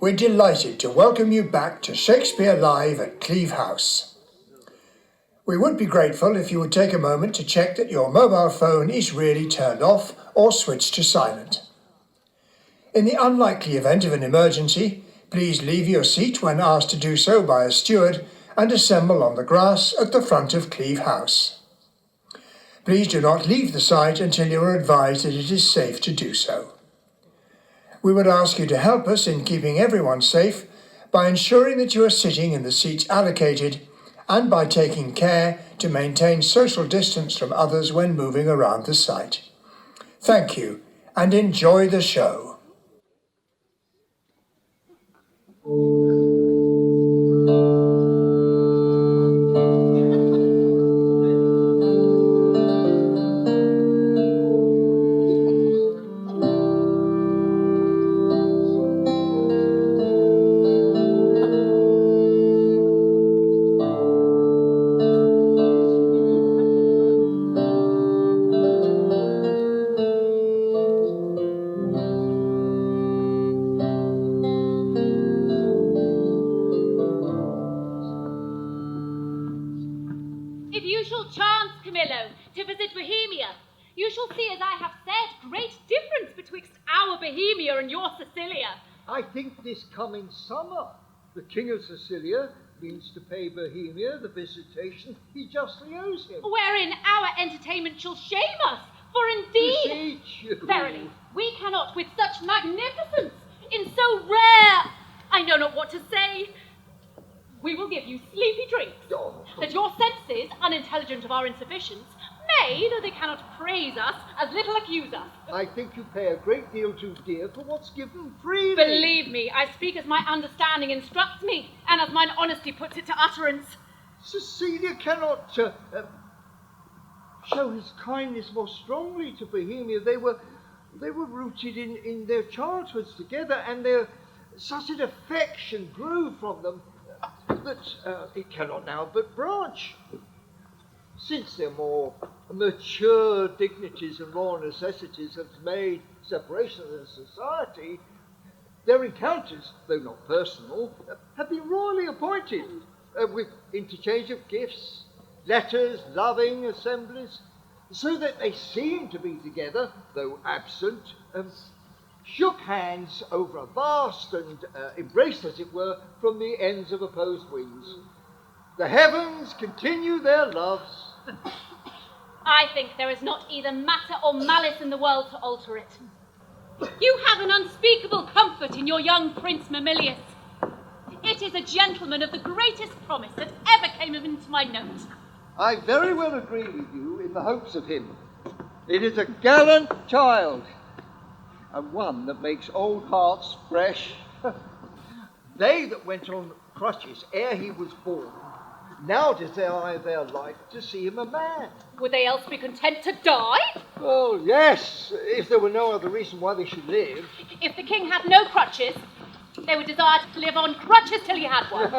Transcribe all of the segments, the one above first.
We're delighted to welcome you back to Shakespeare Live at Cleeve House. We would be grateful if you would take a moment to check that your mobile phone is really turned off or switched to silent. In the unlikely event of an emergency, please leave your seat when asked to do so by a steward and assemble on the grass at the front of Cleeve House. Please do not leave the site until you are advised that it is safe to do so. We would ask you to help us in keeping everyone safe by ensuring that you are sitting in the seats allocated and by taking care to maintain social distance from others when moving around the site. Thank you and enjoy the show. This coming summer, the King of Sicilia means to pay Bohemia the visitation he justly owes him. Wherein our entertainment shall shame us, for indeed, verily, we cannot with such magnificence, in so rare, I know not what to say, we will give you sleepy drinks, that your senses, unintelligent of our insufficience, may, though they cannot praise us, as little accuse us. I think you pay a great deal too dear for what's given freely. Believe me, I speak as my understanding instructs me, and as mine honesty puts it to utterance. Cecilia cannot show his kindness more strongly to Bohemia. They were rooted in their childhoods together, and such an affection grew from them that it cannot now but branch. Since their more mature dignities and royal necessities have made separation of their society, their encounters, though not personal, have been royally appointed, with interchange of gifts, letters, loving assemblies, so that they seem to be together, though absent, shook hands over a vast and embraced, as it were, from the ends of opposed wings. The heavens continue their loves. I think there is not either matter or malice in the world to alter it. You have an unspeakable comfort in your young Prince Mamilius. It is a gentleman of the greatest promise that ever came into my note. I very well agree with you in the hopes of him. It is a gallant child, and one that makes old hearts fresh. They that went on crutches ere he was born now desire their life to see him a man. Would they else be content to die? Oh, yes, if there were no other reason why they should live. If the king had no crutches, they would desire to live on crutches till he had one.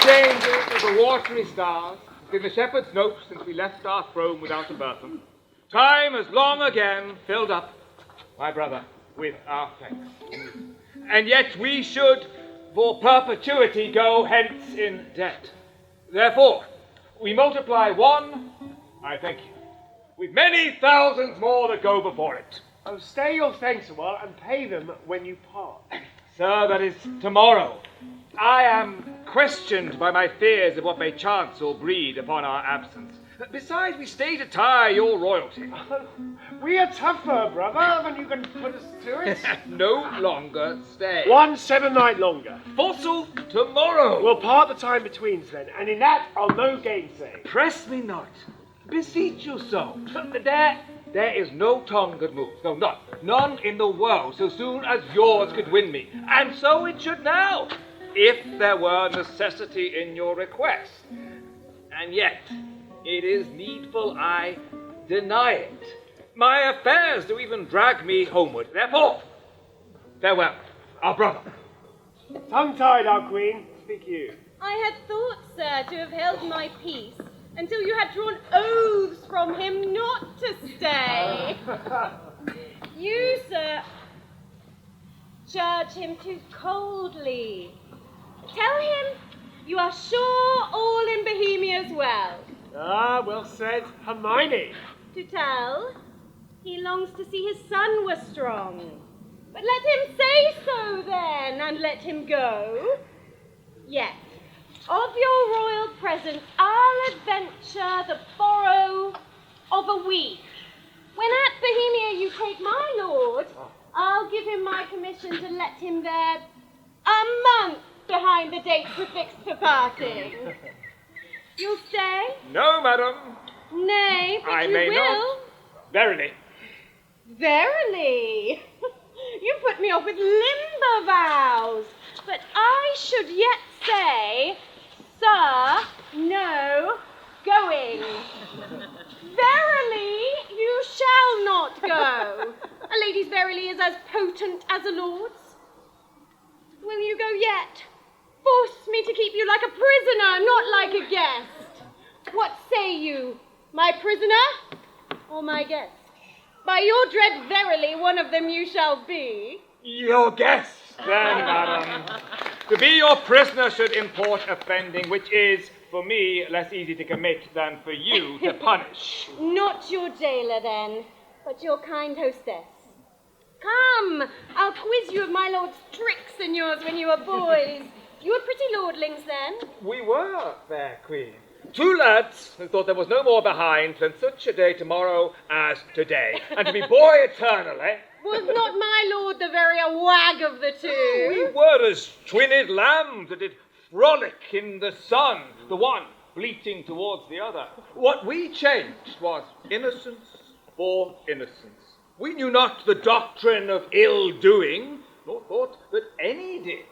angels of the watery stars, been the shepherd's note since we left our throne without a burthen. Time has long again filled up, my brother, with our thanks. And yet we should, for perpetuity, go hence in debt. Therefore, we multiply one, I thank you, with many thousands more that go before it. Oh, stay your thanks a while and pay them when you part. Sir, that is tomorrow. I am questioned by my fears of what may chance or breed upon our absence. Besides, we stay to tie your royalty. We are tougher, brother, than you can put us to it. No longer stay. 1 7 night longer. Forsooth, tomorrow. We'll part the time betweens then, and in that I'll no gainsay. Press me not. Beseech you so. There is no tongue could move. No, none in the world so soon as yours could win me. And so it should now, if there were necessity in your request. And yet, it is needful I deny it. My affairs do even drag me homeward. Therefore, farewell, our brother. Tongue-tied, our queen. Speak you. I had thought, sir, to have held my peace until you had drawn oaths from him not to stay. You, sir, judge him too coldly. Tell him you are sure all in Bohemia's well. Ah, well said, Hermione. To tell, he longs to see his son were strong. But let him say so then, and let him go. Yet, of your royal presence, I'll adventure the borrow of a week. When at Bohemia you take my lord, I'll give him my commission to let him there a month behind the date prefixed for parting. You'll stay? No, madam. Nay, but I you may will. not. Verily. Verily. You put me off with limber vows. But I should yet say, sir, no, going. Verily, you shall not go. A lady's verily is as potent as a lord's. Will you go yet? Force me to keep you like a prisoner, not like a guest. What say you, my prisoner or my guest? By your dread verily, one of them you shall be. Your guest, then, madam. To be your prisoner should import offending, which is, for me, less easy to commit than for you to punish. Not your jailer, then, but your kind hostess. Come, I'll quiz you of my lord's tricks and yours when you were boys. You were pretty lordlings then. We were, fair queen. Two lads who thought there was no more behind than such a day tomorrow as today, and to be boy eternally. Was not my lord the verier wag of the two? We were as twinned lambs that did frolic in the sun, the one bleating towards the other. What we changed was innocence for innocence. We knew not the doctrine of ill-doing, nor thought that any did.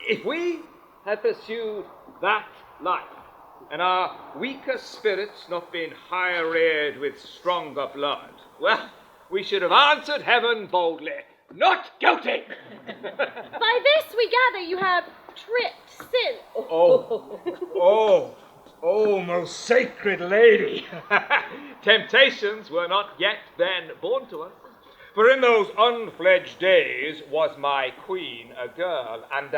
If we had pursued that life, and our weaker spirits not been higher reared with stronger blood, well, we should have answered heaven boldly, not guilty. By this we gather you have tripped since. Oh, most sacred lady. Temptations were not yet then born to us. For in those unfledged days was my queen a girl, and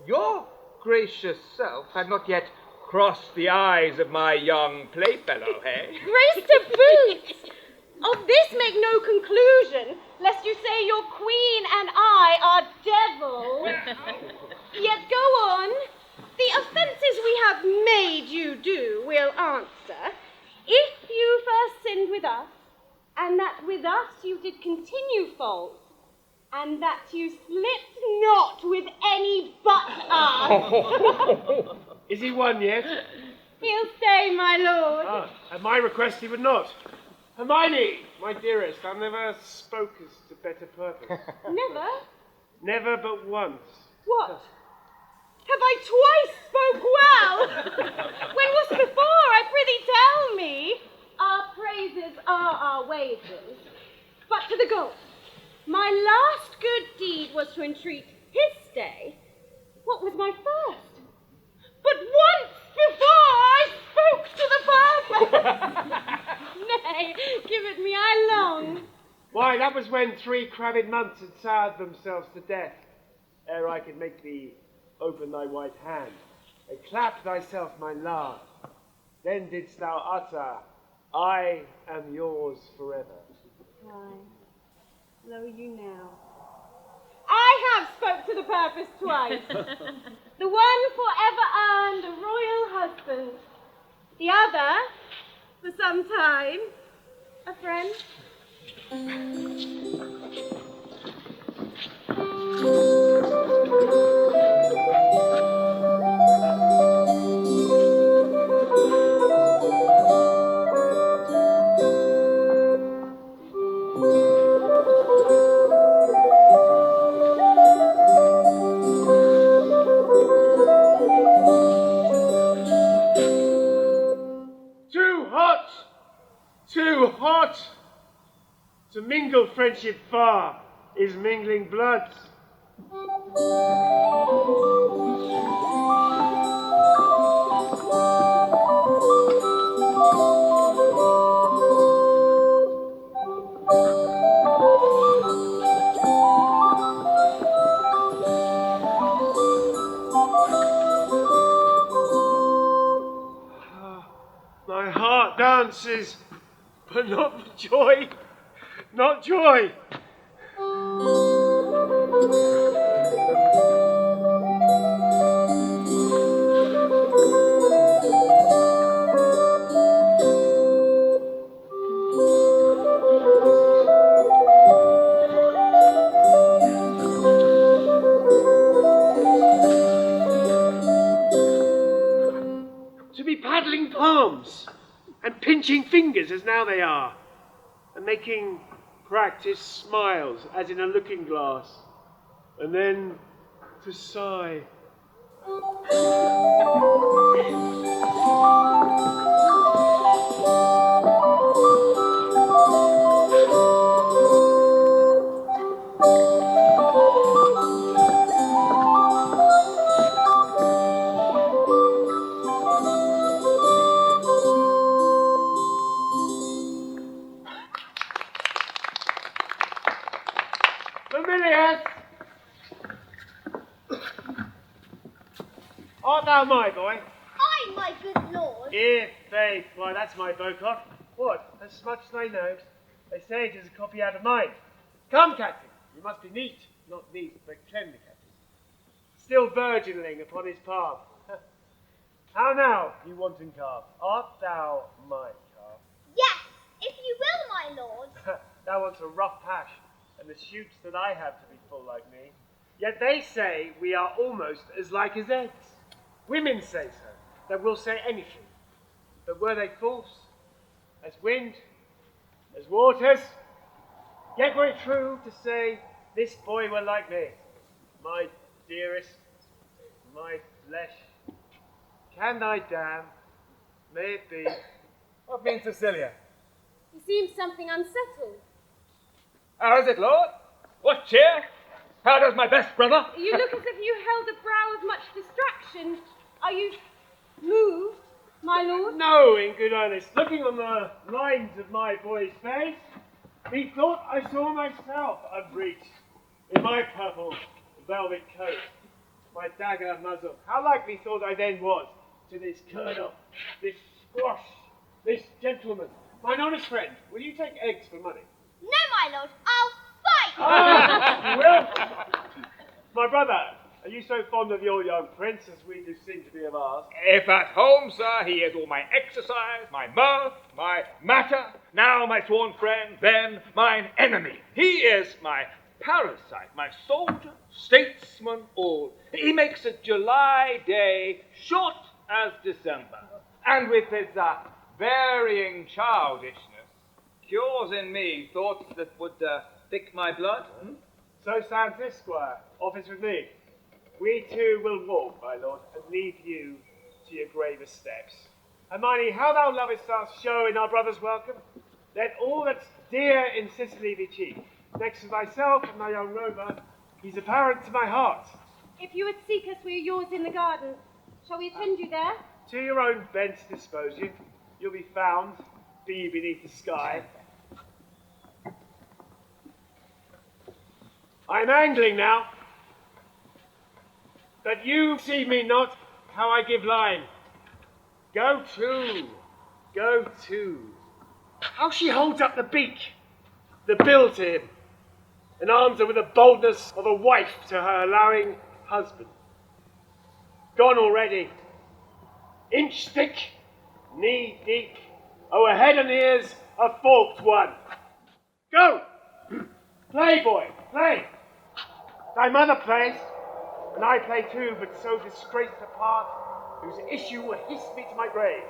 your gracious self had not yet crossed the eyes of my young playfellow, eh? Grace to boots! Of this make no conclusion, lest you say your queen and I are devils. Yet go on. The offences we have made you do will answer. If you first sinned with us, and that with us you did continue fault, and that you slipped not with any but us. Is he won yet? He'll stay, my lord. Ah, at my request he would not. Hermione, my dearest, I never spoke as to better purpose. Never? Never but once. What? Have I twice spoke well? When was before? I prithee tell me. Our praises are our wages. But to the goal. My last good deed was to entreat his stay. What was my first? But was when 3 crabbed months had soured themselves to death, ere I could make thee open thy white hand, and clap thyself my lard. Then didst thou utter, I am yours forever. Why, lo you now. I have spoke to the purpose twice. The one forever earned a royal husband. The other, for some time, a friend. Too hot! To mingle friendship far is mingling bloods. My heart dances, but not for joy, not joy. To be paddling palms and pinching fingers as now they are, and making practice smiles as in a looking glass, and then to sigh. Familius! Art thou my boy? Aye, my good lord. If faith, why that's my Bocock. What, hast smudged thy nose? They say it is a copy out of mine. Come, captain, you must be neat, not neat, but cleanly, captain. Still virginling upon his palm. How now, you wanton calf? Art thou my calf? Yes, if you will, my lord. Thou wants a rough pash, and the shoots that I have to be full like me. Yet they say we are almost as like as eggs. Women say so, that will say anything. But were they false, as wind, as waters? Yet were it true to say this boy were like me, my dearest, my flesh. Can thy dam, may it be? What means Cecilia? You seem something unsettled. How is it, Lord? What cheer? How does my best brother? You look as if you held a brow of much distraction. Are you moved, my lord? No, in good earnest. Looking on the lines of my boy's face, methought I saw myself unbreeched in my purple velvet coat, my dagger muzzle. How like methought I then was to this colonel, this squash, this gentleman. Mine honest friend, will you take eggs for money? No, my lord, I'll fight. Ah, well, my brother, are you so fond of your young prince as we do seem to be of ours? If at home, sir, he is all my exercise, my mirth, my matter, now my sworn friend, then mine enemy. He is my parasite, my soldier, statesman, all. He makes a July day short as December, and with his varying childishness, cures in me thoughts that would thick my blood. So sounds this, squire. Office with me. We two will walk, my lord, and leave you to your graver steps. Hermione, how thou lovest our show in our brother's welcome. Let all that's dear in Sicily be chief. Next to thyself and thy young rover, he's apparent to my heart. If you would seek us, we are yours in the garden. Shall we attend you there? To your own bent dispose you. You'll be found, be you beneath the sky. I'm angling now. That you see me not, how I give line. Go to, go to. How she holds up the beak, the bill to him, and arms her with the boldness of a wife to her allowing husband. Gone already, inch thick, knee deep, o'er head and ears a forked one. Go! Play, boy, play! Thy mother plays, and I play too, but so disgraced a part, whose issue will hiss me to my grave.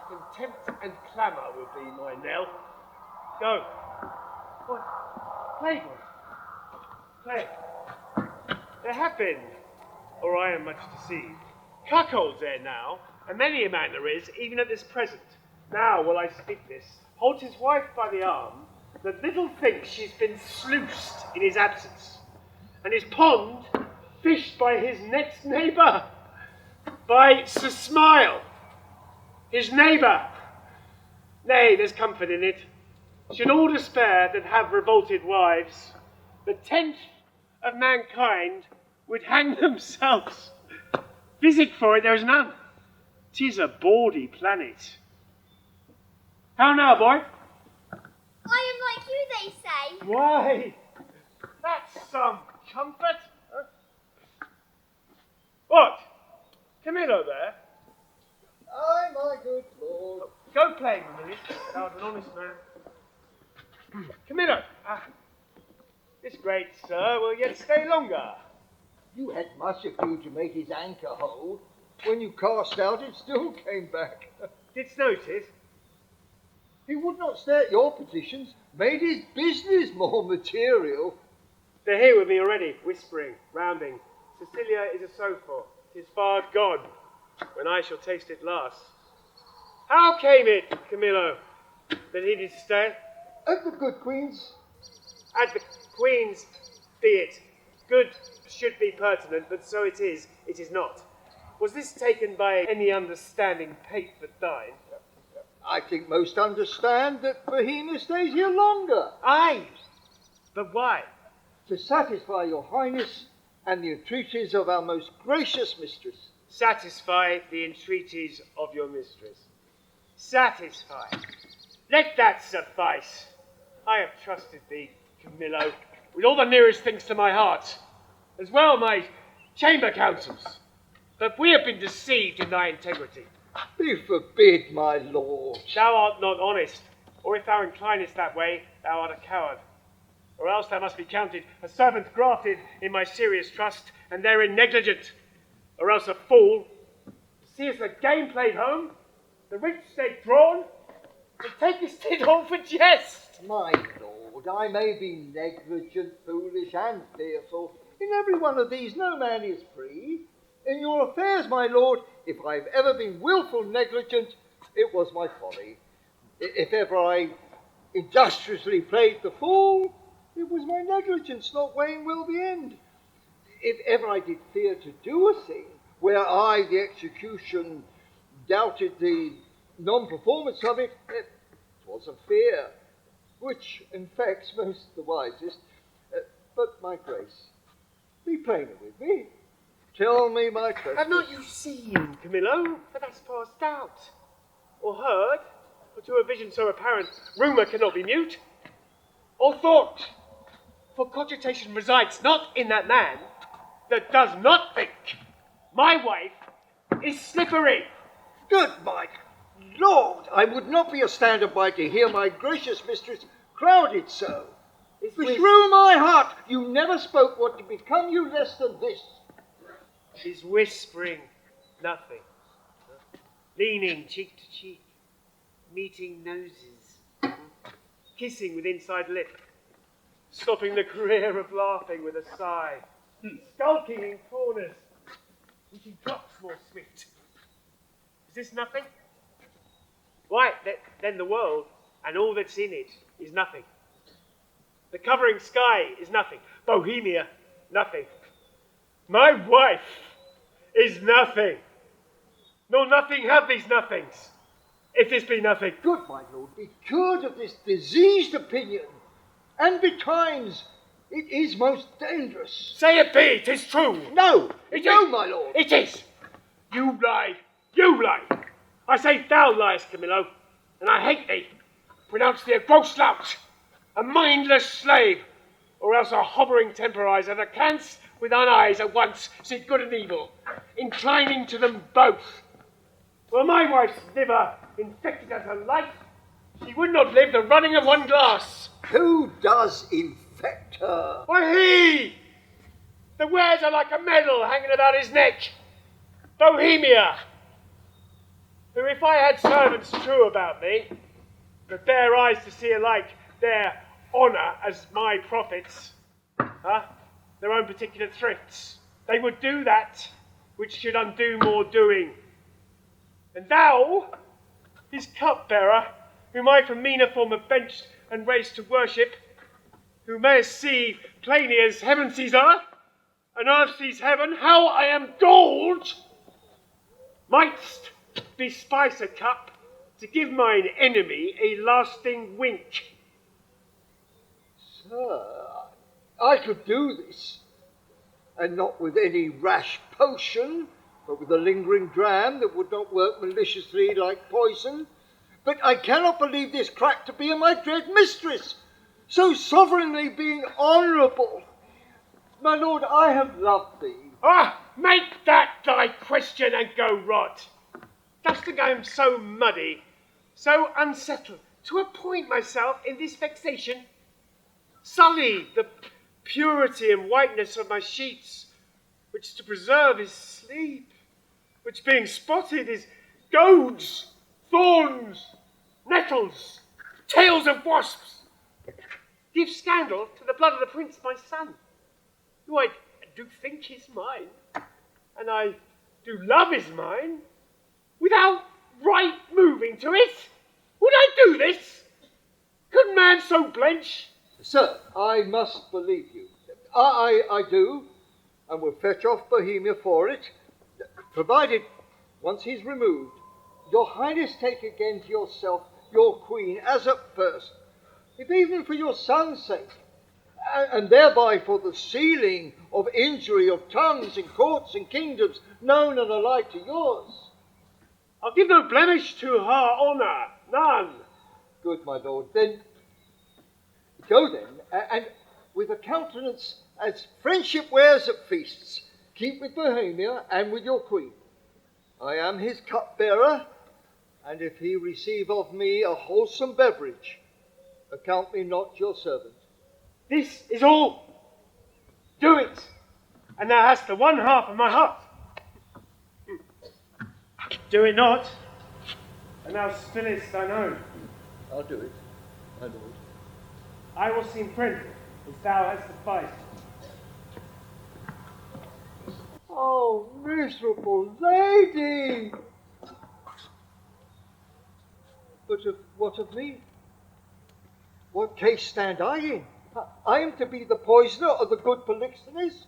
Contempt and clamour will be my knell. Go. Boy, play, boy. Play. There have been, or I am much deceived, cuckolds there now, and many a man there is, even at this present. Now will I speak this, holds his wife by the arm, that little thinks she's been sluiced in his absence, and his pond fished by his next neighbour, by Sir Smile, his neighbour. Nay, there's comfort in it. Should all despair that have revolted wives, the 10th of mankind would hang themselves. Physic for it there is none. 'Tis a bawdy planet. How now, boy? I am like you, they say. Why, that's some comfort. Huh? What? Camillo there? Aye, my good lord. Go play, Mamillis. Thou art an honest man. Camillo, this great sir will yet stay longer. You had much ado to make his anchor hold. When you cast out, it still came back. Didst notice? He would not stay at your positions, made his business more material. They're here with me already, whispering, rounding. Cecilia is a sofa. 'Tis far gone, when I shall taste it last. How came it, Camillo, that he did stay? At the good queen's. At the Queen's be it. Good should be pertinent, but so it is not. Was this taken by any understanding pate but thine? I think most understand that Bohemia stays here longer. Aye, but why? To satisfy your highness and the entreaties of our most gracious mistress. Satisfy the entreaties of your mistress. Satisfy. Let that suffice. I have trusted thee, Camillo, with all the nearest things to my heart, as well my chamber counsels. But we have been deceived in thy integrity. Be forbid, my lord. Thou art not honest, or if thou inclinest that way, thou art a coward. Or else thou must be counted a servant grafted in my serious trust, and therein negligent. Or else a fool. Seest the game played home, the rich stake drawn, and takest it all for jest. My lord, I may be negligent, foolish, and fearful. In every one of these no man is free. In your affairs, my lord, if I've ever been wilful negligent, it was my folly. If ever I industriously played the fool, it was my negligence not weighing well the end. If ever I did fear to do a thing, where I, the execution, doubted the non-performance of it, it was a fear, which infects most the wisest. But, my grace, be plainer with me. Tell me my question. Have not you seen, Camillo, that that's past doubt? Or heard, for to a vision so apparent, rumour cannot be mute? Or thought, for cogitation resides not in that man that does not think. My wife is slippery. Good my lord, I would not be a stander by to hear my gracious mistress crowded so. Through my heart, you never spoke what to become you less than this. Is whispering nothing, leaning cheek to cheek, meeting noses, kissing with inside lip, stopping the career of laughing with a sigh, skulking in corners, wishing drops more sweet. Is this nothing? Why, then the world and all that's in it is nothing. The covering sky is nothing. Bohemia, nothing. My wife is nothing. Nor nothing have these nothings, if this be nothing. Good my lord, be cured of this diseased opinion, and betimes It is most dangerous. Say it be, 'tis true. No, No, my lord. It is. You lie. You lie. I say thou liest, Camillo, and I hate thee. Pronounce thee a gross lout, a mindless slave, or else a hovering temporizer that canst with thine eyes at once see good and evil, inclining to them both. Were my wife's liver infected as her life, she would not live the running of one glass. Who does infect her? Why, he that wears her like a medal hanging about his neck, Bohemia, who, if I had servants true about me, that bear eyes to see alike their honour as my profits, their own particular thrifts, they would do that which should undo more doing. And thou, his cupbearer, whom I from meaner form have benched and raised to worship, who mayest see plainly as heaven sees earth, and earth sees heaven, how I am galled, mightst bespice a cup to give mine enemy a lasting wink. Sir, I could do this, and not with any rash potion, but with a lingering dram that would not work maliciously like poison. But I cannot believe this crack to be my dread mistress, so sovereignly being honourable. My lord, I have loved thee. Make that thy question and go rot. Dost think I am so muddy, so unsettled, to appoint myself in this vexation? Sully the purity and whiteness of my sheets, which to preserve is sleep, which being spotted is goads, thorns, nettles, tails of wasps. Give scandal to the blood of the prince my son, who I do think is mine, and I do love is mine, without right moving to it. Would I do this? Could man so blench? Sir, I must believe you. I do, and will fetch off Bohemia for it, provided, once he's removed, your highness take again to yourself your queen as at first, if even for your son's sake, and thereby for the sealing of injury of tongues in courts and kingdoms known and alike to yours. I'll give no blemish to her honour, none. Good, my lord. Then, go then, and with a countenance as friendship wears at feasts, keep with Bohemia and with your queen. I am his cupbearer, and if he receive of me a wholesome beverage, account me not your servant. This is all. Do it, and thou hast the one half of my heart. Do it not, and thou spillest thine own. I'll do it, my lord. I will seem friendly, as thou hast sufficed. Oh, miserable lady! But what of me? What case stand I in? I am to be the poisoner of the good Polixenes?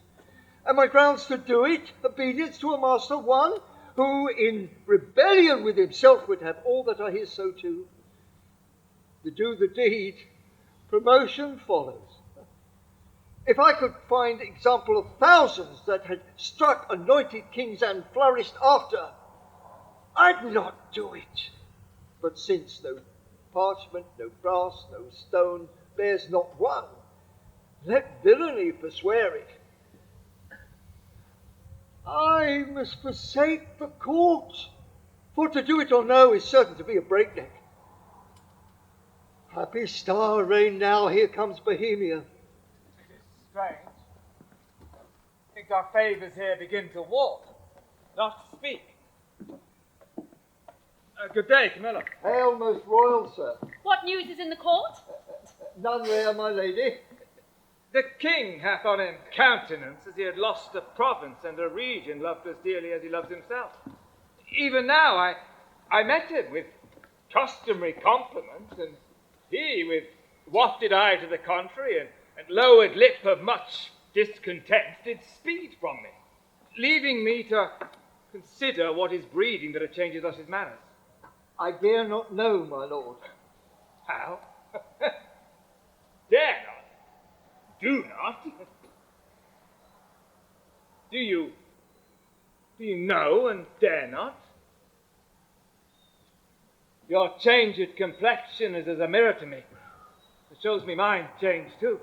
Am I grounds to do it, obedience to a master one, who in rebellion with himself would have all that are his so too? To do the deed, promotion follows. If I could find example of thousands that had struck anointed kings and flourished after, I'd not do it. But since no parchment, no brass, no stone bears not one, let villainy forswear it. I must forsake the court, for to do it or no is certain to be a breakneck. Happy star, reign now, here comes Bohemia. Strange. Think our favours here begin to warp, not to speak. Good day, Camilla. Hail, most royal sir. What news is in the court? None rare, my lady. The king hath on him countenance as he had lost a province and a region loved as dearly as he loves himself. Even now I met him with customary compliments, and he with wafted eye to the contrary and lowered lip of much discontent did speed from me, leaving me to consider what is breeding that it changes us his manners. I dare not know, my lord. How? Dare not? do not. Do you know and dare not? Your changed complexion is as a mirror to me. It shows me mine changed too.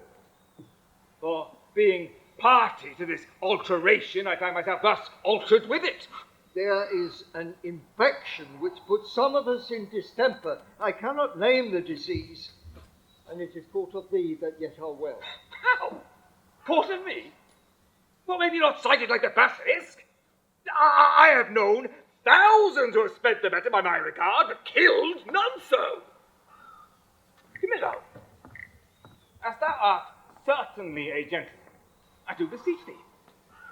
For being party to this alteration, I find myself thus altered with it. There is an infection which puts some of us in distemper. I cannot name the disease, and it is caught of thee that yet are well. How? Caught of me? Well, maybe not sighted like the basilisk. I have known thousands who have spent the better by my regard, but killed none so. Camillo, as thou art certainly a gentleman, I do beseech thee,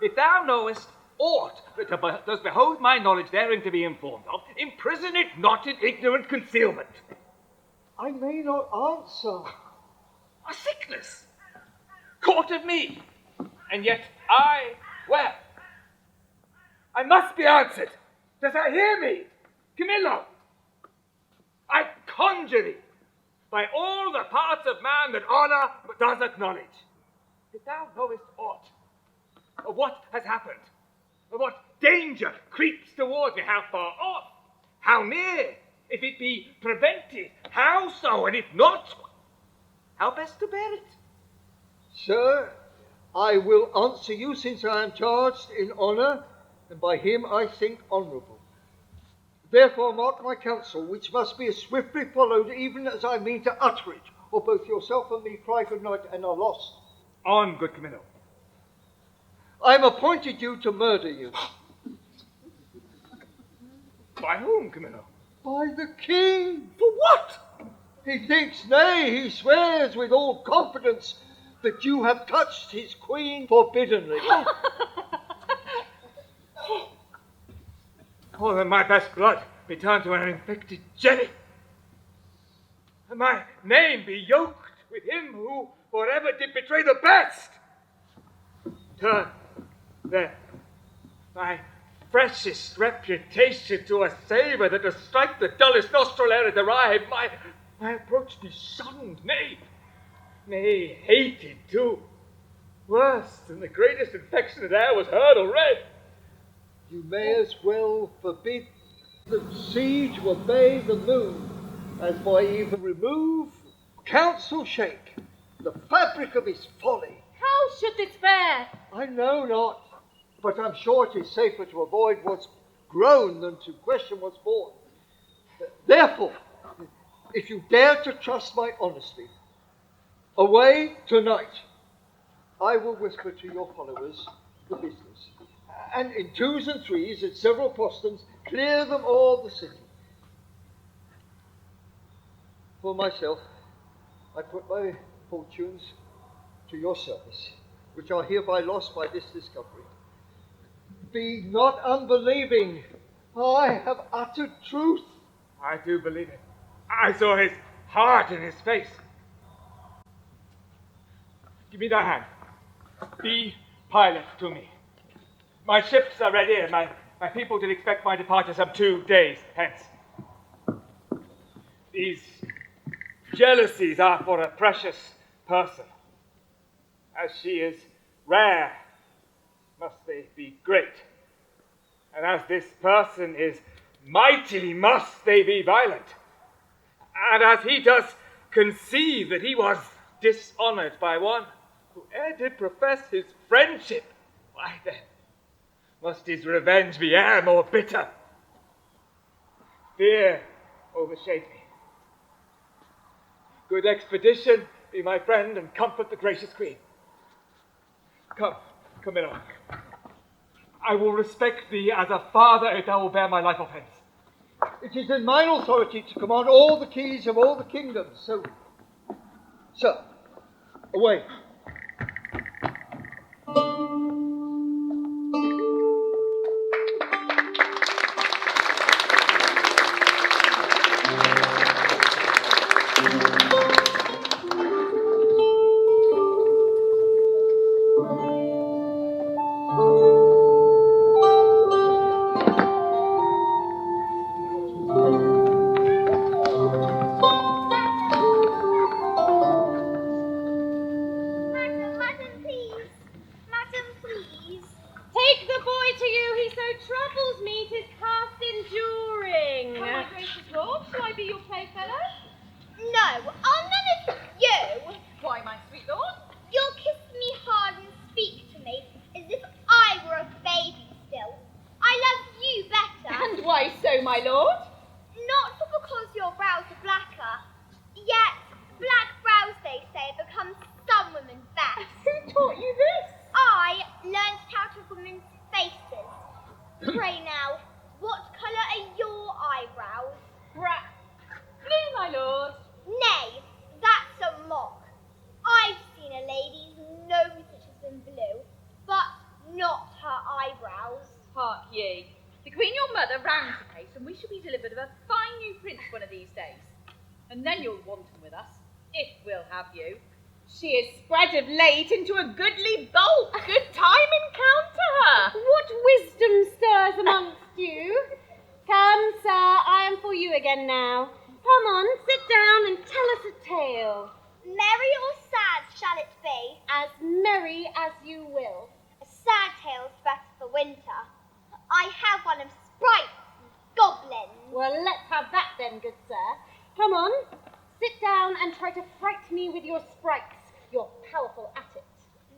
if thou knowest aught that does behold my knowledge therein to be informed of, imprison it not in ignorant concealment. I may not answer. A sickness, caught of me, and yet I well. I must be answered. Does thou hear me, Camillo? I conjure thee, by all the parts of man that honour does acknowledge, if thou knowest aught of what has happened, of what danger creeps towards me, how far off, how near, if it be prevented, how so, and if not, how best to bear it? Sir, I will answer you, since I am charged in honour, and by him I think honourable. Therefore mark my counsel, which must be as swiftly followed, even as I mean to utter it, or both yourself and me cry good night and are lost. On, good Camillo. I am appointed you to murder you. By whom, Camillo? By the king. For what? He thinks, nay, he swears with all confidence, that you have touched his queen forbiddenly. Oh, then my best blood be turned to an infected jelly, and my name be yoked with him who forever did betray the best. Turn, then, my freshest reputation to a savour that does strike the dullest nostril ere it arrive, my approach be shunned, nay, hated too, worse than the greatest infection that e'er was heard or read. You may as well forbid the sea to obey the moon, as by even remove, counsel shake, the fabric of his folly. How should this fare? I know not, but I'm sure it is safer to avoid what's grown than to question what's born. Therefore, if you dare to trust my honesty, away tonight, I will whisper to your followers the business, and in twos and threes at several posterns clear them all the city. For myself, I put my fortunes to your service, which are hereby lost by this discovery. Be not unbelieving. I have uttered truth. I do believe it. I saw his heart in his face. Give me thy hand. Be pilot to me. My ships are ready, and my people did expect my departure some 2 days hence. These jealousies are for a precious person. As she is rare, must they be great. And as this person is mighty, must they be violent. And as he does conceive that he was dishonoured by one who e'er did profess his friendship, why then must his revenge be e'er more bitter. Fear overshade me. Good expedition, be my friend, and comfort the gracious queen. Come, Camillo. I will respect thee as a father if thou will bear my life offence. It is in mine authority to command all the keys of all the kingdoms, so, sir, away. to you, he so troubles me, 'tis past enduring. Oh, my gracious lord, shall I be your playfellow? No, I'll none of you. Why, my sweet lord? You'll kiss me hard and speak to me as if I were a baby still. I love you better. And why so, my lord? Not for because your brows are blacker. Yet, black brows, they say, become some women's best. Who taught you this? I learned it out of women's faces. Pray now, what colour are your eyebrows? Blue, my lord. Nay, that's a mock. I've seen a lady's nose that has been blue, but not her eyebrows. Hark ye. The Queen your mother rounds the place, and we shall be delivered of a fine new prince one of these days. And then you'll wanton with us, if we'll have you. She is spread of late into a goodly bulk. Good time encounter her. What wisdom stirs amongst you? Come, sir, I am for you again now. Come on, sit down and tell us a tale. Merry or sad shall it be? As merry as you will. A sad tale's better for winter. I have one of sprites and goblins. Well, let's have that then, good sir. Come on, sit down and try to fright me with your sprites. You're powerful at it.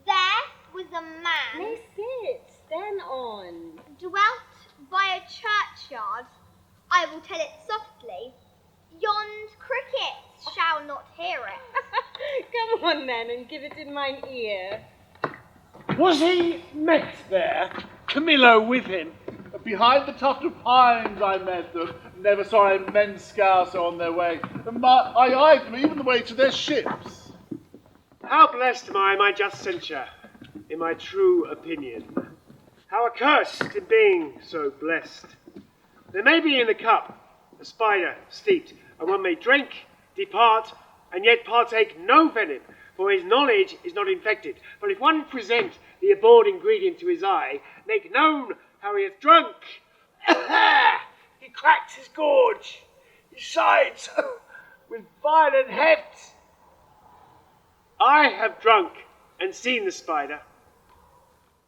There was a man May sit, then on. dwelt by a churchyard. I will tell it softly. Yond cricket shall not hear it. Come on then and give it in mine ear. Was he met there? Camillo with him? Behind the tuft of pines I met them. Never saw men scarce on their way. I eyed them even the way to their ships. How blessed am I, my just censure, in my true opinion. How accursed in being so blessed. There may be in the cup a spider steeped, and one may drink, depart, and yet partake no venom, for his knowledge is not infected. But if one present the abhorred ingredient to his eye, make known how he hath drunk, he cracks his gorge, his sides with violent heft. I have drunk and seen the spider.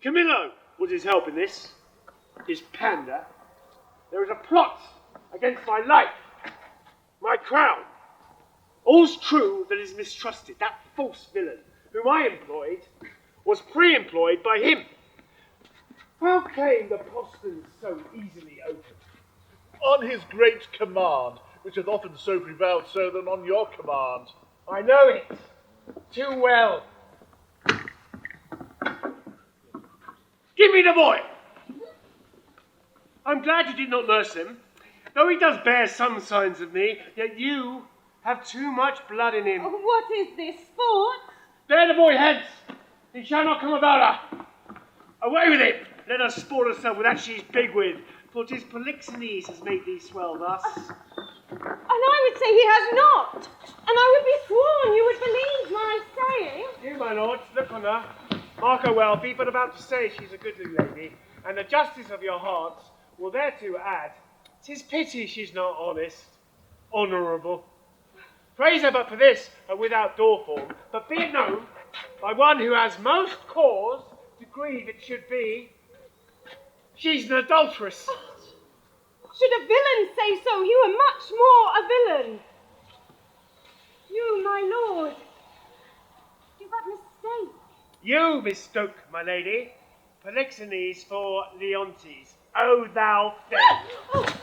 Camillo was his help in this, his pander. There is a plot against my life, my crown. All's true that is mistrusted. That false villain whom I employed was pre-employed by him. How came the postern so easily opened? On his great command, which hath often so prevailed so than on your command. I know it too well. Give me the boy. I'm glad you did not nurse him. Though he does bear some signs of me, yet you have too much blood in him. What is this, sport? Bear the boy hence. He shall not come about her. Away with him. Let us sport herself with that she's big with, for 'tis Polixenes has made thee swell thus. And I would say he has not. And I would be sworn you would believe my saying. You, my lord, look on her. Mark her well. Be but about to say she's a goodly lady, and the justice of your hearts will thereto add, 'tis pity she's not honest, honourable. Praise her but for this, and without door form, but be it known, by one who has most cause to grieve it should be, she's an adulteress. Should a villain say so, you are much more a villain. You, my lord, you but mistake. You mistook, my lady, Polixenes for Leontes. O thou thief!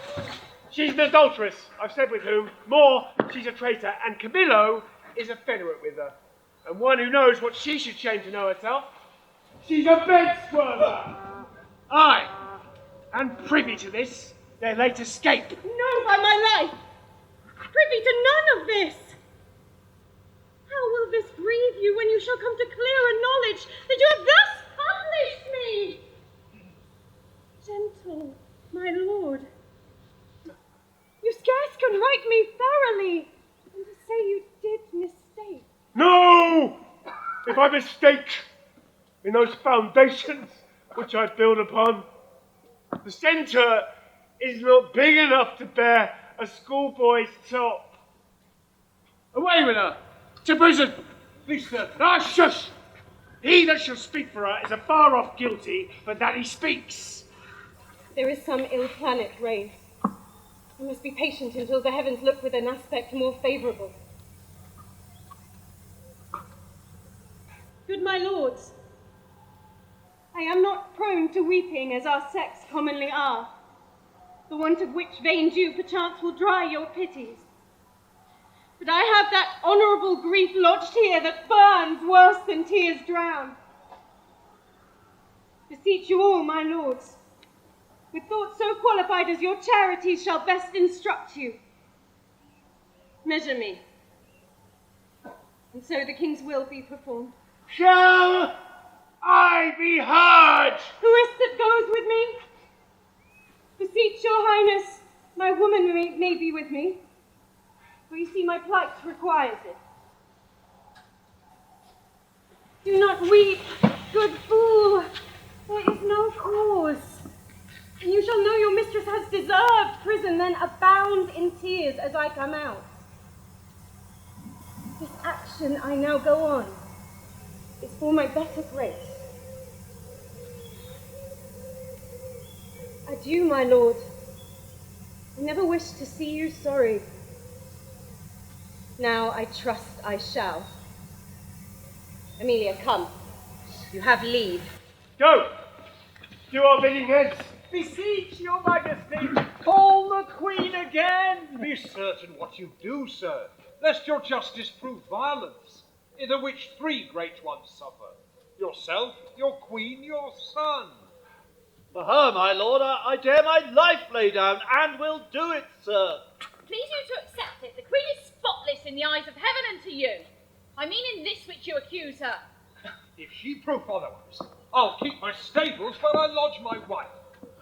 She's an adulteress, I've said with whom. More, she's a traitor, and Camillo is a federate with her. And one who knows what she should shame to know herself. She's a bed swerver! Aye, and privy to this, their late escape. No, by my life, privy to none of this. How will this grieve you when you shall come to clearer knowledge that you have thus published me? Gentle, my lord, you scarce can write me thoroughly, and to say you did mistake. No! If I mistake in those foundations which I build upon, the centre is not big enough to bear a schoolboy's top. Away with her! To prison! Lisa! Ah, shush! He that shall speak for her is a far off guilty, but that he speaks. There is some ill plan at reign. I must be patient until the heavens look with an aspect more favourable. Good my lords, I am not prone to weeping as our sex commonly are, the want of which vain dew perchance will dry your pities. But I have that honourable grief lodged here that burns worse than tears drown. Beseech you all, my lords, with thoughts so qualified as your charities shall best instruct you. Measure me, and so the king's will be performed. Shall I be heard? Who is that goes with me? Beseech your highness, my woman may be with me, for you see my plight requires it. Do not weep, good fool, there is no cause. And you shall know your mistress has deserved prison, then abound in tears as I come out. This action I now go on is for my better grace. Adieu, my lord. I never wished to see you sorry. Now I trust I shall. Amelia, come. You have leave. Go! Do our bidding, heads. Beseech your majesty, call the queen again. Be certain what you do, sir, lest your justice prove violence, in the which three great ones suffer: yourself, your queen, your son. For her, my lord, I dare my life lay down, and will do it, sir. Please you to accept it. The queen is spotless in the eyes of heaven and to you. I mean in this which you accuse her. If she prove otherwise, I'll keep my stables where I lodge my wife.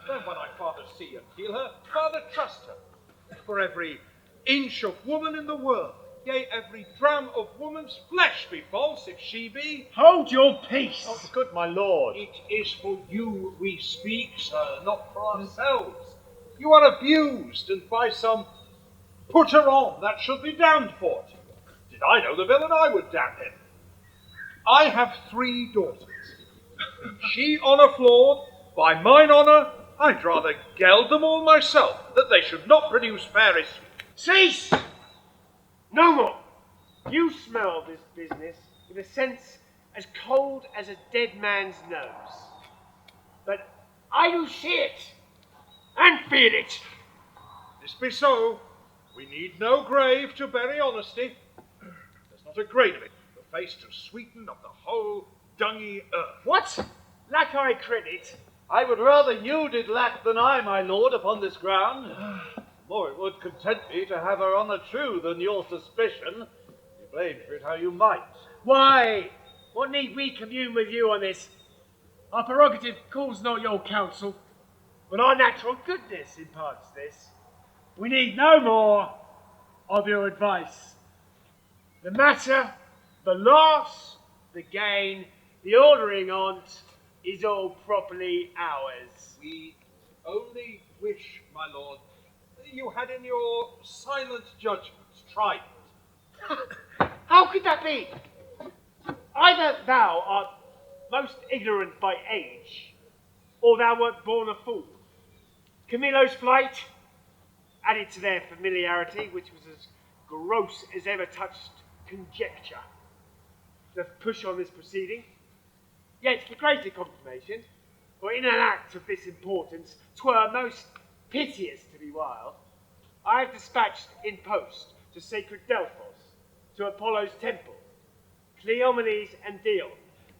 Then when I farther see and feel her, farther trust her. For every inch of woman in the world, yea, every dram of woman's flesh be false, if she be. Hold your peace. Oh, good my lord. It is for you we speak, sir, not for ourselves. You are abused, and by some putter on that should be damned for it. Did I know the villain, I would damn him. I have 3 daughters. She honour flawed, by mine honour, I'd rather geld them all myself, that they should not produce fair issue. Cease! No more. You smell this business with a sense as cold as a dead man's nose. But I do see it and feel it. This be so. We need no grave to bury honesty. There's not a grain of it, the face to sweeten of the whole dungy earth. What? Lack I credit? I would rather you did lack than I, my lord, upon this ground. More it would content me to have her honour true than your suspicion. Be blamed for it how you might. Why, what need we commune with you on this? Our prerogative calls not your counsel, but our natural goodness imparts this. We need no more of your advice. The matter, the loss, the gain, the ordering on't, is all properly ours. We only wish, my lord, you had in your silent judgments tried it. How could that be? Either thou art most ignorant by age, or thou wert born a fool. Camillo's flight added to their familiarity, which was as gross as ever touched conjecture. Doth push on this proceeding. Yet for greater confirmation, for in an act of this importance, 'twere most piteous to be wild, I have dispatched in post to sacred Delphos, to Apollo's temple, Cleomenes and Dion.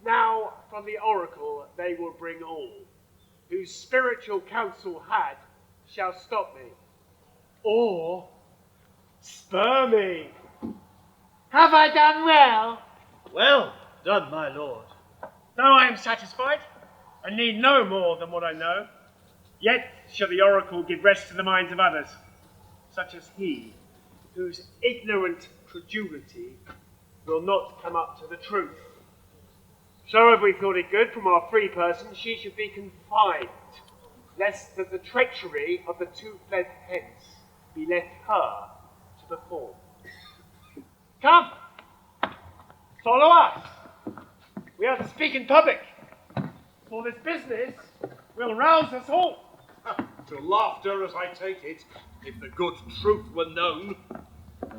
Now from the oracle they will bring all, whose spiritual counsel had shall stop me, or spur me. Have I done well? Well done, my lord. Though I am satisfied, and need no more than what I know, yet shall the oracle give rest to the minds of others, such as he, whose ignorant credulity will not come up to the truth. So have we thought it good from our free person she should be confined, lest that the treachery of the 2 fled hence be left her to perform. Come, follow us. We are to speak in public, for this business will rouse us all. to laughter, as I take it, if the good truth were known. The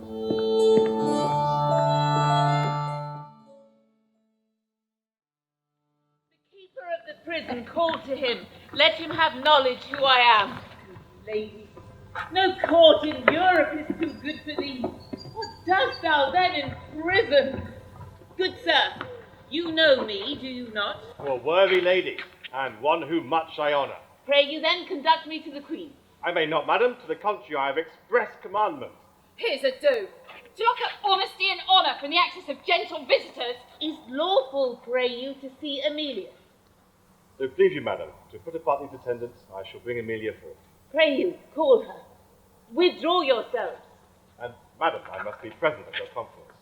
keeper of the prison called to him, let him have knowledge who I am. Lady, no court in Europe is too good for thee. What dost thou then in prison? Good sir, you know me, do you not? A worthy lady, and one whom much I honour. Pray you then conduct me to the Queen. I may not, madam, to the contrary I have express commandment. Here's a do. To look at honesty and honour from the access of gentle visitors. Is lawful, pray you, to see Amelia? So please you, madam, to put apart these attendants, I shall bring Amelia forth. Pray you, call her. Withdraw yourselves. And, madam, I must be present at your conference.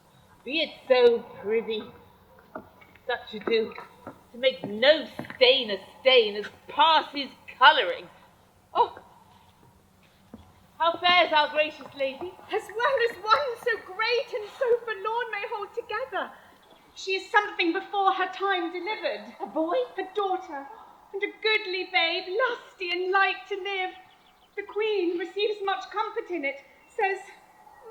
Be it so, prithee. Such ado, to make no stain a stain as passes colouring. Oh, how fares our gracious lady? As well as one so great and so forlorn may hold together. She is something before her time delivered. A boy? A daughter, and a goodly babe, lusty and like to live. The Queen receives much comfort in it, says,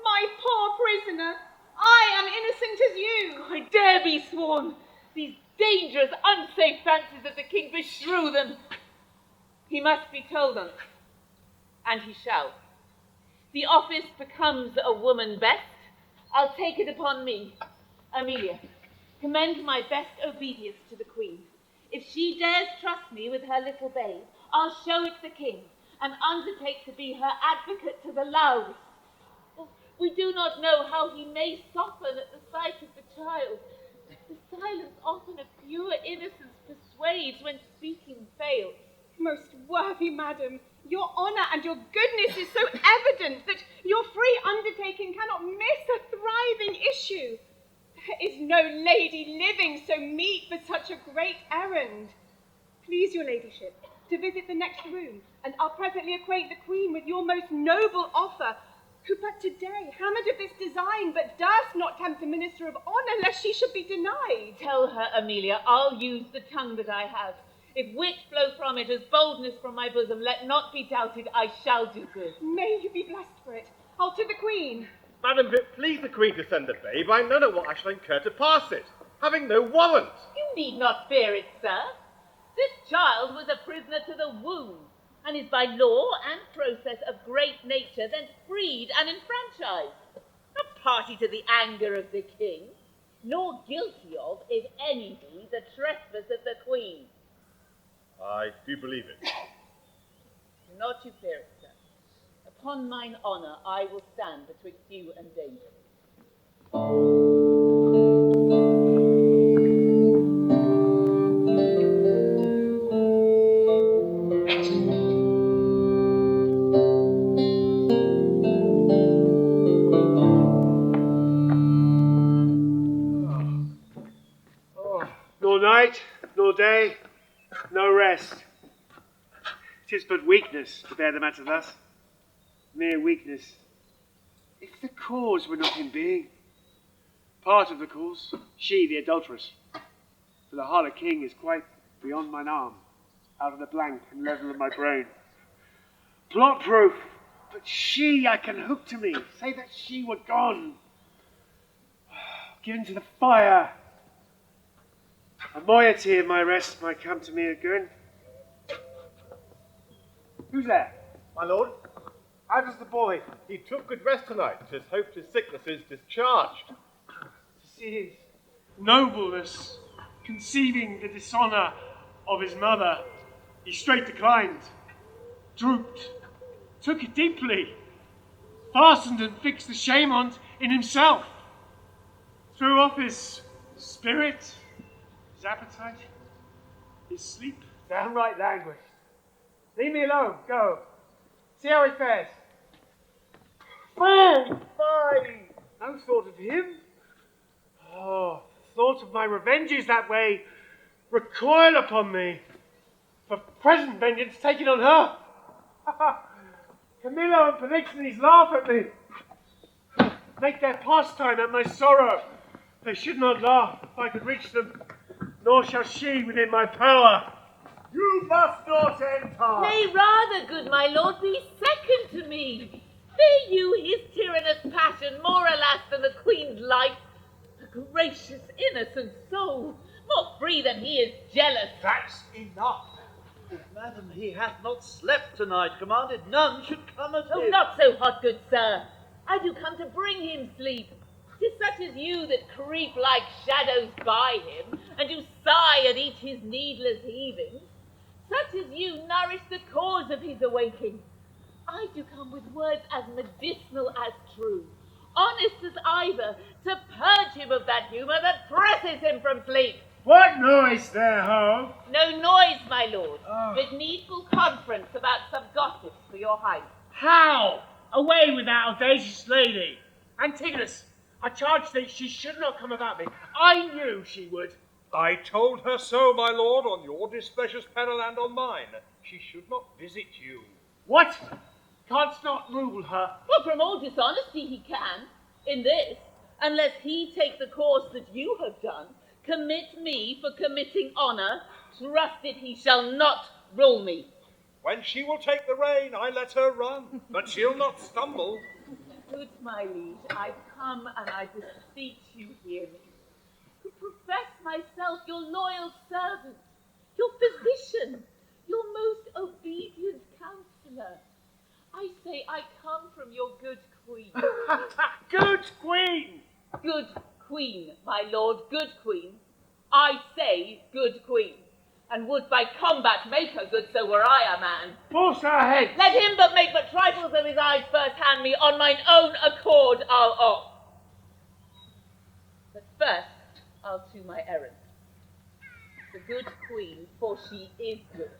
my poor prisoner, I am innocent as you. I dare be sworn. These dangerous, unsafe fancies of the king beshrew them. He must be told on't, and he shall. The office becomes a woman best. I'll take it upon me. Amelia, commend my best obedience to the Queen. If she dares trust me with her little babe, I'll show it the king, and undertake to be her advocate to the loudest. We do not know how he may soften at the sight of the child. The silence often of pure innocence persuades when speaking fails. Most worthy madam, your honour and your goodness is so evident that your free undertaking cannot miss a thriving issue. There is no lady living so meet for such a great errand. Please your ladyship to visit the next room, and I'll presently acquaint the Queen with your most noble offer, who but today hammered of this design, but durst not tempt a minister of honour, lest she should be denied. Tell her, Amelia, I'll use the tongue that I have. If wit flow from it as boldness from my bosom, let not be doubted I shall do good. May you be blessed for it. I'll to the Queen. Madam, if it please the Queen to send the babe, I know not what I shall incur to pass it, having no warrant. You need not fear it, sir. This child was a prisoner to the womb, and is by law and process of great nature thence freed and enfranchised, not party to the anger of the king, nor guilty of, if any be, the trespass of the Queen. I do believe it. Do not you fear it, sir. Upon mine honour, I will stand betwixt you and danger. Nor night, nor day, no rest. 'Tis but weakness to bear the matter thus. Mere weakness. If the cause were not in being. Part of the cause, she the adulteress. For the harlot king is quite beyond mine arm, out of the blank and level of my brain. Plot proof, but she I can hook to me, say that she were gone. Given to the fire. A moiety of my rest might come to me again. Who's there? My lord, How does the boy? he took good rest tonight. 'Tis hoped his sickness is discharged. To see his nobleness conceiving the dishonour of his mother, he straight declined, drooped, took it deeply, fastened and fixed the shame on't in himself, threw off his spirit, his appetite, his sleep. Downright languished. Leave me alone, go. See how he fares. Fie! No thought of him. Oh, thought of my revenges that way recoil upon me. For present vengeance taken on her. Camillo and Polixenes laugh at me. Make their pastime at my sorrow. They should not laugh if I could reach them, nor shall she within my power. You must not enter. Nay, rather, good my lord, be second to me. Fear you his tyrannous passion more alas than the queen's life? A gracious, innocent soul, more free than he is jealous. That's enough. Madam, he hath not slept tonight, commanded none should come at Oh, him. not so hot, good sir. I do come to bring him sleep. 'Tis such as you that creep like shadows by him, and do sigh at each his needless heavings. Such as you nourish the cause of his awaking. I do come with words as medicinal as true, honest as either, to purge him of that humour that presses him from sleep. What noise there, Ho? No noise, my lord, but needful conference about some gossips for your highness. How? Away with that audacious lady. Antigonus, I charge thee she should not come about me. I knew she would. I told her so, my lord, on your displeasure's peril and on mine. She should not visit you. What? Canst not rule her? Well, from all dishonesty he can, in this, unless he take the course that you have done, commit me for committing honour, trusted he shall not rule me. When she will take the rein, I let her run, but she'll not stumble. Good my liege, I come and I beseech you hear me, to profess myself your loyal servant, your physician, your most obedient counsellor. I say I come from your good queen. Good queen! Good queen, my lord, good queen. I say good queen, and would by combat make her good, so were I a man. Force her head! Let him but make but trifles of his eyes first hand me, on mine own accord I'll off. But first I'll to my errand. The good queen, for she is good,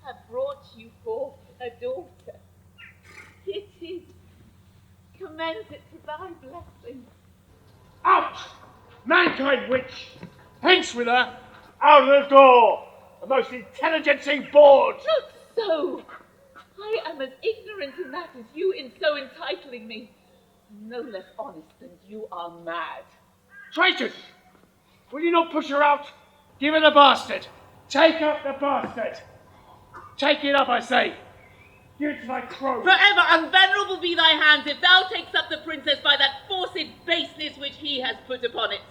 have brought you forth a daughter. It is, commend it to thy blessing. Out! Mankind witch! Hence with her! Out of the door! The most intelligencing board! Not so! I am as ignorant in that as you in so entitling me. No less honest than you are mad. Traitors! Will you not push her out? Give her the bastard! Take up the bastard! Take it up, I say! Give it to thy crow! Forever unvenerable be thy hands if thou takes up the princess by that forced baseness which he has put upon it.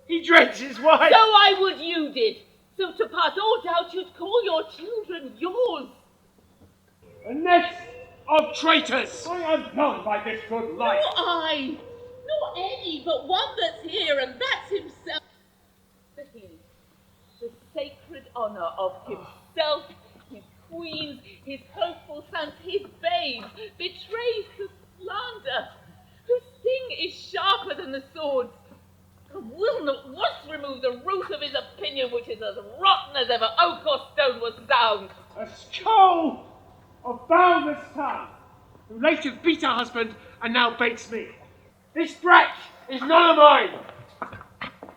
He dreads his wife! So I would you did. So to pass all doubt you'd call your children yours. A nest of traitors! I am none by this good life! Nor I, nor any but one that's here, and that's himself. For he, the sacred honour of himself, his queens, his hopeful sons, his babes, betrays to slander, whose sting is sharper than the sword's, and will not once remove the root of his opinion, which is as rotten as ever oak or stone was sound. A skull of boundless tongue, who later beat her husband and now baits me. This brat is none of mine.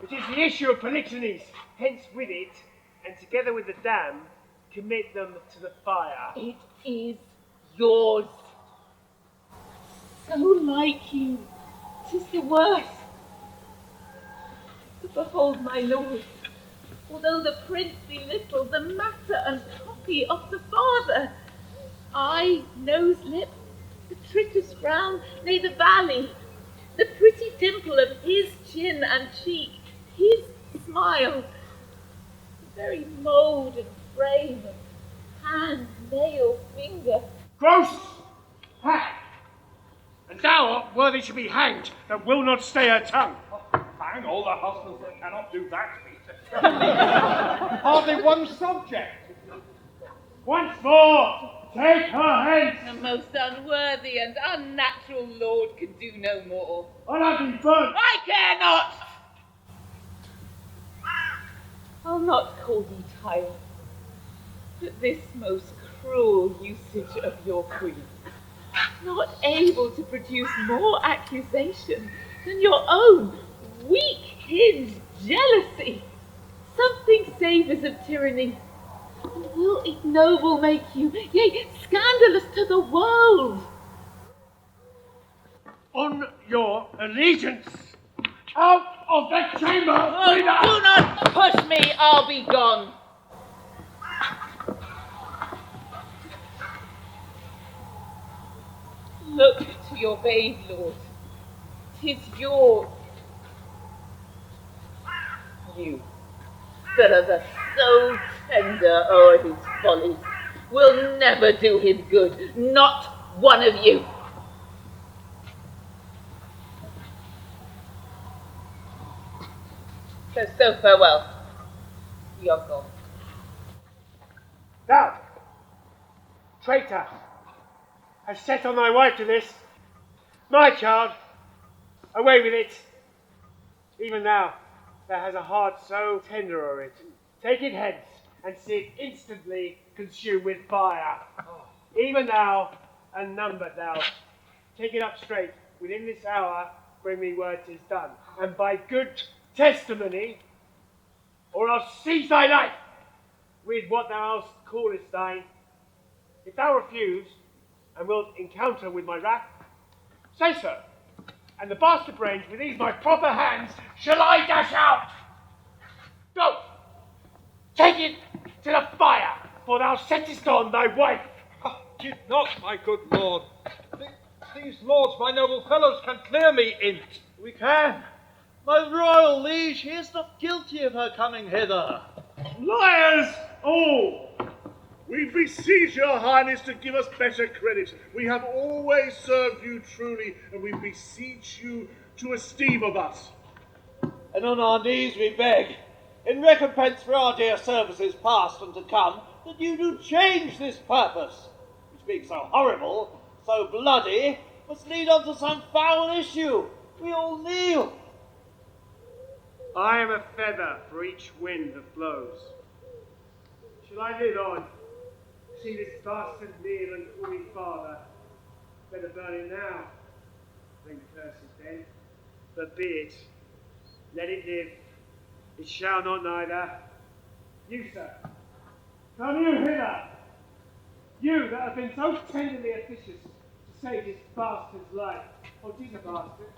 It is the issue of Polyxenes, hence with it, and together with the dam, commit them to the fire. It is yours. So like you, 'tis the worst. But behold, my lord, although the prince be little, the matter and copy of the father, eye, nose, lip, the tritus frown, nay, the valley, the pretty dimple of his chin and cheek, his smile, the very mould and frame of hand, nail, finger. Gross! Hack! And thou art worthy to be hanged that will not stay her tongue. Hang all the husbands that cannot do that feat. Hardly one subject. Once more, take her hence! A most unworthy and unnatural lord can do no more. I'll have thee burnt! I care not! I'll not call thee tyrant, but this most cruel usage of your queen, not able to produce more accusation than your own weak-hinged jealousy. Something savours of tyranny, and will ignoble make you, yea, scandalous to the world. On your allegiance! Out of that chamber! Oh, do not push me, I'll be gone. Look to your babe, Lord. 'Tis yours. You, that are so tender o'er his follies, will never do him good, not one of you. So farewell. We are gone. Thou, traitor, hast set on thy wife to this. My child, away with it. Even now, thou hast a heart so tender o'er it. Take it hence, and see it instantly consumed with fire. Even now, unnumbered thou, take it up straight. Within this hour, bring me word 'tis done. And by good testimony, or I'll seize thy life with what thou else callest thine. If thou refuse, and wilt encounter with my wrath, say so, and the bastard brains with these my proper hands shall I dash out. Go, take it to the fire, for thou settest on thy wife. Did not, my good lord. These lords, my noble fellows, can clear me in't. We can. My royal liege, he is not guilty of her coming hither. Liars all! We beseech your highness to give us better credit. We have always served you truly, and we beseech you to esteem of us. And on our knees we beg, in recompense for our dear services past and to come, that you do change this purpose, which being so horrible, so bloody, must lead on to some foul issue. We all kneel. I am a feather for each wind that blows. Shall I live on? See this bastard kneel and call me father. Better burn him now. Bring the curses then. But be it. Let it live. It shall not neither. You, sir. Come you hither. You that have been so tenderly officious to save this bastard's life. Oh, 'tis a bastard.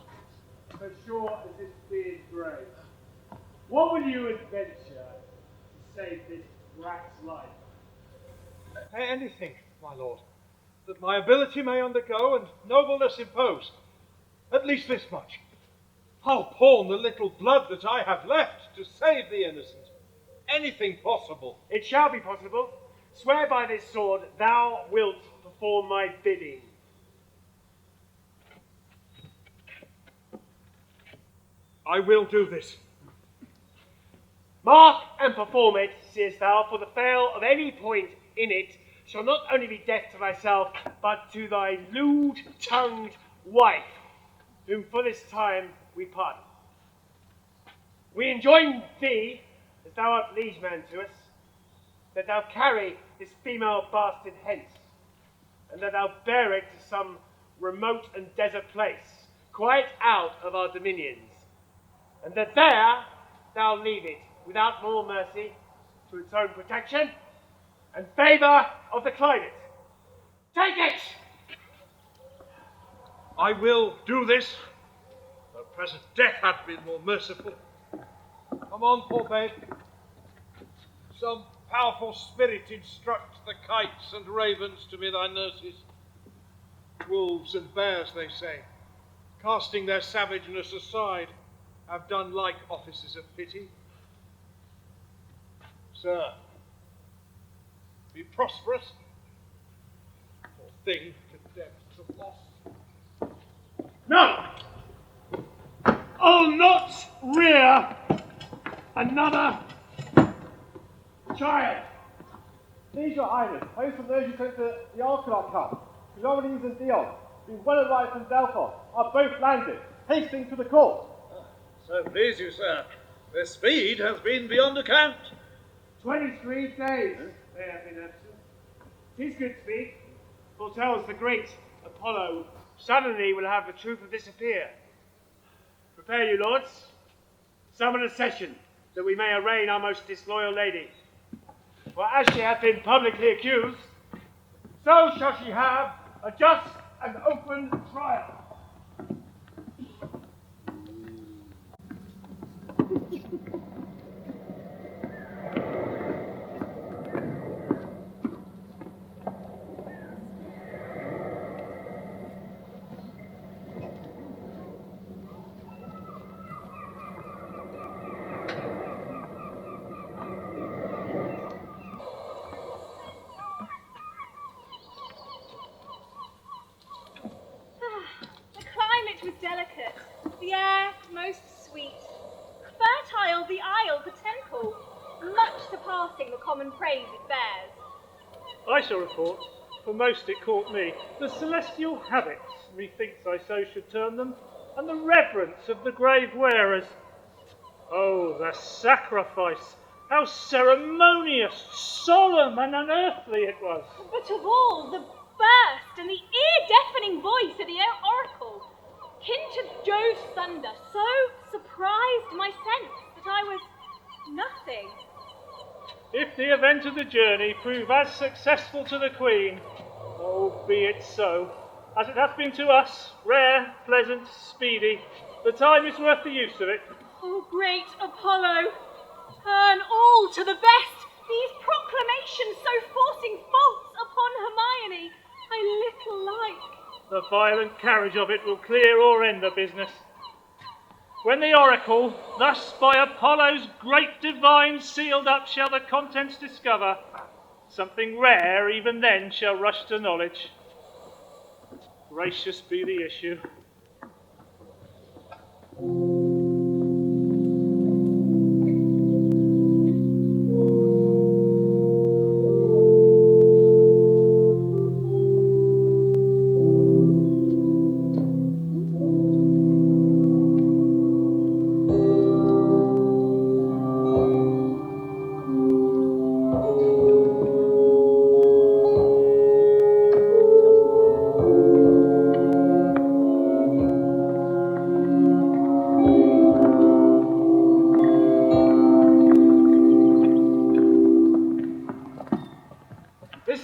So sure as this beard's grey. What will you adventure to save this brat's life? Anything, my lord, that my ability may undergo and nobleness impose. At least this much. I'll pawn the little blood that I have left to save the innocent. Anything possible. It shall be possible. Swear by this sword thou wilt perform my bidding. I will do this. Mark and perform it, seest thou, for the fail of any point in it shall not only be death to thyself, but to thy lewd-tongued wife, whom for this time we pardon. We enjoin thee, as thou art liege man to us, that thou carry this female bastard hence, and that thou bear it to some remote and desert place, quite out of our dominions, and that there thou leave it, without more mercy, to its own protection and favour of the climate. Take it! I will do this, though present death had been more merciful. Come on, poor babe. Some powerful spirit instruct the kites and ravens to be thy nurses. Wolves and bears, they say, casting their savageness aside, have done like offices of pity. Sir, be prosperous, or thing condemned to loss. No! I'll not rear another child. Please, your highness, host from those who sent the Arcanine come, Cleomenes and Dion, being well arrived from Delphos, are both landed, hasting to the court. So please you, sir, their speed has been beyond account. 23 days they have been absent. 'Tis good speed, foretells the great Apollo suddenly will have the truth of this appear. Prepare you, lords. Summon a session, that we may arraign our most disloyal lady. For as she hath been publicly accused, so shall she have a just and open trial. The climate was delicate, the air most sweet. Fertile the isle, the temple, much surpassing the common praise it bears. I shall report, for most it caught me, the celestial habits, methinks I so should term them, and the reverence of the grave wearers. Oh, the sacrifice! How ceremonious, solemn, and unearthly it was! But of all, the burst and the ear-deafening voice of the oracle, kin to Jove's thunder, so surprised my sense that I was nothing. If the event of the journey prove as successful to the Queen, oh, be it so, as it hath been to us, rare, pleasant, speedy, the time is worth the use of it. Oh, great Apollo, turn all to the best. These proclamations so forcing faults upon Hermione, I little like. The violent carriage of it will clear or end the business. When the oracle, thus by Apollo's great divine sealed up, shall the contents discover, something rare even then shall rush to knowledge. Gracious be the issue.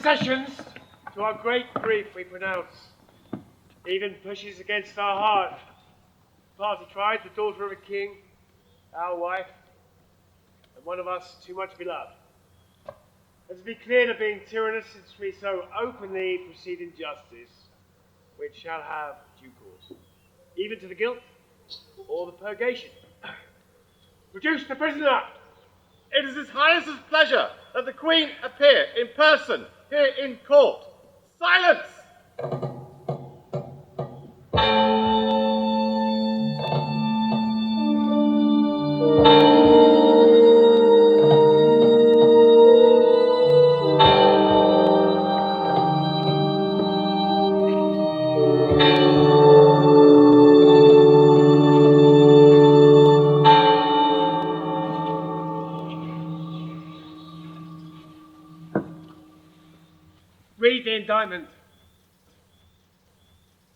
Sessions, to our great grief we pronounce, even pushes against our heart. Party tried, the daughter of a king, our wife, and one of us too much beloved. And to be clear of being tyrannous, since we so openly proceed in justice, which shall have due course, even to the guilt or the purgation. Produce the prisoner! It is His Highness's pleasure that the Queen appear in person here in court. Silence! Read the indictment.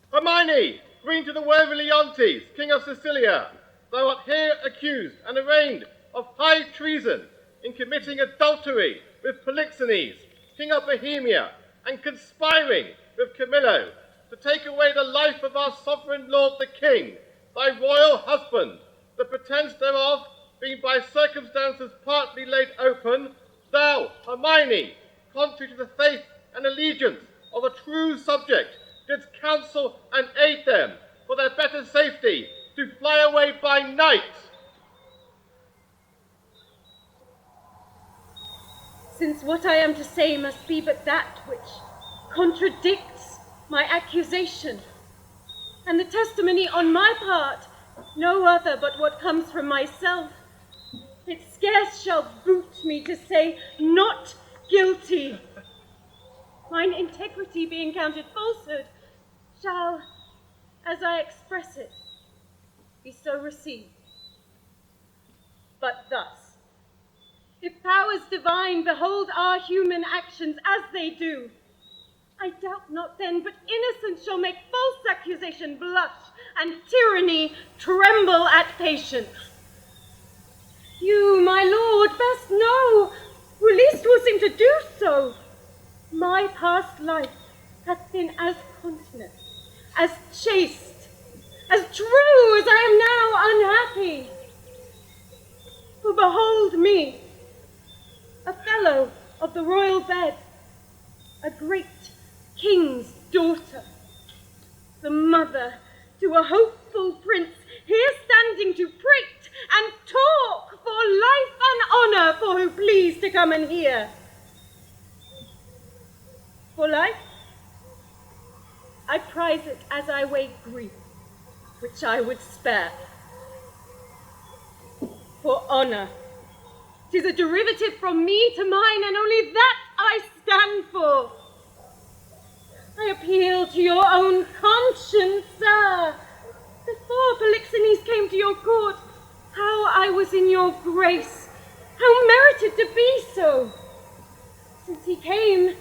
Hermione, Queen to the worthy Leontes, King of Sicilia, thou art here accused and arraigned of high treason in committing adultery with Polixenes, King of Bohemia, and conspiring with Camillo to take away the life of our sovereign lord the king, thy royal husband, the pretence thereof being by circumstances partly laid open, thou, Hermione, contrary to the faith and allegiance of a true subject, didst counsel and aid them for their better safety to fly away by night. Since what I am to say must be but that which contradicts my accusation, and the testimony on my part no other but what comes from myself, it scarce shall boot me to say not guilty. Mine integrity being counted falsehood shall, as I express it, be so received. But thus, if powers divine behold our human actions as they do, I doubt not then but innocence shall make false accusation blush and tyranny tremble at patience. You, my lord, best know, who least will seem to do so, my past life hath been as continent, as chaste, as true as I am now unhappy. me, a fellow of the royal bed, a great king's daughter, the mother to a hopeful prince, here standing to prate and talk for life and honour for who please to come and hear. For life, I prize it as I weigh grief, which I would spare. For honour, 'tis a derivative from me to mine, and only that I stand for. I appeal to your own conscience, sir. Before Polixenes came to your court, how I was in your grace, how merited to be so. Since he came,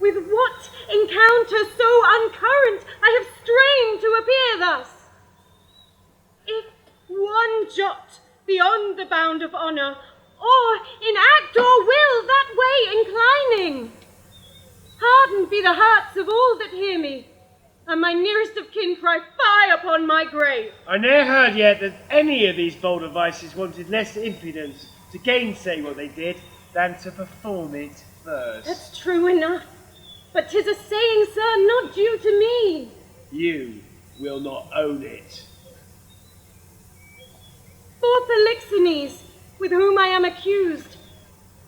with what encounter so uncurrent I have strained to appear thus. If one jot beyond the bound of honour, or in act or will that way inclining, hardened be the hearts of all that hear me, and my nearest of kin cry fie upon my grave. I ne'er heard yet that any of these bolder vices wanted less impudence to gainsay what they did than to perform it first. That's true enough, but 'tis a saying, sir, not due to me. You will not own it. For Polixenes, with whom I am accused,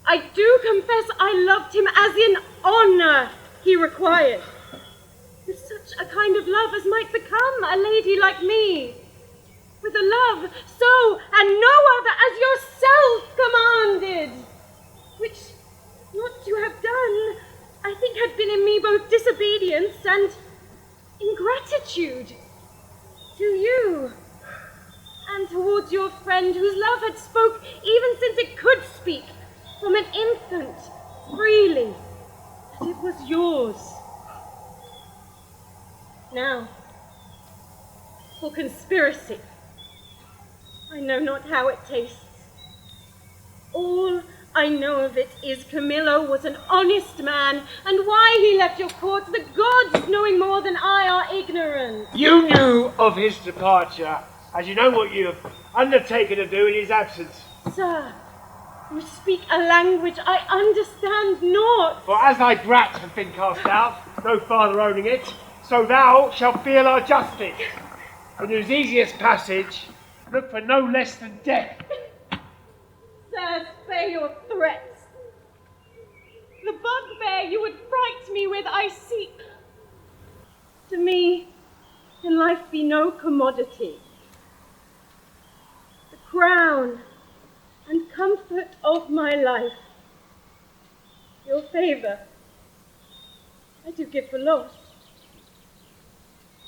I do confess I loved him as in honour he required, with such a kind of love as might become a lady like me, with a love so and no other as yourself commanded, which not to have done, I think had been in me both disobedience and ingratitude to you, and towards your friend whose love had spoke, even since it could speak, from an infant, freely, that it was yours. Now, for conspiracy, I know not how it tastes. All I know of it is Camillo was an honest man, and why he left your court, the gods, knowing more than I, are ignorant. You knew of his departure, as you know what you have undertaken to do in his absence. Sir, you speak a language I understand not. For as thy brat hath been cast out, no father owning it, so thou shalt feel our justice, and whose easiest passage look for no less than death. Sir, spare your threats. The bugbear you would fright me with I seek. To me, can life be no commodity? The crown and comfort of my life, your favour, I do give for lost,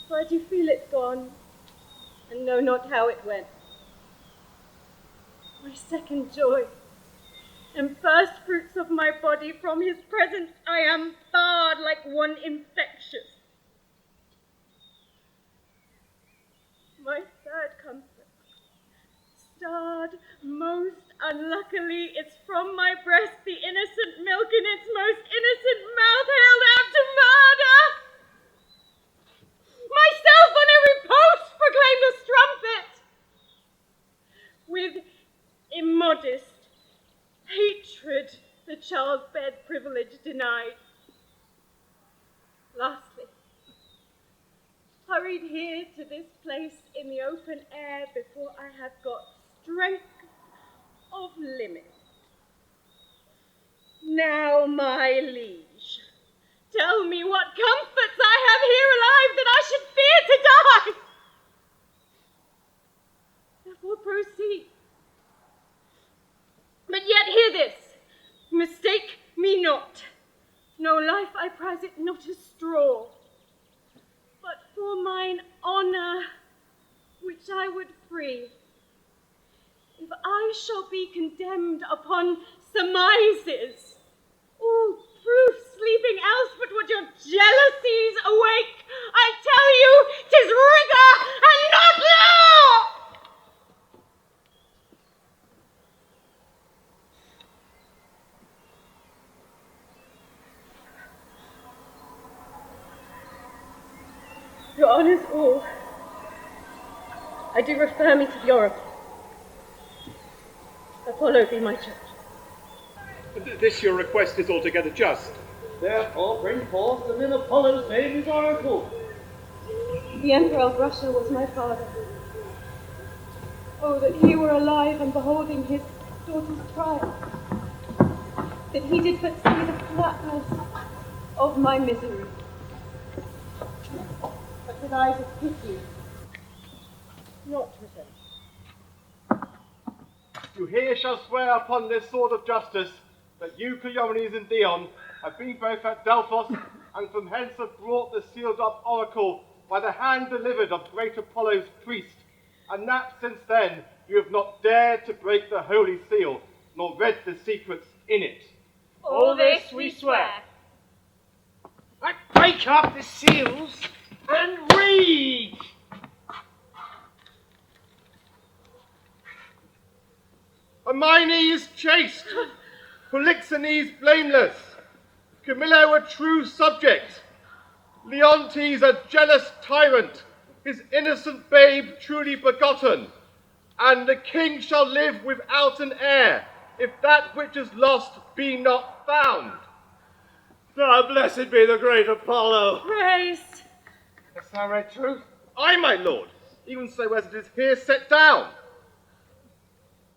for I do feel it gone, and know not how it went. My second joy, and first fruits of my body, from his presence I am barred like one infectious. My third comfort, starred most unluckily, it's from my breast the innocent milk in its most innocent mouth held out to murder. Myself on every post proclaim the strumpet. With immodest hatred the childbed privilege denied. Lastly, hurried here to this place in the open air before I have got strength of limit. Now, my liege, tell me what comforts I have here alive that I should fear to die. Therefore proceed. But yet hear this, mistake me not. No life I prize it not a straw, but for mine honour, which I would free. If I shall be condemned upon surmises, all proof sleeping else but what your jealousies awake, I tell you 'tis rigour and not law! Your honours all, I do refer me to the oracle. Apollo be my judge. This your request is altogether just. Therefore bring forth and in Apollo's name his oracle. The Emperor of Russia was my father. Oh, that he were alive and beholding his daughter's trial. That he did but see the flatness of my misery. But with eyes of pity, not revenge. You here shall swear upon this sword of justice that you, Cleomenes and Dion, have been both at Delphos and from hence have brought the sealed up oracle by the hand delivered of great Apollo's priest, and that since then you have not dared to break the holy seal, nor read the secrets in it. All this we swear. I break up the seals and read. Hermines chaste, Polixenes blameless, Camillo a true subject, Leontes a jealous tyrant, his innocent babe truly begotten, and the king shall live without an heir, if that which is lost be not found. Ah, blessed be the great Apollo. Praised. Hast thou read truth? Aye, my lord, even so as it is here set down.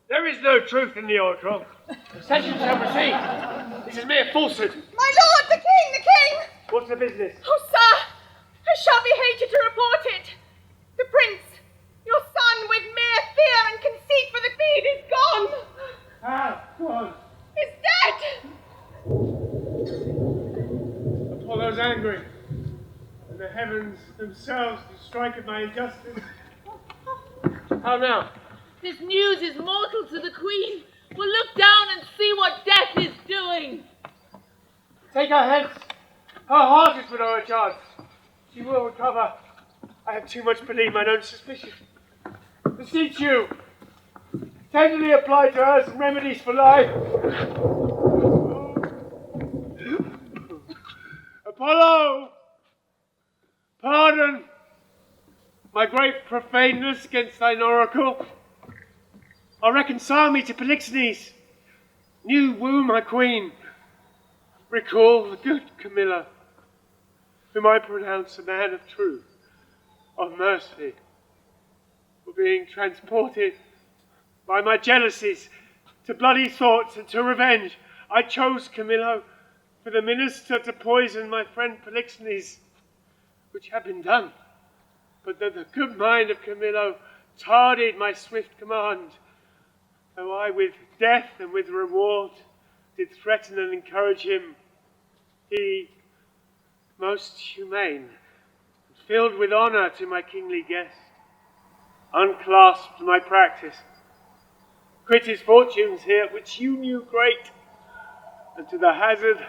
There is no truth in the oracle. Session shall proceed. This is mere falsehood. My lord, the king! What's the business? Oh, sir, I shall be hated to report it. The prince, your son, with mere fear and conceit for the queen, is gone. How? Gone? Is dead. Apollo's angry, and the heavens themselves do strike at my injustice. How now? This news is mortal to the Queen. We'll look down and see what death is doing. Take her hence. Her heart is with our charge. She will recover. I have too much belief mine own suspicion. Beseech you, tenderly apply to her some remedies for life. Apollo, pardon my great profaneness against thine oracle. Or reconcile me to Polixenes. New woo my queen. Recall the good Camilla, whom I pronounce a man of truth, of mercy, for being transported by my jealousies to bloody thoughts and to revenge. I chose Camillo for the minister to poison my friend Polixenes, which had been done, but that the good mind of Camillo tarded my swift command, though I with death and with reward did threaten and encourage him. He, most humane, filled with honour to my kingly guest, unclasped my practice, quit his fortunes here, which you knew great, and to the hazard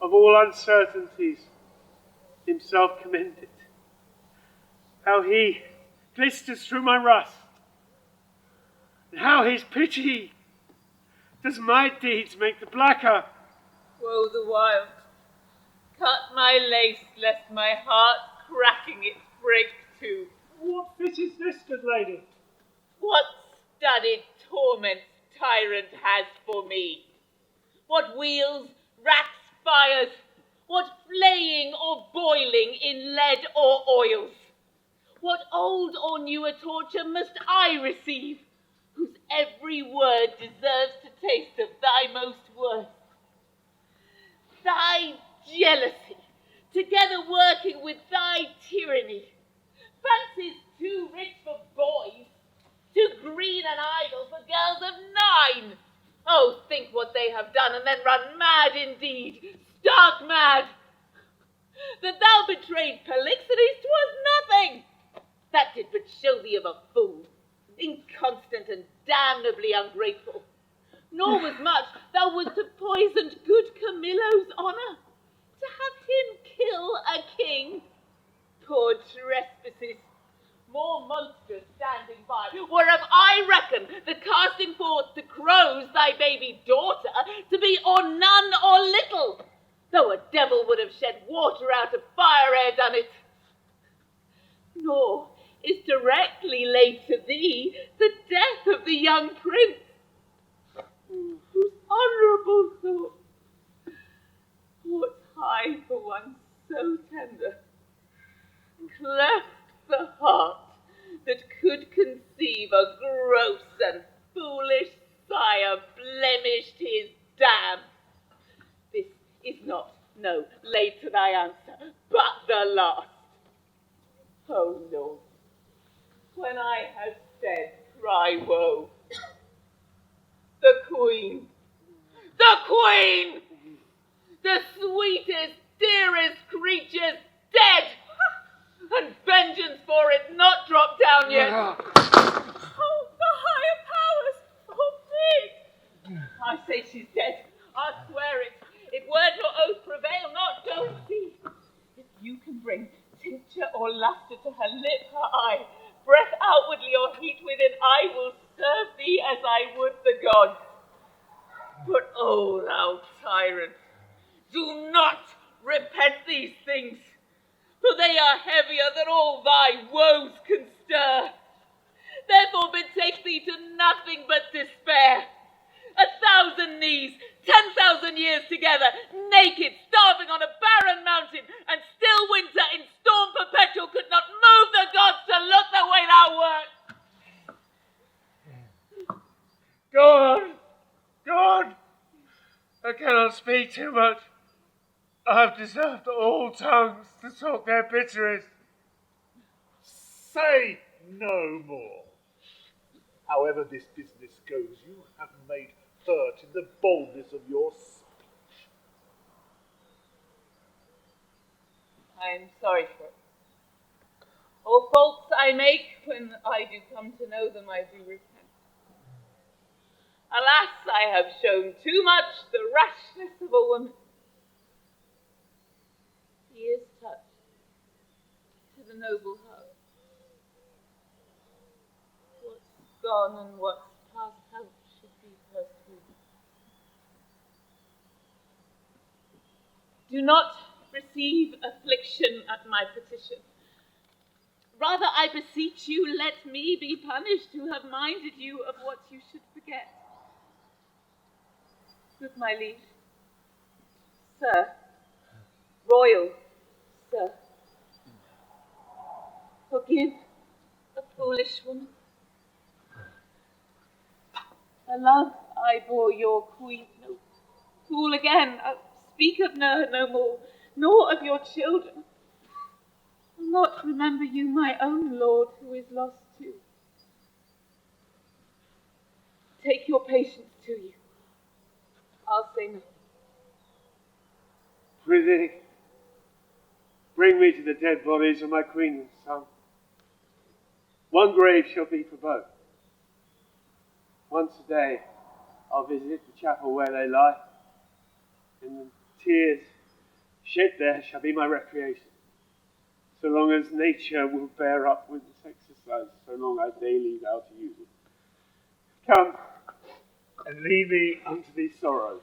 of all uncertainties himself commended. How he glisters through my rust, and how his pity does my deeds make the blacker. Woe the while. Cut my lace, lest my heart cracking it break too. What fit is this, good lady? What studied torment tyrant has for me? What wheels, racks, fires, what flaying or boiling in lead or oils? What old or newer torture must I receive, whose every word deserves to taste of thy most worth? Thy jealousy, together working with thy tyranny, fancies too rich for boys, too green and idle for girls of 9. Oh, think what they have done, and then run mad indeed, stark mad. That thou betrayed Polixenes 'twas nothing. That did but show thee of a fool, inconstant and damnably ungrateful. Nor was much thou wouldst have poisoned good Camillo's honour, to have him kill a king. Poor trespasses, more monstrous standing by, whereof I reckon the casting forth to crows thy baby daughter to be or none or little, though a devil would have shed water out of fire ere done it. Nor is directly laid to thee the death of the young prince. Whose honourable thought, what high for one so tender, cleft the heart that could conceive a gross and foolish sire blemished his dam. This is not, no, laid to thy answer, but the last. O Lord, when I have said, cry woe. The Queen, the sweetest, dearest creature's dead, and vengeance for it not dropped down yet. Oh, the higher powers forbid! I say she's dead. I swear it. If word nor oath prevail not, go and see. If you can bring tincture or lustre to her lip, her eye, breath outwardly or heat within, I will serve thee as I would the gods. But, O thou tyrant, do not repent these things, for they are heavier than all thy woes can stir. Therefore betake thee to nothing but despair. 1,000 knees, 10,000 years together, naked, starving on a barren mountain, and still winter in storm perpetual could not move the gods to look the way thou wert. God, I cannot speak too much. I have deserved all tongues to talk their bitterest. Say no more. However this business goes, you have made hurt in the boldness of your speech. I am sorry for it. All faults I make, when I do come to know them, I do repent. Alas, I have shown too much the rashness of a woman. He is touched to the noble heart. What's gone and what's past out should be pursued. Do not receive affliction at my petition. Rather, I beseech you, let me be punished who have minded you of what you should forget. With my leave, sir, royal sir, forgive a foolish woman. The love I bore your queen, no, fool again, speak of her no more, nor of your children. Will not remember you, my own lord, who is lost too. Take your patience to you. I'll say nothing. Prithee, bring me to the dead bodies of my queen and son. One grave shall be for both. Once a day I'll visit the chapel where they lie, and the tears shed there shall be my recreation. So long as nature will bear up with this exercise, so long I daily vow to use it. Come, and lead me unto these sorrows.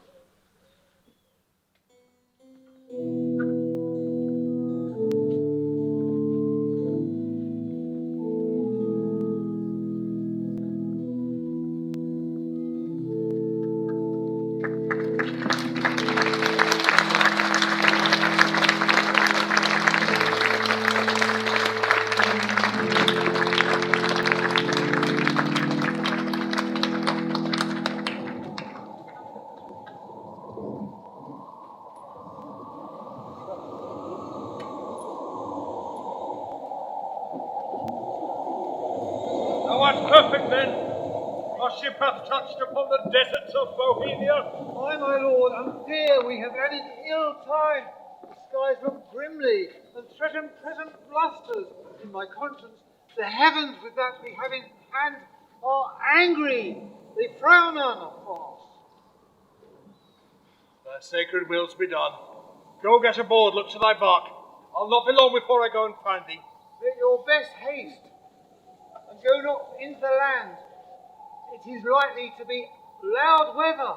Perfect then. Our ship hath touched upon the deserts of Bohemia. Aye, my lord, and fear we have added ill time. The skies look grimly, and threaten present blusters. In my conscience, the heavens with that we have in hand are angry. They frown on us. Thy sacred wills be done. Go get aboard, look to thy bark. I'll not be long before I go and find thee. Make your best haste, and go not into the land. It is likely to be loud weather.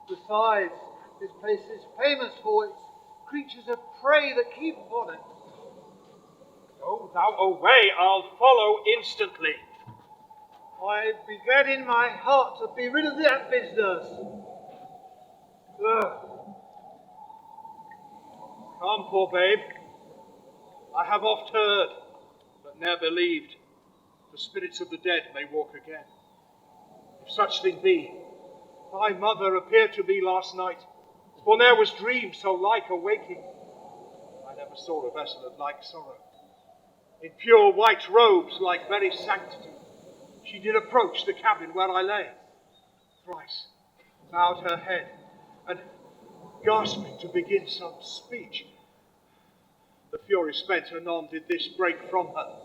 Besides, this place is famous for its creatures of prey that keep upon it. Go thou away, I'll follow instantly. I regret in my heart to be rid of that business. Come, poor babe. I have oft heard, but ne'er believed, the spirits of the dead may walk again. If such thing be, thy mother appeared to me last night, for ne'er was dream so like a waking. I never saw a vessel of like sorrow. In pure white robes like very sanctity, she did approach the cabin where I lay. Thrice bowed her head, and gasping to begin some speech, the fury spent, anon did this break from her.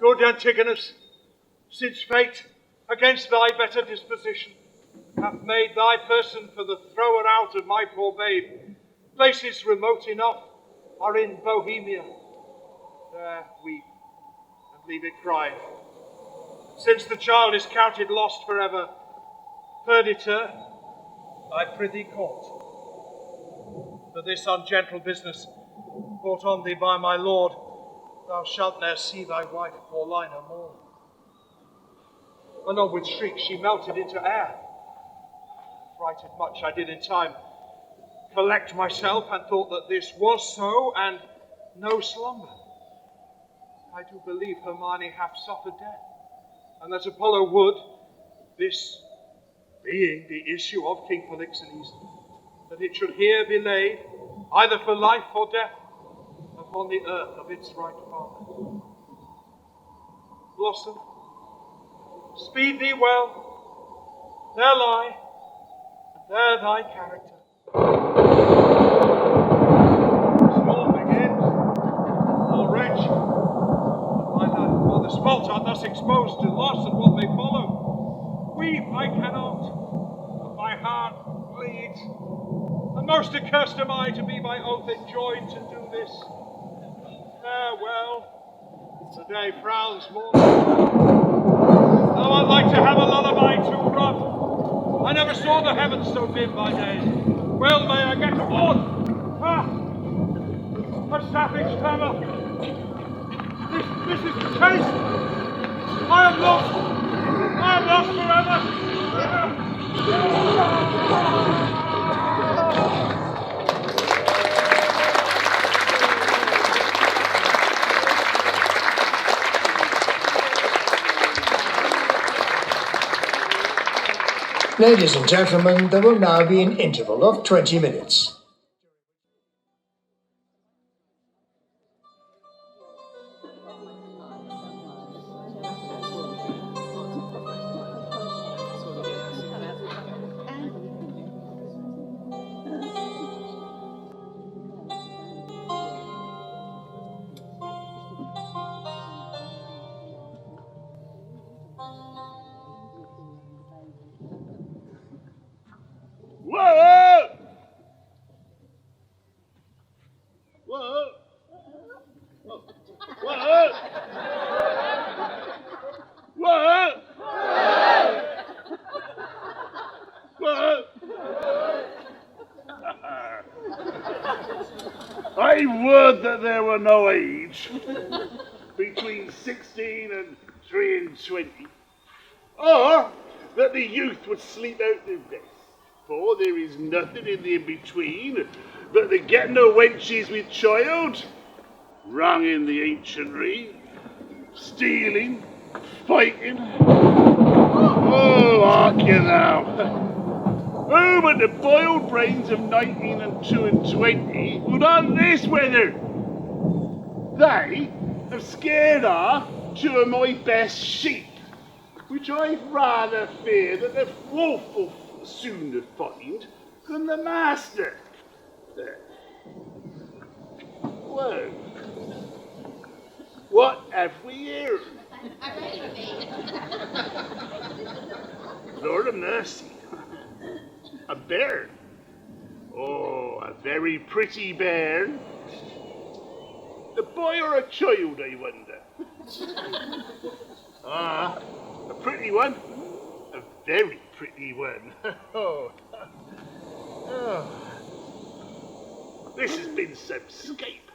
Good Antigonus, since fate, against thy better disposition, hath made thy person for the thrower out of my poor babe, places remote enough are in Bohemia. There weep, and leave it crying. Since the child is counted lost forever, Perdita, I prithee court. For this ungentle business, brought on thee by my lord, thou shalt ne'er see thy wife Paulina more. Anon with shrieks she melted into air. Frighted much I did in time collect myself, and thought that this was so, and no slumber. I do believe Hermione hath suffered death, and that Apollo would, this being the issue of King Polixenes, that it should here be laid, either for life or death, upon the earth of its right father. Blossom, speed thee well. There lie, and there thy character. Storm begins. O wretch, my lad, while the smalt art thus exposed to loss and what may follow, weep I cannot, but my heart bleeds. And most accursed am I to be by oath enjoined to do this. Farewell, today frowns more. Though I'd like to have a lullaby too rough, I never saw the heavens so dim by day. Well may I get aboard. A savage tremor. This is the chase. I am lost. I am lost forever. Ladies and gentlemen, there will now be an interval of 20 minutes. Whoa! Whoa! Whoa! Whoa! Whoa! I would that there were no age between 16 and 3 and 20, or that the youth would sleep out their best. For there is nothing in the in-between but the getting of wenches with child, wrong in the ancientry, stealing, fighting. Oh, hark you now. Oh, but the boiled brains of 19 and 2 and 20 would on this weather. They have scared her 2 of my best sheep, which I'd rather fear that the wolf will sooner find than the master. Whoa. What have we here? Lord of mercy. A bairn. Oh, a very pretty bairn. A boy or a child, I wonder? Ah, a pretty one. A very pretty one. Oh. This has been some scape.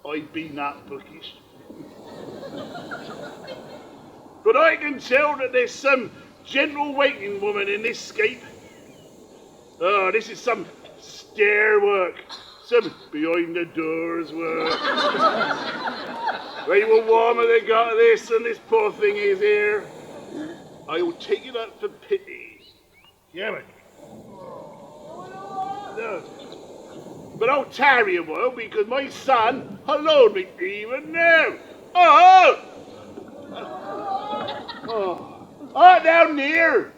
I've been that bookish. But I can tell that there's some gentle waiting woman in this scape. Oh, this is some stair work, some behind the doors work. They were warmer they got this, and this poor thing is here. I will take it up for pity. Yeah, man. No. But I'll tarry a while because my son hallooed me even now. Oh! Oh! Art thou near?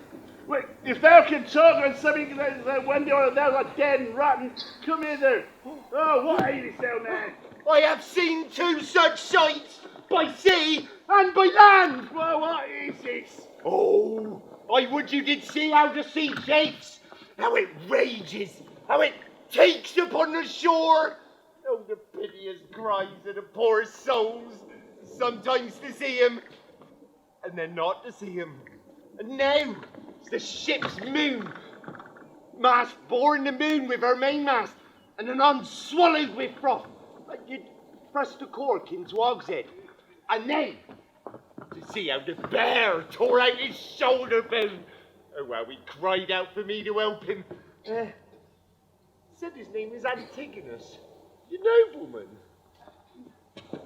Wait, if thou can talk on something that when thou art dead and rotten, come hither. Oh, what aileth thou, man? I have seen two such sights, by sea and by land. Well, what is this? Oh, I would you did see how the sea shakes, how it rages, how it takes upon the shore. Oh, the piteous cries of the poor souls, sometimes to see him, and then not to see him. And now, it's the ship's moon, mast bore in the moon with her mainmast, and anon swallowed with froth, like you'd thrust a cork into hogshead. And then, to see how the bear tore out his shoulder bone. Oh, well, he cried out for me to help him. Said his name was Antigonus, the nobleman.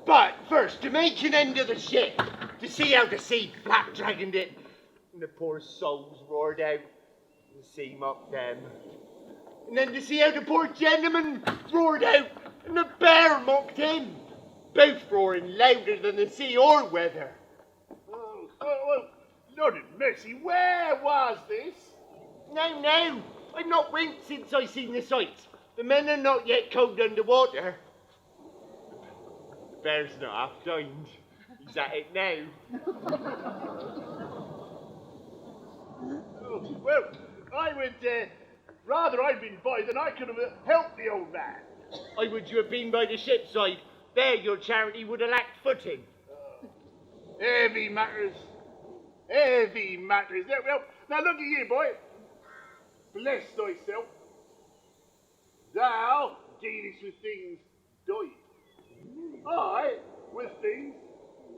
But first, to make an end of the ship, to see how the sea flap-dragoned it, and the poor souls roared out, and the sea mocked them. And then to see how the poor gentleman roared out, and the bear mocked him, both roaring louder than the sea or weather. Oh, Lord have mercy, where was this? No, I've not went since I seen the sights. The men are not yet cold under water. The bear's not half dined. He's at it now. Oh, well, I would rather I'd been by than I could have helped the old man. I would you have been by the ship's side. There your charity would have lacked footing. Heavy matters. Heavy matters. Now look at you, boy. Bless thyself. Thou dealest with things dying. I with things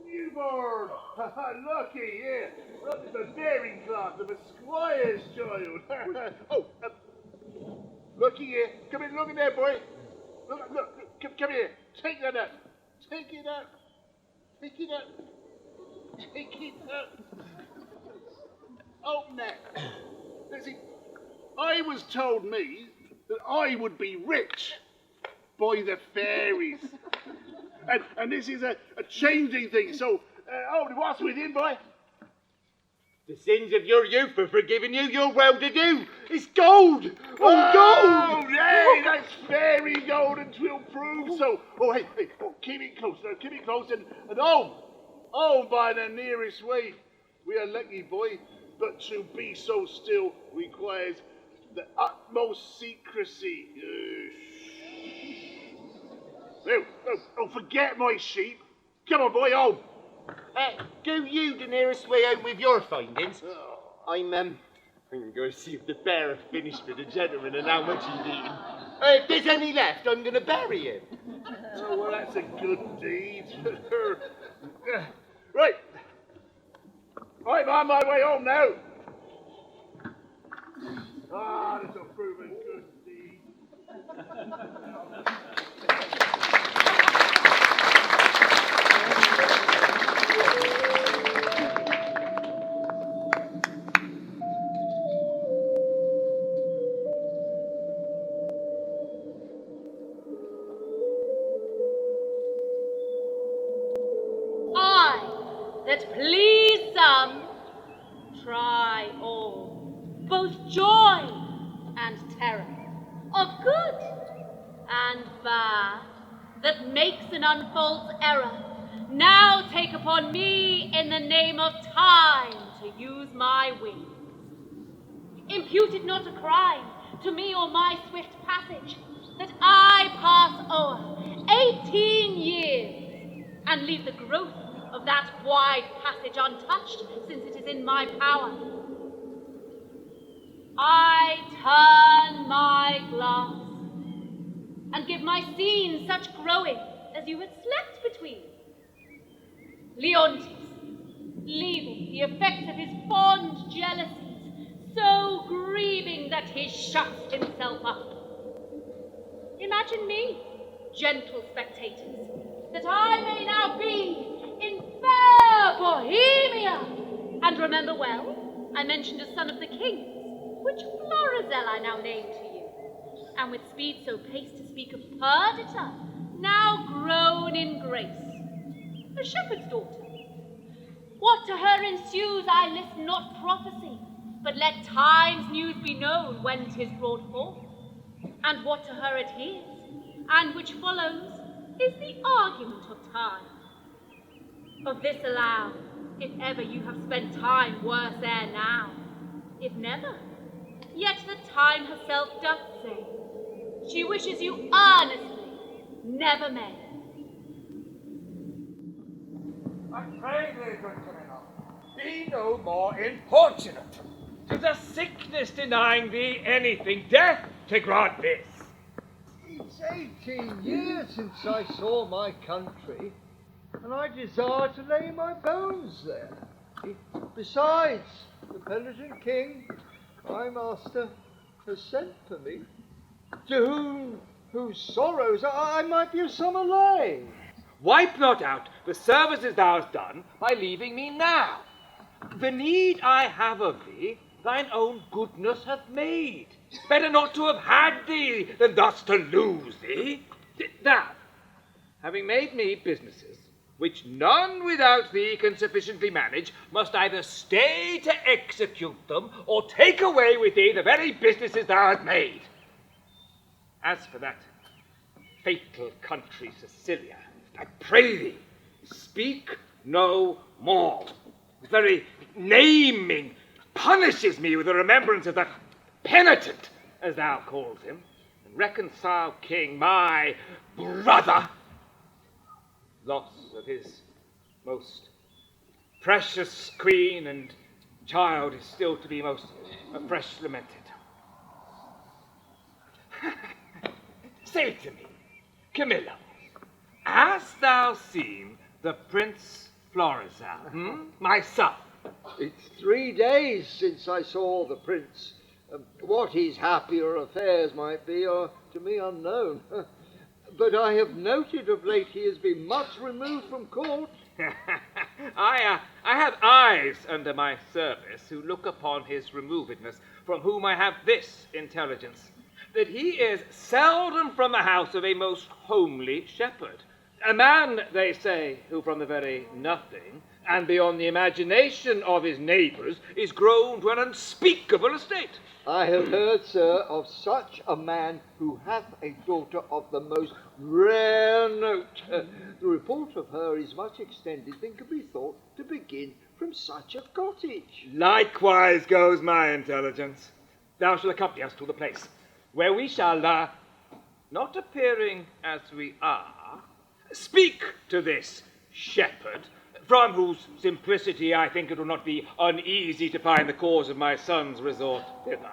newborn. Lucky, yeah. That is the bearing class of a squire's child. Looky here. Come in, look in there, boy. Look, come here. Take that up. Take it up. Take it up. Take it up. Open that. See, I was told me that I would be rich by the fairies. And this is a changing thing, so, what's within, boy? The sins of your youth are forgiven you, you're well to do. It's gold! Gold! Oh, hey, that's fairy gold and 'twill prove so. Hey, keep it close, now, keep it close, and home by the nearest way. We are lucky, boy, but to be so still requires the utmost secrecy. Forget my sheep. Come on, boy, home. Go you the nearest way out with your findings. I'm going to go see if the bear have finished for the gentleman and how much he's eaten. If there's any left, I'm going to bury him. Oh, well, that's a good deed. Right. I'm on my way home now. This will prove a good deed. That please some, try all, both joy and terror, of good and bad, that makes and unfolds error, now take upon me in the name of time to use my wings. Impute it not a crime to me or my swift passage, that I pass o'er 18 years and leave the growth of that wide passage untouched, since it is in my power. I turn my glass and give my scene such growing as you had slept between. Leontes, leaving the effects of his fond jealousies, so grieving that he shuts himself up. Imagine me, gentle spectators, that I may now be in fair Bohemia. And remember well, I mentioned a son of the king's, which Florizel I now name to you, and with speed so paced to speak of Perdita, now grown in grace, a shepherd's daughter. What to her ensues, I list not prophecy, but let time's news be known when 'tis brought forth. And what to her adheres, and which follows, is the argument of time. Of this allow, if ever you have spent time worse ere now, if never, yet the time herself doth say, she wishes you earnestly never may. I pray thee, good Camilla, be no more importunate. 'Tis a sickness denying thee anything, death to grant this. It's 18 years since I saw my country, and I desire to lay my bones there. Besides, the penitent king, my master, has sent for me, to whose sorrows I might be of some allay. Wipe not out the services thou hast done by leaving me now. The need I have of thee, thine own goodness hath made. Better not to have had thee than thus to lose thee. Thou, having made me businesses, which none without thee can sufficiently manage, must either stay to execute them, or take away with thee the very businesses thou hast made. As for that fatal country, Sicilia, I pray thee, speak no more. The very naming punishes me with the remembrance of that penitent, as thou calls him, and reconciled king, my brother. Loss of his most precious queen and child is still to be most afresh lamented. Say to me, Camilla, hast thou seen the Prince Florizel, my son? It's 3 days since I saw the prince. What his happier affairs might be are to me unknown. But I have noted of late he has been much removed from court. I have eyes under my service who look upon his removedness, from whom I have this intelligence, that he is seldom from the house of a most homely shepherd. A man, they say, who from the very nothing, and beyond the imagination of his neighbours, is grown to an unspeakable estate. I have heard, sir, of such a man who hath a daughter of the most rare note. The report of her is much extended than can be thought to begin from such a cottage. Likewise goes my intelligence. Thou shalt accompany us to the place, where we shall, not appearing as we are, speak to this shepherd, from whose simplicity I think it will not be uneasy to find the cause of my son's resort thither.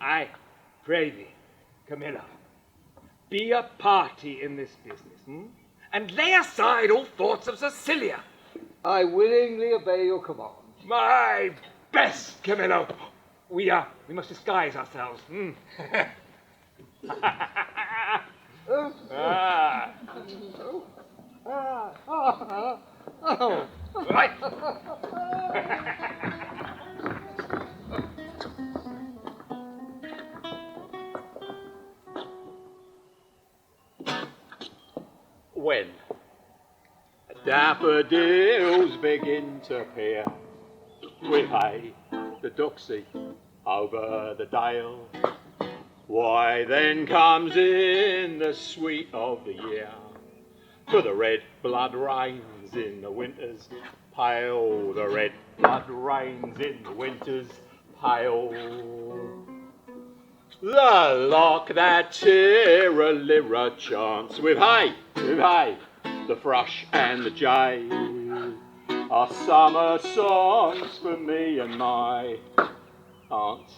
I pray thee, Camilla, be a party in this business, and lay aside all thoughts of Cecilia. I willingly obey your command. My best, Camilla. We must disguise ourselves. Right. When daffodils begin to appear, with hay, the duxie, over the dale, why then comes in the sweet of the year. For the red blood reigns in the winter's pale, the red blood reigns in the winter's pale. The lark that tirra-lirra chants with hay, the thrush and the jay are summer songs for me and my aunts,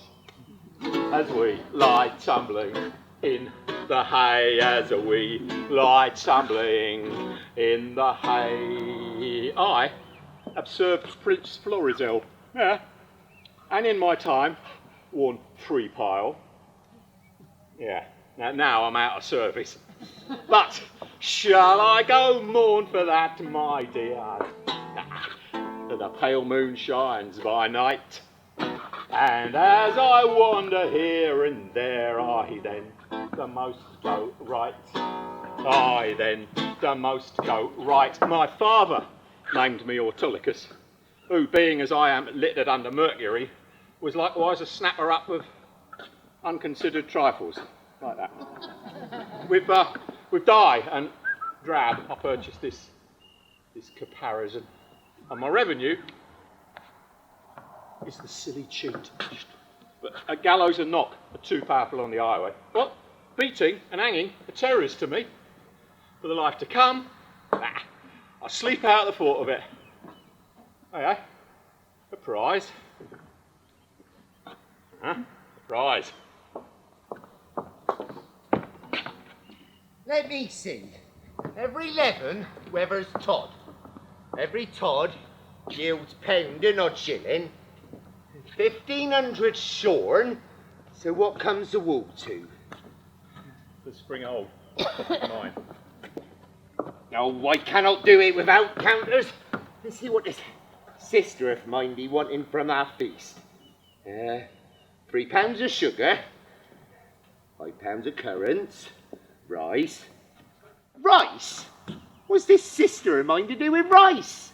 as we lie tumbling in the hay as a wee lie tumbling in the hay. I have served Prince Florizel, yeah, and in my time worn 3 pile. Yeah, now I'm out of service. But shall I go mourn for that, my dear? The pale moon shines by night, and as I wander here and there, I then the most go right. I then the most go right. My father named me Autolycus, who, being as I am littered under Mercury, was likewise a snapper up of unconsidered trifles, like that. With dye and drab, I purchased this caparison, and my revenue is the silly cheat. But a gallows and knock are too powerful on the highway. What? Beating and hanging are terrors to me. For the life to come, I sleep out the thought of it. Hey, a prize. Huh? A prize. Let me see. Every 11 weathers Todd. Every Todd yields pound and odd shilling. 1,500 shorn. So what comes the wool to? The spring old. Mine. Oh, I cannot do it without counters. Let's see what this sister of mine be wanting from our feast. 3 pounds of sugar, 5 pounds of currants, rice. Rice? What's this sister of mine to do with rice?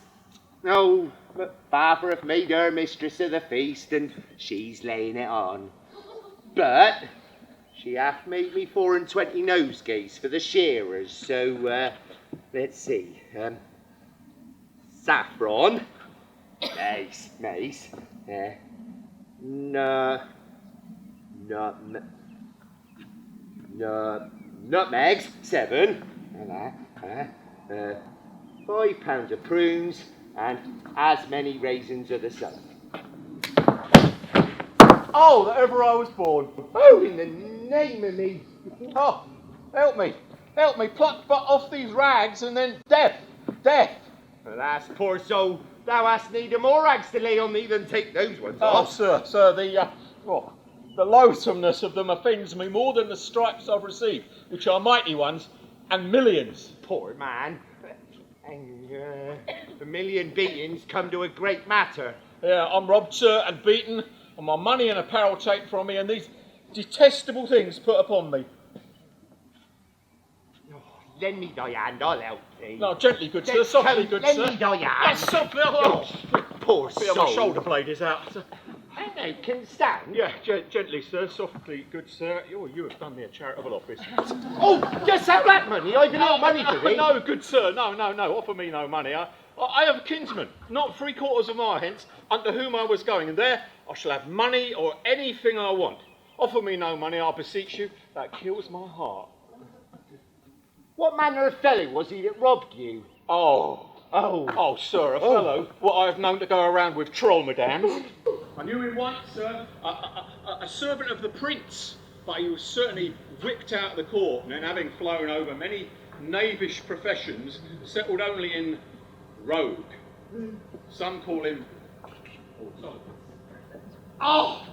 No, but father hath made her mistress of the feast, and she's laying it on. But she hath made me 24 nosegays for the shearers, so let's see. Saffron, mace, nutmegs, 7, 5 pounds of prunes, and as many raisins of the sun. Oh, that ever I was born. Oh, in the name of me. Oh, help me, pluck but off these rags and then death. Alas, poor soul, thou hast need of more rags to lay on thee than take those ones Oh, off. sir, the loathsomeness of them offends me more than the stripes I've received, which are mighty ones and millions. Poor man. And a million beatings come to a great matter. Yeah, I'm robbed, sir, and beaten, and my money and apparel taken from me, and these detestable things put upon me. Lend me thy hand, I'll help thee. No, gently, good sir, softly, good sir. Lend me thy hand. Softly, Poor soul. My shoulder blade is out. And they can stand. Yeah, gently, sir, softly, good sir. You have done me a charitable office. Oh, just have that money. I've no money for thee. No, good sir, no. Offer me no money. I have a kinsman, not 3/4 of a mile hence, unto whom I was going, and there I shall have money or anything I want. Offer me no money, I beseech you. That kills my heart. What manner of fellow was he that robbed you? Oh, sir, a fellow what I have known to go around with troll madams. I knew him once, sir, a servant of the prince, but he was certainly whipped out of the court, and then having flown over many knavish professions, settled only in rogue. Some call him... Oh!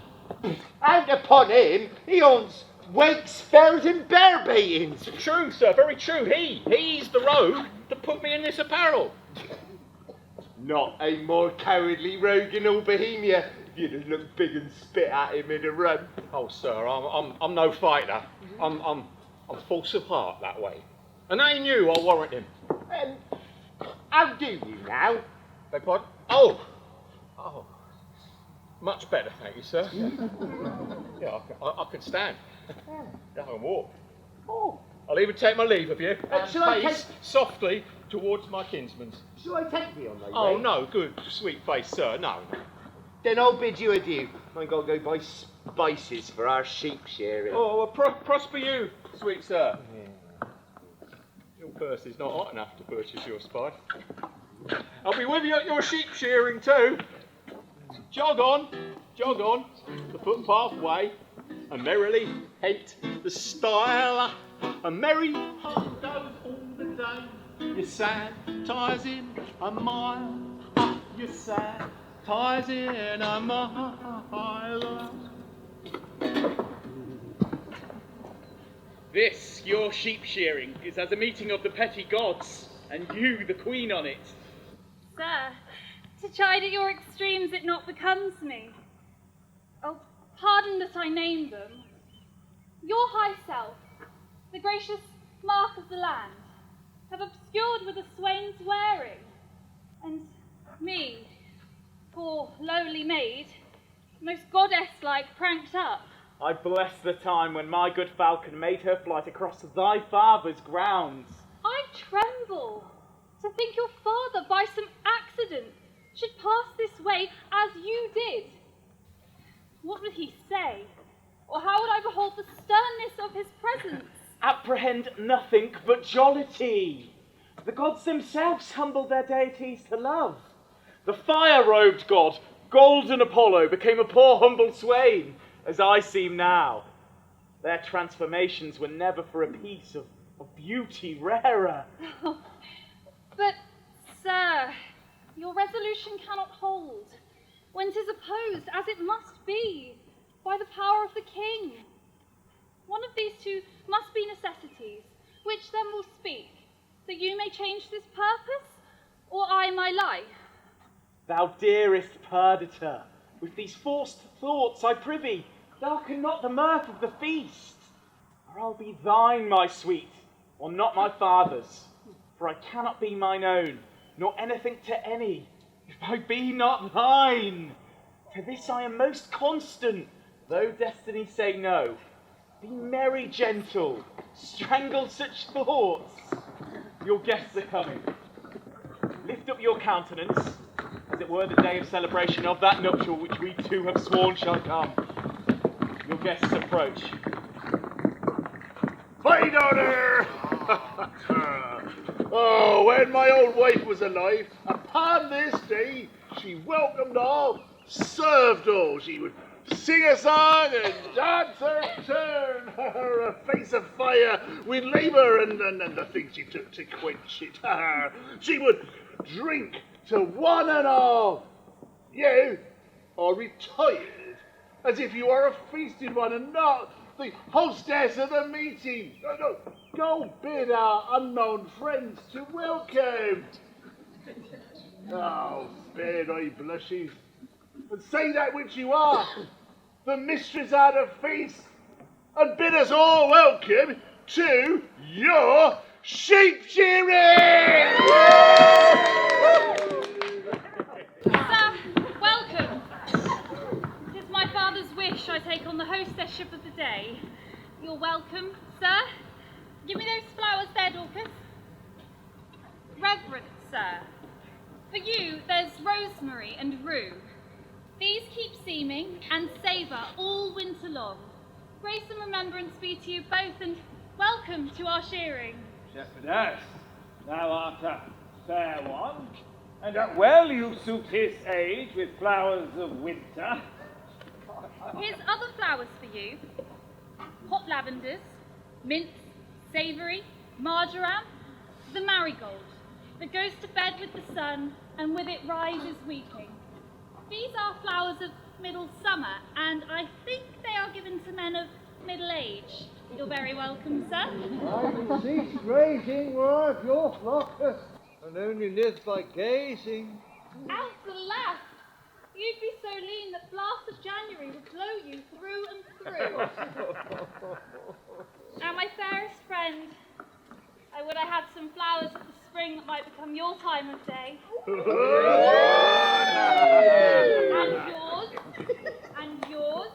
And upon him, he owns wakes, fairs and bear baitings. True, sir, very true. He's the rogue that put me in this apparel. Not a more cowardly rogue in all Bohemia. You'd have looked big and spit at him in a run. Oh, sir, I'm no fighter. I'm false of heart that way. And they knew, I'll warrant him. How do you now? Beg pardon? Oh, much better, thank you, sir. Yeah, I can stand. I can walk. Oh. I'll even take my leave of you. Shall I face softly towards my kinsman's. Shall I take thee on thy way? Oh, no, good, sweet face, sir, no. Then I'll bid you adieu. I got to go buy spices for our sheep shearing. Oh, well, prosper you, sweet sir. Yeah. Your purse is not hot enough to purchase your spice. I'll be with you at your sheep shearing too. Jog on, the footpath way, and merrily hent the style a merry heart goes all the day. Your sad ties in a mile up, your sad ties in a mile up. This, your sheep shearing, is as a meeting of the petty gods, and you the queen on it. Sir, to chide at your extremes it not becomes me. Oh, pardon that I name them. Your high self, the gracious mark of the land, have obscured with a swain's wearing, and me, poor lowly maid, most goddess-like pranked up. I bless the time when my good falcon made her flight across thy father's grounds. I tremble to think your father by some accident should pass this way as you did. What would he say? Or how would I behold the sternness of his presence? Apprehend nothing but jollity. The gods themselves humbled their deities to love. The fire-robed god, golden Apollo, became a poor humble swain, as I seem now. Their transformations were never for a piece of beauty rarer. But, sir, your resolution cannot hold, when 'tis opposed, as it must be, by the power of the king. One of these two must be necessities, which then will speak, that you may change this purpose, or I my life. Thou dearest Perdita, with these forced thoughts I prithee, darken not the mirth of the feast, or I'll be thine, my sweet, or not my father's, for I cannot be mine own, nor anything to any, if I be not thine. To this I am most constant, though destiny say no. Be merry, gentle, strangle such thoughts. Your guests are coming. Lift up your countenance, as it were the day of celebration of that nuptial which we two have sworn shall come. Your guests approach. Fine order! Oh, when my old wife was alive, upon this day, she welcomed all, served all. She would sing a song and dance her turn, her face of fire with labour and the things she took to quench it. She would drink to one and all. You are retired, as if you are a feasted one and not the hostess of the meeting. No, go bid our unknown friends to welcome. Oh, spare thy blushes, and say that which you are, the mistress of the feast, and bid us all welcome to your sheep shearing! Sir, welcome. 'Tis my father's wish I take on the hostesship of the day. You're welcome, sir. Give me those flowers there, Dorcas. Reverend sir, for you there's rosemary and rue. These keep seeming and savour all winter long. Grace and remembrance be to you both, and welcome to our shearing. Shepherdess, thou art a fair one, and well you suit his age with flowers of winter. Here's other flowers for you. Hot lavenders, mints, savoury, marjoram, the marigold, that goes to bed with the sun, and with it rises weeping. These are flowers of middle summer, and I think they are given to men of middle age. You're very welcome, sir. I can see grazing were of your flock, and only live by gazing. Out, alas! You'd be so lean that blasts of January would blow you through and through. Now, my fairest friend, I would I had some flowers of the spring that might become your time of day. And yours,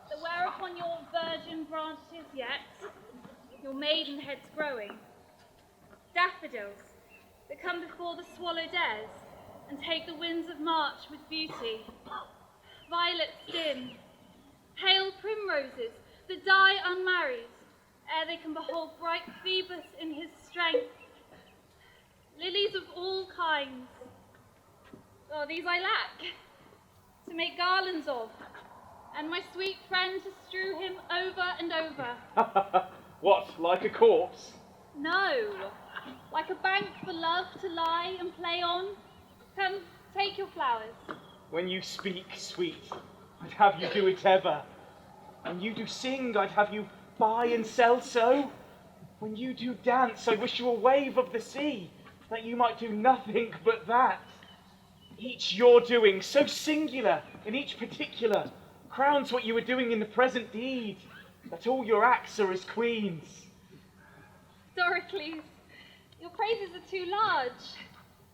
that wear upon your virgin branches yet, your maiden heads growing. Daffodils, that come before the swallow dares, and take the winds of March with beauty. Violets dim, pale primroses that die unmarried, ere they can behold bright Phoebus in his strength. Lilies of all kinds. Oh, these I lack, to make garlands of, and my sweet friend to strew him over and over. What, like a corpse? No, like a bank for love to lie and play on. Come, take your flowers. When you speak, sweet, I'd have you do it ever. When you do sing, I'd have you buy and sell so. When you do dance, I wish you a wave of the sea, that you might do nothing but that. Each your doing, so singular in each particular, crowns what you are doing in the present deed, that all your acts are as queens. Doricles, your praises are too large,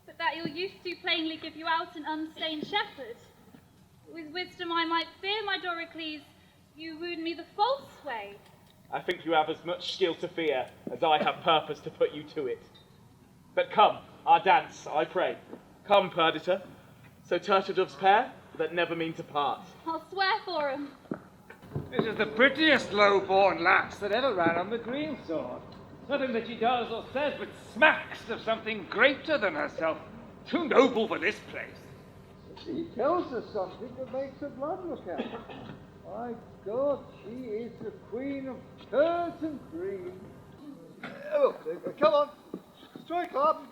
but that your use do plainly give you out an unstained shepherd. With wisdom I might fear, my Doricles, you wooed me the false way. I think you have as much skill to fear as I have purpose to put you to it. But come, our dance, I pray. Come, Perdita, so turtle-doves pair that never mean to part. I'll swear for 'em. This is the prettiest low-born lass that ever ran on the greensword. Nothing that she does or says but smacks of something greater than herself. Too noble for this place. She tells us something that makes her blood look out. My God, she is the queen of curds and cream. Come on, strike up.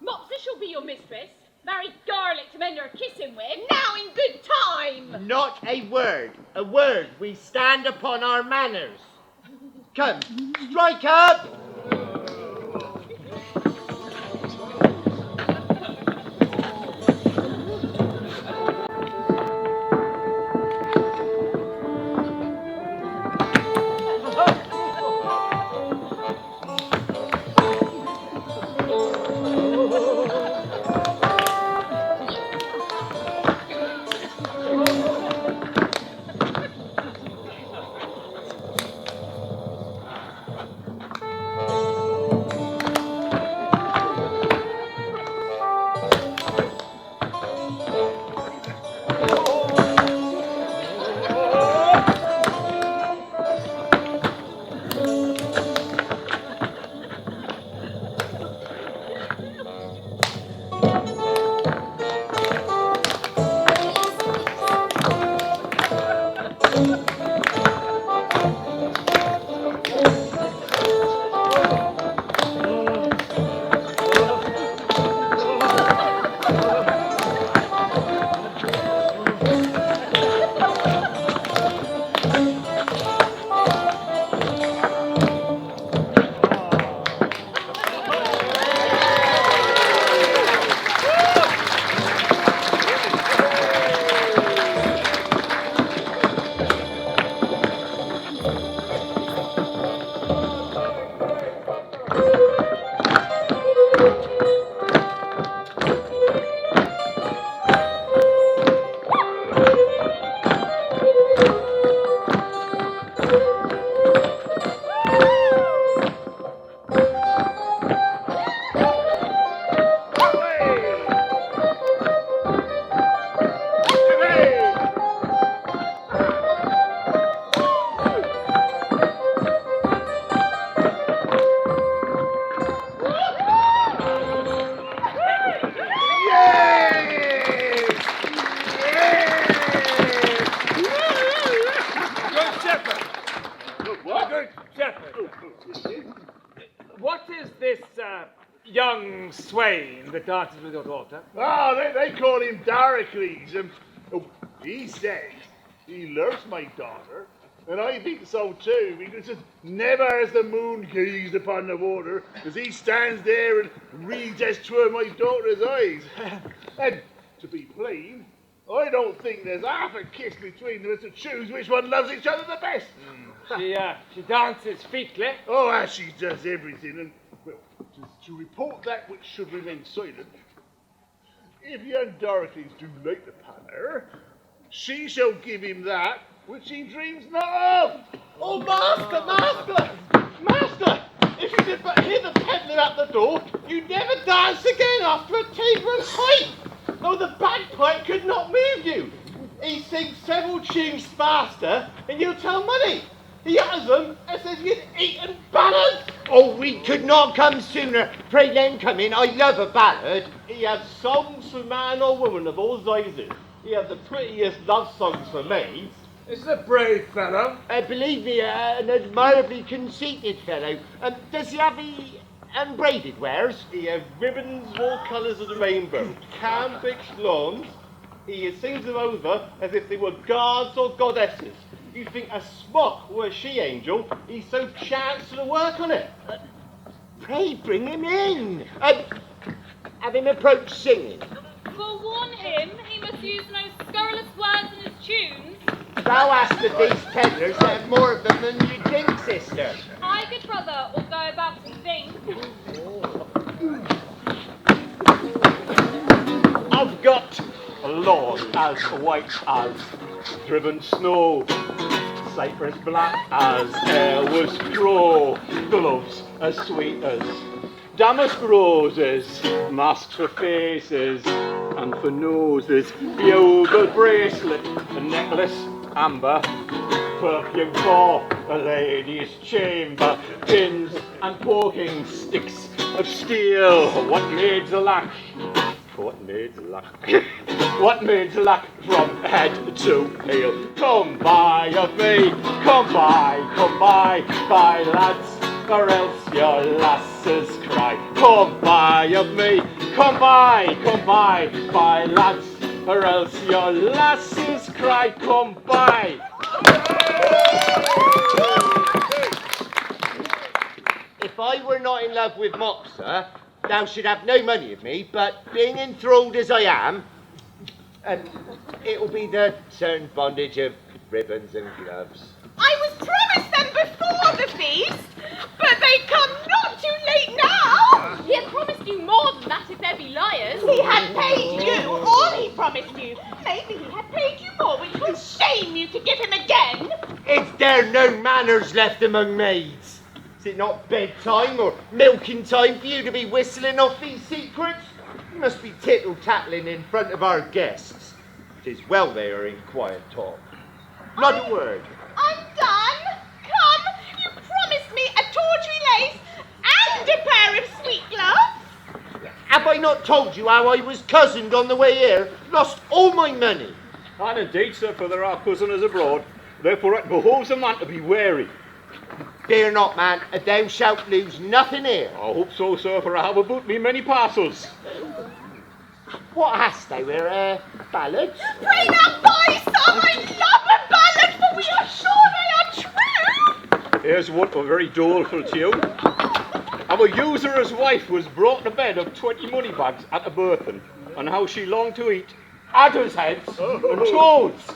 Mopsa shall be your mistress. Marry garlic to mend her kissing with. Now in good time. Not a word. A word. We stand upon our manners. Come, strike up! What is this young swain that dances with your daughter? They call him Doricles. He says he loves my daughter, and I think so too, because as never has the moon gazed upon the water as he stands there and reads as through my daughter's eyes. And to be plain, I don't think there's half a kiss between them as to choose which one loves each other the best. She dances featly. Oh, as she does everything, and well, to report that which should remain silent, if young Dorothy do like the panner, she shall give him that which he dreams not of. Oh, master! If you did but hear the peddler at the door, you'd never dance again after a tabor and pipe. Oh, the bagpipe could not move you. He sings several tunes faster, and you'll tell money. He utters them and says you'd eaten ballad. Oh, we could not come sooner. Pray then come in. I love a ballad. He has songs for man or woman of all sizes. He has the prettiest love songs for me. This is a brave fellow. Believe me, an admirably conceited fellow. Does he have the braided wares? He has ribbons of all colours of the rainbow, cam-pitched lawns. He sings them over as if they were gods or goddesses. You think a smock were a she-angel, he's so chanced to work on it. Pray bring him in. Have him approach singing. Forewarn him, he must use no scurrilous words in his tunes. Thou hast of these pedlars that have more of them than you think, sister. I, good brother, will go about to sing. I've got a lawn as white as driven snow, cypress black as air was grow, gloves as sweet as damask roses, masks for faces and for noses, bugle bracelet, a necklace amber, perfume for a lady's chamber, pins and poking sticks of steel. What maids lack? What maids lack? What maids lack from head to heel? Come buy of me, come buy, lads, or else your lasses cry. Come buy of me, come buy, lads, or else your lasses cry. Come buy. If I were not in love with Mopsa, thou should have no money of me, but being enthralled as I am, it'll be the certain bondage of ribbons and gloves. I was promised them before the feast, but they come not too late now. He had promised you more than that if there be liars. He had paid you all he promised you. Maybe he had paid you more, which will shame you to give him again. Is there no manners left among maids? Is it not bedtime or milking time for you to be whistling off these secrets? You must be tittle-tattling in front of our guests. 'Tis well they are in quiet talk. Not a word. I'm done. Come, you promised me a tawdry lace and a pair of sweet gloves. Have I not told you how I was cozened on the way here? Lost all my money. And indeed, sir, for there are cozeners abroad. Therefore it behoves a man to be wary. Fear not, man, thou shalt lose nothing here. I hope so, sir, for I have about me many parcels. What hast thou here, ballads? Pray now buy some. I love a ballad, for we are sure they are true. Here's one a very doleful tune. Our usurer's wife was brought to bed of 20 money bags at a burthen, and how she longed to eat adder's heads and toads.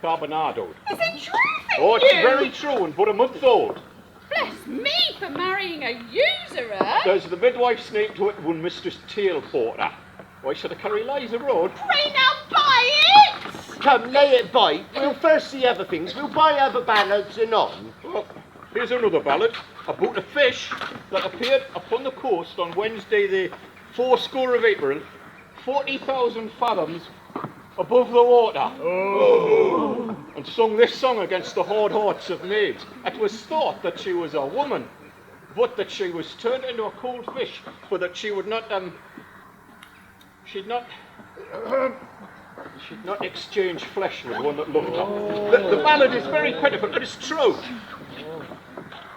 Carbonadoed. Is it true, think Oh, it's you? very true and but a month old. Bless me for marrying a usurer. There's the midwife's name to it, one Mistress Tailporter. Why should I carry lies abroad? Pray now buy it. Come, lay it by. We'll first see other things. We'll buy other ballads anon. Well, here's another ballad about a fish that appeared upon the coast on Wednesday the 4score of April, 40,000 fathoms above the water. Oh. And sung this song against the hard hearts of maids. It was thought that she was a woman, but that she was turned into a cold fish, for that she would not she'd not exchange flesh with one that loved her. The ballad is very pitiful, and it's true.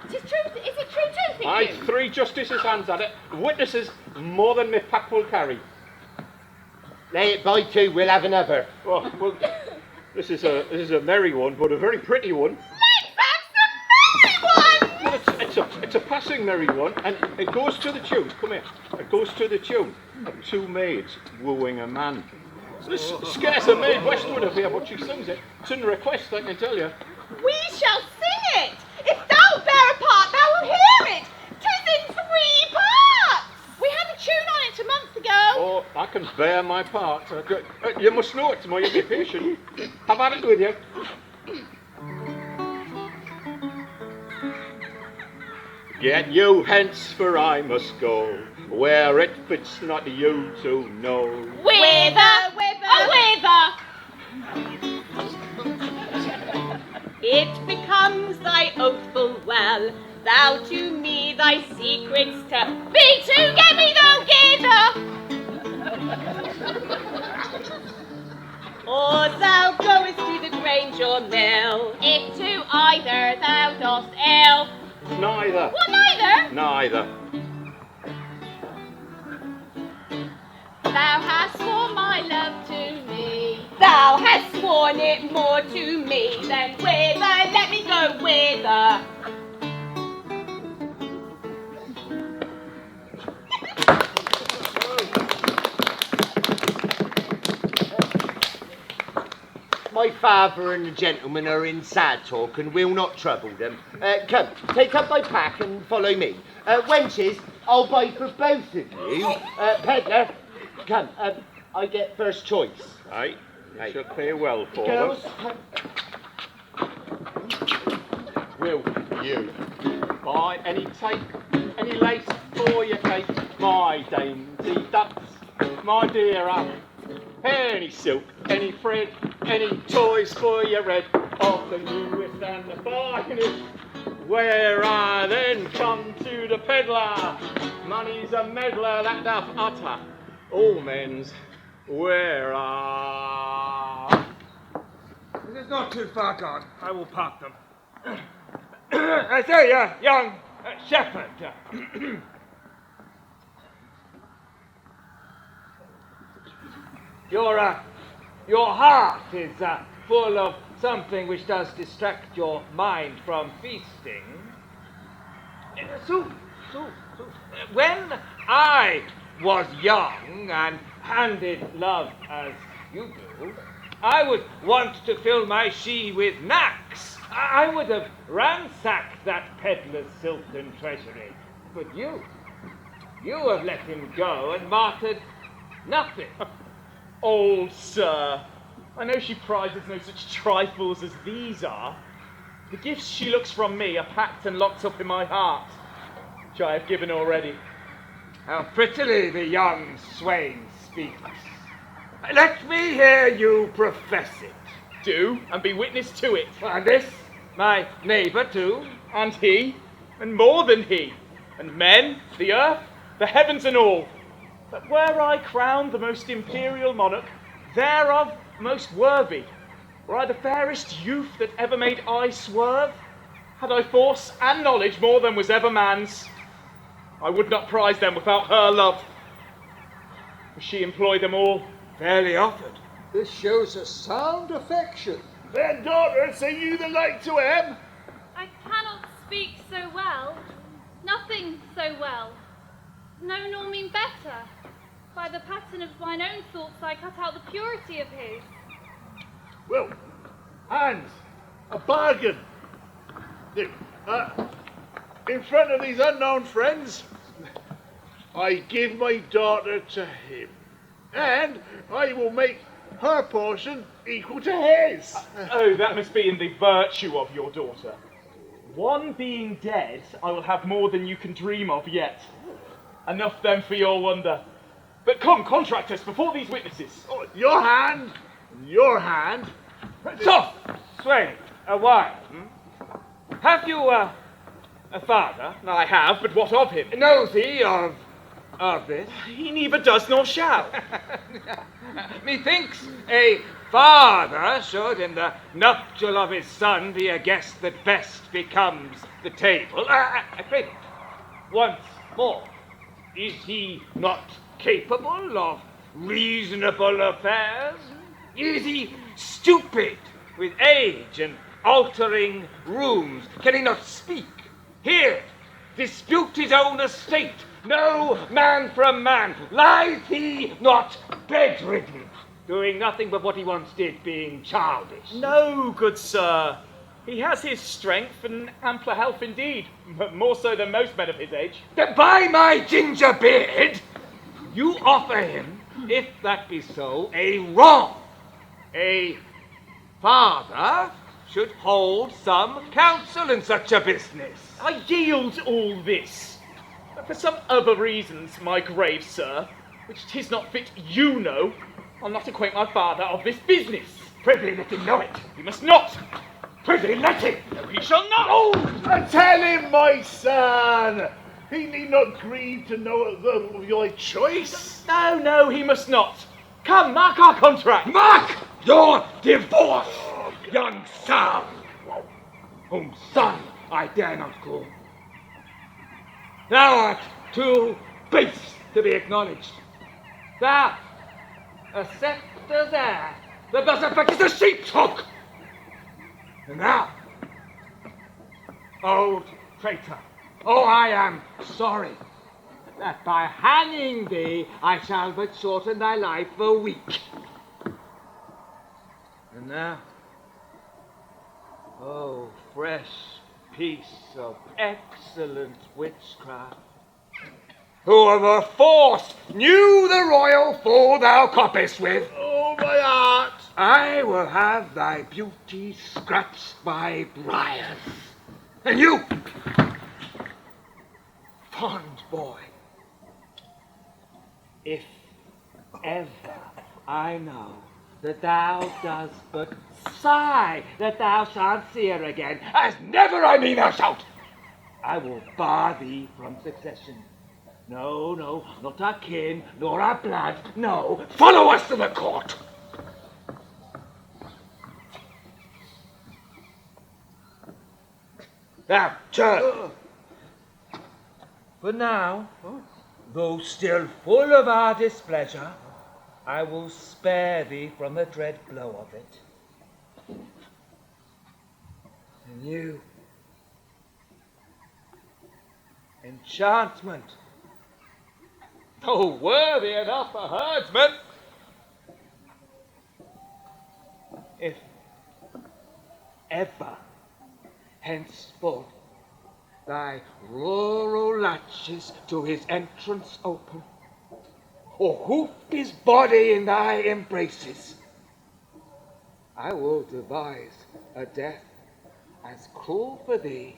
Is it true too, think Aye, you? 3 justices' hands at it. Witnesses more than my pack will carry. Lay it by too, we'll have another. Oh, well, this is a merry one, but a very pretty one. Well, it's a passing merry one, and it goes to the tune. Come here. It goes to the tune of 2 maids wooing a man. There's scarce a maid westward of here, but she sings it. It's in request, I can tell you. We shall sing it. If thou bear a part, thou wilt hear it. 'Tis in 3 parts. We had a tune on it a month ago. Oh, I can bear my part. You must know it's my occupation. Have at it with you. Get you hence, for I must go, where it fits not you to know. Whither? It becomes thy oath full well, thou to me thy secrets tell. Be to me thou Or thou goest to the grange your mill. If to either thou dost ill. Neither. What, neither? Neither. Thou hast sworn my love to me. Thou hast sworn it more to me than whither. Let me go whither. My father and the gentleman are in sad talk and will not trouble them. Come, take up thy pack and follow me. Wenches, I'll buy for both of you. Pedlar, come, I get first choice. Aye, you shall pay well for Girls, them. Will you buy any tape, any lace for your cake? My dainty ducks, my dear any silk, any thread, any toys for your red, of the newest and the finest. Where I then come to the pedlar, money's a meddler that doth utter all men's where are. It is not too far gone. I will park them. I say, young shepherd. Your heart is full of something which does distract your mind from feasting. Sooth. When I was young and handed love as you do, I would want to fill my she with knacks. I would have ransacked that peddler's silken treasury. But you have let him go and martyred nothing. Old sir, I know she prizes no such trifles as these are. The gifts she looks from me are packed and locked up in my heart, which I have given already. How prettily the young swain speaks. Let me hear you profess it. Do, and be witness to it. And this, my neighbour too? And he, and more than he, and men, the earth, the heavens and all, that were I crowned the most imperial monarch, thereof most worthy, were I the fairest youth that ever made eye swerve, had I force and knowledge more than was ever man's, I would not prize them without her love, for she employed them all. Fairly offered. This shows a sound affection. Then, daughter, say you the like to him? I cannot speak so well, nothing so well, no nor mean better. By the pattern of mine own thoughts I cut out the purity of his. Well, Hans, a bargain. In front of these unknown friends, I give my daughter to him, and I will make her portion equal to his. Oh, that must be in the virtue of your daughter. One being dead, I will have more than you can dream of yet. Enough then for your wonder. But come, contract us before these witnesses. Oh, your hand. So, swain, a while. Have you a father? I have, but what of him? Knows he of this? He neither does nor shall. Methinks a father should, in the nuptial of his son, be a guest that best becomes the table. I pray thee, once more, is he not capable of reasonable affairs? Is he stupid with age and altering rooms? Can he not speak, hear, dispute his own estate? No man from man. Lies he not bedridden, doing nothing but what he once did, being childish? No, good sir. He has his strength and ampler health indeed, but more so than most men of his age. By my ginger beard, you offer him, if that be so, a wrong. A father should hold some counsel in such a business. I yield all this, but for some other reasons, my grave sir, which 'tis not fit you know, I'll not acquaint my father of this business. Prithee, let him know it. He must not. Prithee, let him. No, he shall not. Oh, tell him, my son. He need not grieve to know of your choice. No, he must not. Come, mark our contract. Mark your divorce. young sow, whom son I dare not call. Thou art too base to be acknowledged. Thou, a sceptre's heir, that thus affects the sheep's hook. And thou, old traitor, oh, I am sorry that by hanging thee I shall but shorten thy life a week. And now, oh, fresh piece of excellent witchcraft, who of a force knew the royal fall thou coppest with. Oh, my heart! I will have thy beauty scratched by briars. And you, fond boy, if ever I know that thou dost but sigh that thou shalt see her again, as never I mean thou shalt, I will bar thee from succession. No, no, not our kin, nor our blood, no, follow us to the court. Now, turn. But now, though still full of our displeasure, I will spare thee from the dread blow of it. And you, enchantment, though worthy enough a herdsman, if ever henceforth thy rural latches to his entrance open, or hoop his body in thy embraces, I will devise a death as cruel for thee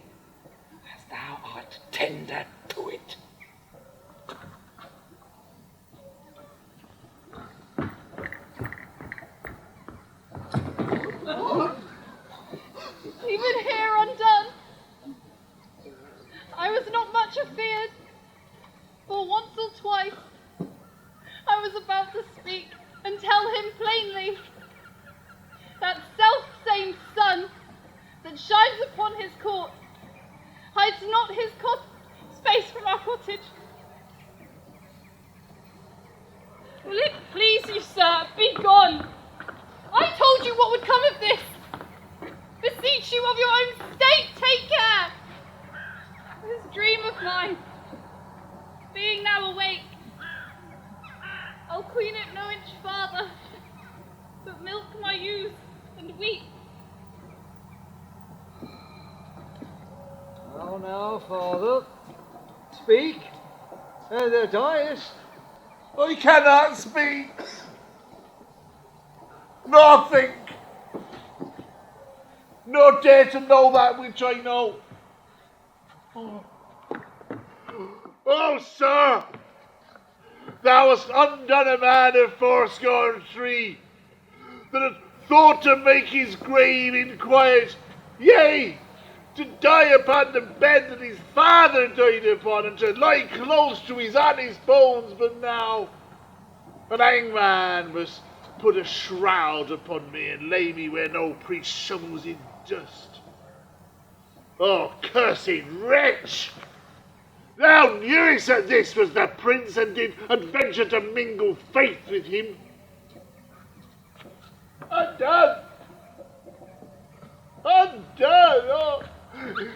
as thou art tender to it. Even here undone, I was not much afeard, for once or twice I was about to speak and tell him plainly that self-same sun that shines upon his court hides not his space from our cottage. Will it please you, sir, be gone? I told you what would come of this. Beseech you of your own state, take care. This dream of mine, being now awake, I'll queen it no inch farther, but milk my ewes and weep. Now, father, speak, and thou diest. I cannot speak, nor think, nor dare to know that which I know. Oh, sir, thou hast undone a man of 83, that had thought to make his grave in quiet, yea, to die upon the bed that his father died upon, and to lie close to his honest bones. But now an hangman must put a shroud upon me and lay me where no priest shows in dust. Oh, cursed wretch! Thou knewest that this was the prince, and did adventure to mingle faith with him. Undone! Undone! Oh,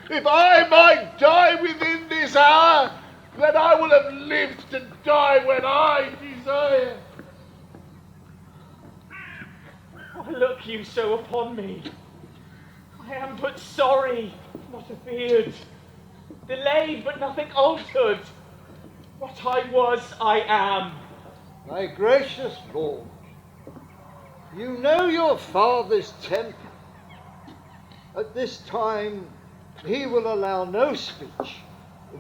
if I might die within this hour, then I will have lived to die when I desire. Why look you so upon me? I am but sorry, not afeard. Delayed, but nothing altered. What I was, I am. My gracious lord, you know your father's temper. At this time he will allow no speech,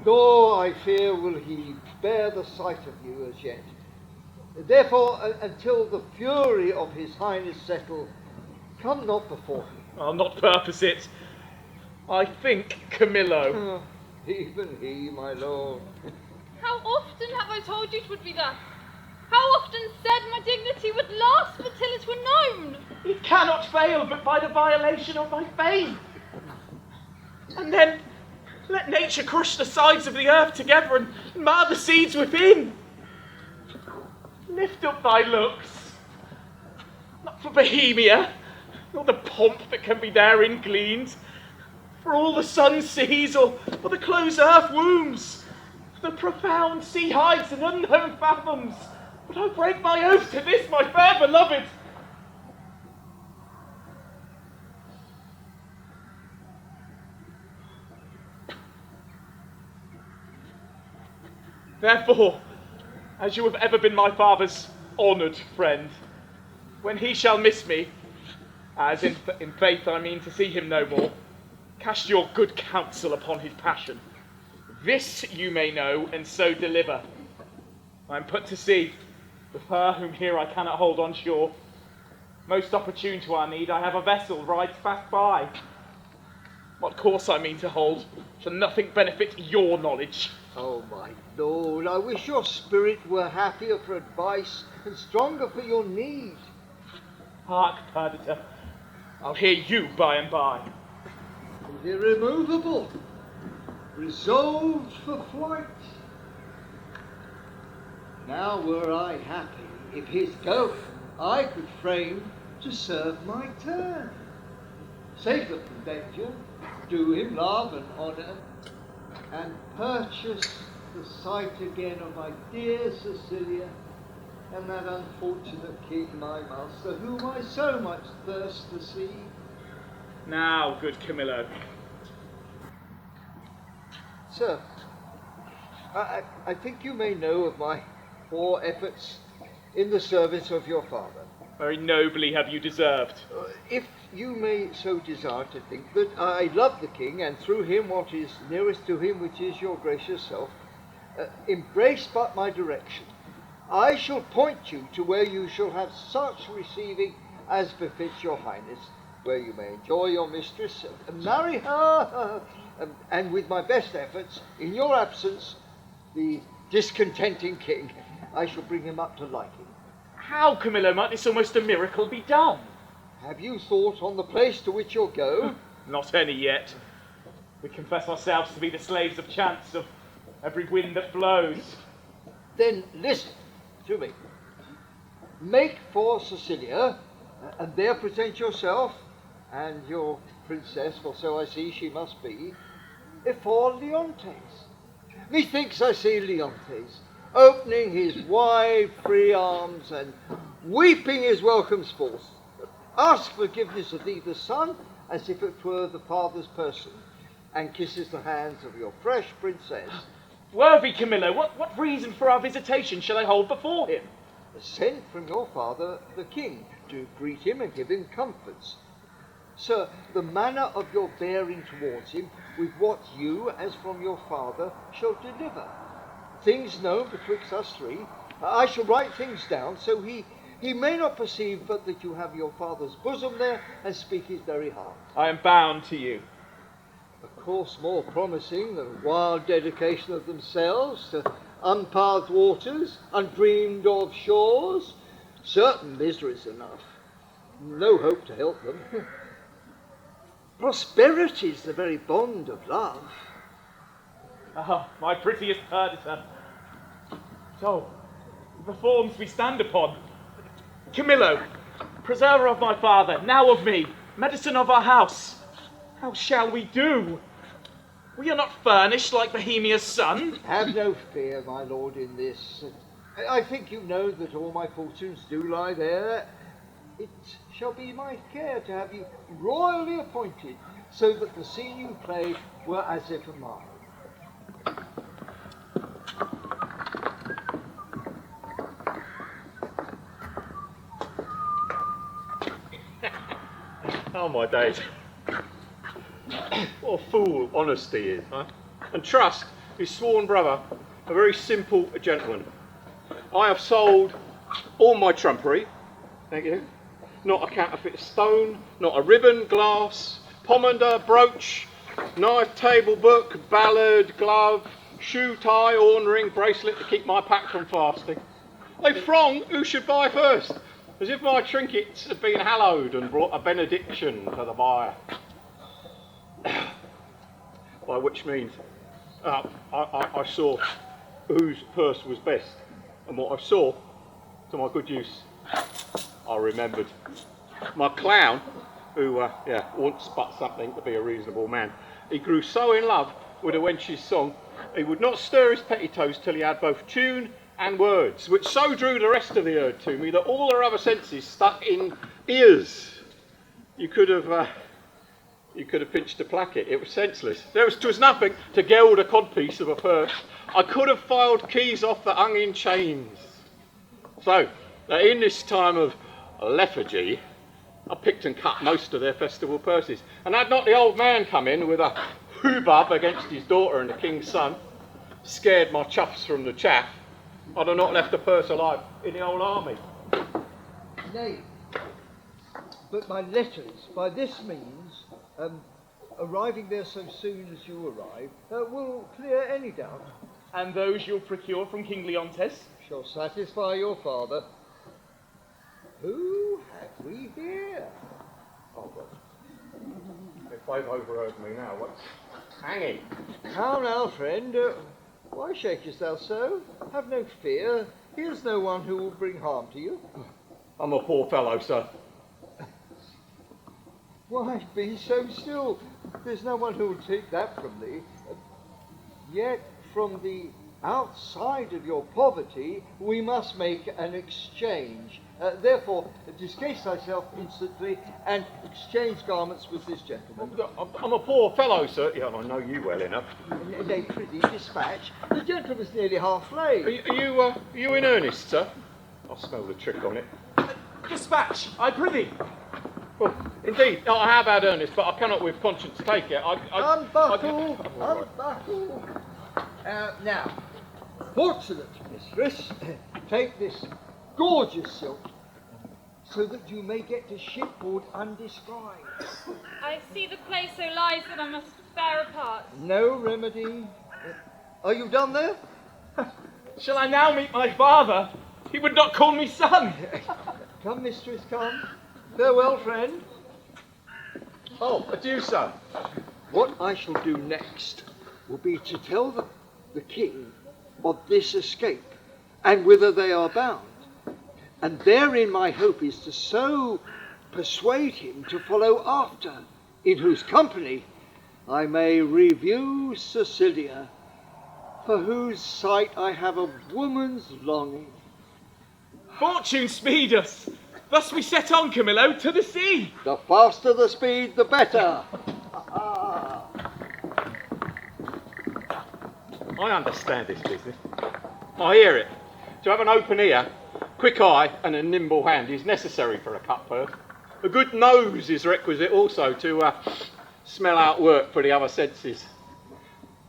nor, I fear, will he bear the sight of you as yet. Therefore, until the fury of his highness settle, come not before him. I'll not purpose it. I think, Camillo. Even he, my lord. How often have I told you 'twould be thus? How often said my dignity would last until it were known? It cannot fail but by the violation of my faith. And then let nature crush the sides of the earth together and mar the seeds within. Lift up thy looks, not for Bohemia, nor the pomp that can be therein gleaned, for all the sun sees, or the close earth wombs, the profound sea hides and unknown fathoms. But I break my oath to this, my fair beloved. Therefore, as you have ever been my father's honoured friend, when he shall miss me, as in faith I mean to see him no more, cast your good counsel upon his passion. This you may know, and so deliver. I am put to sea, with her whom here I cannot hold on shore. Most opportune to our need, I have a vessel rides fast by. What course I mean to hold, shall nothing benefit your knowledge. Oh, my lord, I wish your spirit were happier for advice and stronger for your need. Hark, Perdita, I'll hear you by and by. Irremovable, resolved for flight. Now were I happy if his gulf I could frame to serve my turn. Save the from danger, do him love and honour, and purchase the sight again of my dear Cecilia and that unfortunate king, my master, whom I so much thirst to see. Now, good Camillo. Sir, I think you may know of my poor efforts in the service of your father. Very nobly have you deserved. If you may so desire to think that I love the king, and through him what is nearest to him, which is your gracious self, embrace but my direction. I shall point you to where you shall have such receiving as befits your highness, where you may enjoy your mistress and marry her, and with my best efforts, in your absence, the discontenting king, I shall bring him up to liking. How, Camillo, might this almost a miracle be done? Have you thought on the place to which you'll go? Not any yet. We confess ourselves to be the slaves of chance, of every wind that blows. Then listen to me. Make for Sicilia, and there present yourself, and your princess, for so I see she must be, before Leontes. Methinks I see Leontes, opening his wide free arms and weeping his welcomes forth. Ask forgiveness of thee, the son, as if it were the father's person, and kisses the hands of your fresh princess. Worthy Camillo, what reason for our visitation shall I hold before him? Sent from your father, the king, to greet him and give him comforts. Sir, the manner of your bearing towards him, with what you, as from your father, shall deliver. Things known betwixt us three, I shall write things down, so he may not perceive but that you have your father's bosom there, and speak his very heart. I am bound to you. A course more promising than wild dedication of themselves to unpathed waters, undreamed of shores. Certain miseries enough, no hope to help them. Prosperity's the very bond of love. Ah, my prettiest Perdita. So, the forms we stand upon. Camillo, preserver of my father, now of me, medicine of our house. How shall we do? We are not furnished like Bohemia's son. Have no fear, my lord, in this. I think you know that all my fortunes do lie there. It shall be my care to have you royally appointed, so that the scene you play were as if a mine. Oh, my days. What a fool honesty is, huh? And trust his sworn brother, a very simple gentleman. I have sold all my trumpery, thank you, not a counterfeit stone, not a ribbon, glass, pomander, brooch, knife, table, book, ballad, glove, shoe tie, horn ring, bracelet to keep my pack from fasting. They throng who should buy first. as if my trinkets had been hallowed and brought a benediction to the buyer. By which means I saw whose purse was best, and what I saw, to my good use, I remembered. My clown, who wants but something to be a reasonable man, he grew so in love with a wench's song, he would not stir his petticoats till he had both tune and words, which so drew the rest of the herd to me that all their other senses stuck in ears. You could have pinched a placket. It was senseless. Twas nothing to geld a codpiece of a purse. I could have filed keys off that hung in chains. So, in this time of lethargy, I picked and cut most of their festival purses. And had not the old man come in with a hubbub against his daughter and the king's son, scared my chuffs from the chaff, I'd have not left a purse alive in the old army. Nay, but my letters, by this means, arriving there so soon as you arrive, will clear any doubt. And those you'll procure from King Leontes? Shall satisfy your father. Who have we here? Oh, God. If they've overheard me now, what's hanging? How now, friend? Why shakest thou so? Have no fear. Here's no one who will bring harm to you. I'm a poor fellow, sir. Why, be so still. There's no one who will take that from thee. Yet, from the outside of your poverty, we must make an exchange. Therefore, discase thyself instantly and exchange garments with this gentleman. I'm a poor fellow, sir. Yeah, I know you well enough. Nay, prithee, dispatch. The gentleman's nearly half laid. Are you in earnest, sir? I smell the trick on it. Dispatch, I prithee. Well, indeed, I have had earnest, but I cannot with conscience take it. Unbuckle! Unbuckle! Now, fortunate mistress, take this gorgeous silk, so that you may get to shipboard undescribed. I see the place so lies that I must bear apart. No remedy. Are you done there? Shall I now meet my father? He would not call me son. Come, mistress, come. Farewell, friend. Oh, adieu, sir. What I shall do next will be to tell the king of this escape and whither they are bound. And therein my hope is to so persuade him to follow after, in whose company I may review Cecilia, for whose sight I have a woman's longing. Fortune speed us! Thus we set on, Camillo, to the sea. The faster the speed, the better. I understand this business. I hear it. To have an open ear, quick eye and a nimble hand is necessary for a cut purse. A good nose is requisite also to smell out work for the other senses.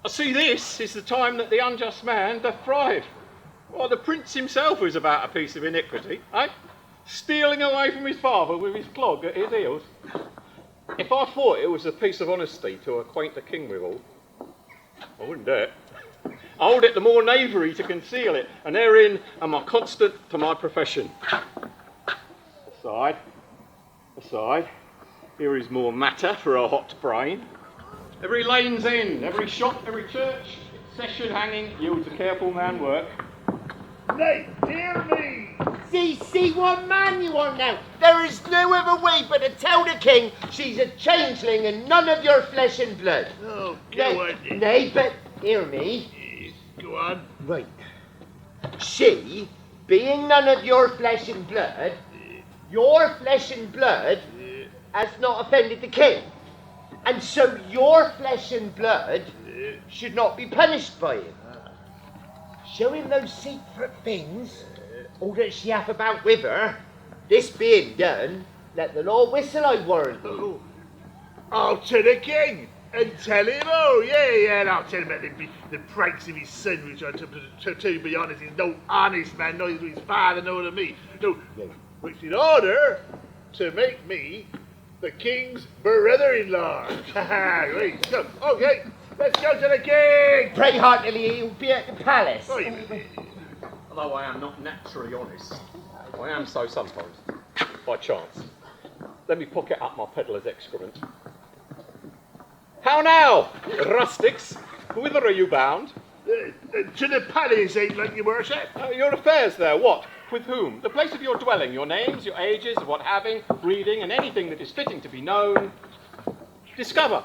I see this is the time that the unjust man doth thrive. Why, the prince himself is about a piece of iniquity, eh? Stealing away from his father with his clog at his heels. If I thought it was a piece of honesty to acquaint the king with all, I wouldn't do it. I hold it the more knavery to conceal it, and therein am I constant to my profession. Aside, here is more matter for a hot brain. Every lane's end, every shop, every church, session hanging yields a careful man work. Nay, dear me! See what man you are now. There is no other way but to tell the king she's a changeling and none of your flesh and blood. Oh, go on then. Nay, but hear me. Yes, go on. Right. She, being none of your flesh and blood, has not offended the king. And so your flesh and blood should not be punished by him. Show him those secret things, all that she hath about with her. This being done, let the law whistle, I warrant you. I'll to the king and tell him, oh, yeah, and I'll tell him about the pranks of his son, which to be honest, he's no honest man, neither to his father nor to me. No, which in order to make me the king's brother-in-law. Right, so, okay, let's go to the king. Pray heartily, he'll be at the palace. Although I am not naturally honest, I am so sometimes. by chance. Let me pocket up my pedlar's excrement. How now, rustics? Whither are you bound? To the palace, ain't like your worship. Your affairs there, what? With whom? The place of your dwelling, your names, your ages, what having, breeding, and anything that is fitting to be known. Discover.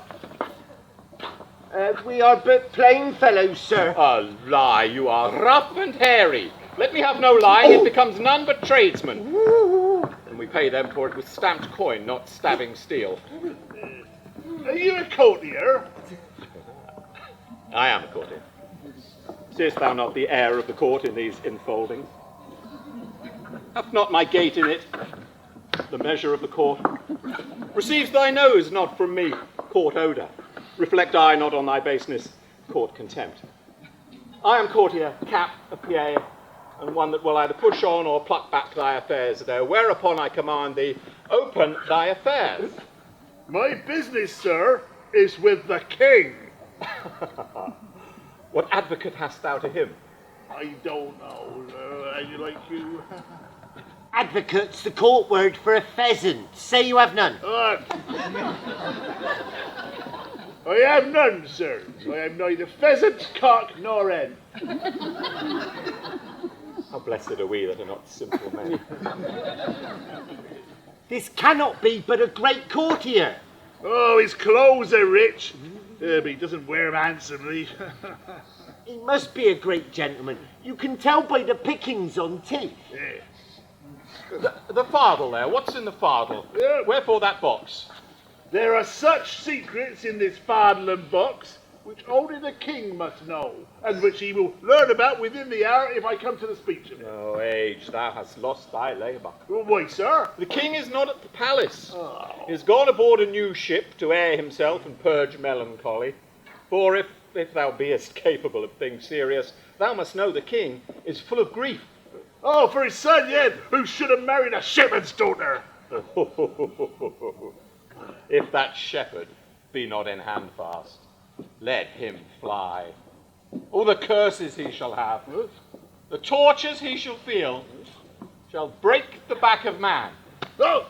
We are but plain fellows, sir. A lie, you are rough and hairy. Let me have no lying, it becomes none but tradesmen. And we pay them for it with stamped coin, not stabbing steel. Are you a courtier? I am a courtier. Seest thou not the air of the court in these enfoldings? Hath not my gait in it the measure of the court? Receives thy nose not from me court odour? Reflect I not on thy baseness court contempt? I am courtier, cap, a pied, and one that will either push on or pluck back thy affairs there, whereupon I command thee, open thy affairs. My business, sir, is with the king. What advocate hast thou to him? I don't know, I like you. Advocate's the court word for a pheasant. Say you have none. I have none, sir. I am neither pheasant, cock, nor hen. How blessed are we that are not simple men. This cannot be but a great courtier. Oh, his clothes are rich, but he doesn't wear them handsomely. He must be a great gentleman. You can tell by the pickings on teeth. Yeah. The fardel there, what's in the fardel? Yeah. Wherefore that box? There are such secrets in this fardel box which only the king must know, and which he will learn about within the hour if I come to the speech of it. Oh, age, thou hast lost thy labour. Why, sir? The king is not at the palace. Oh. He has gone aboard a new ship to air himself and purge melancholy. For if thou beest capable of things serious, thou must know the king is full of grief. Oh, for his son, yet, who should have married a shepherd's daughter. If that shepherd be not in handfast, let him fly. All the curses he shall have, the tortures he shall feel, shall break the back of man. Oh,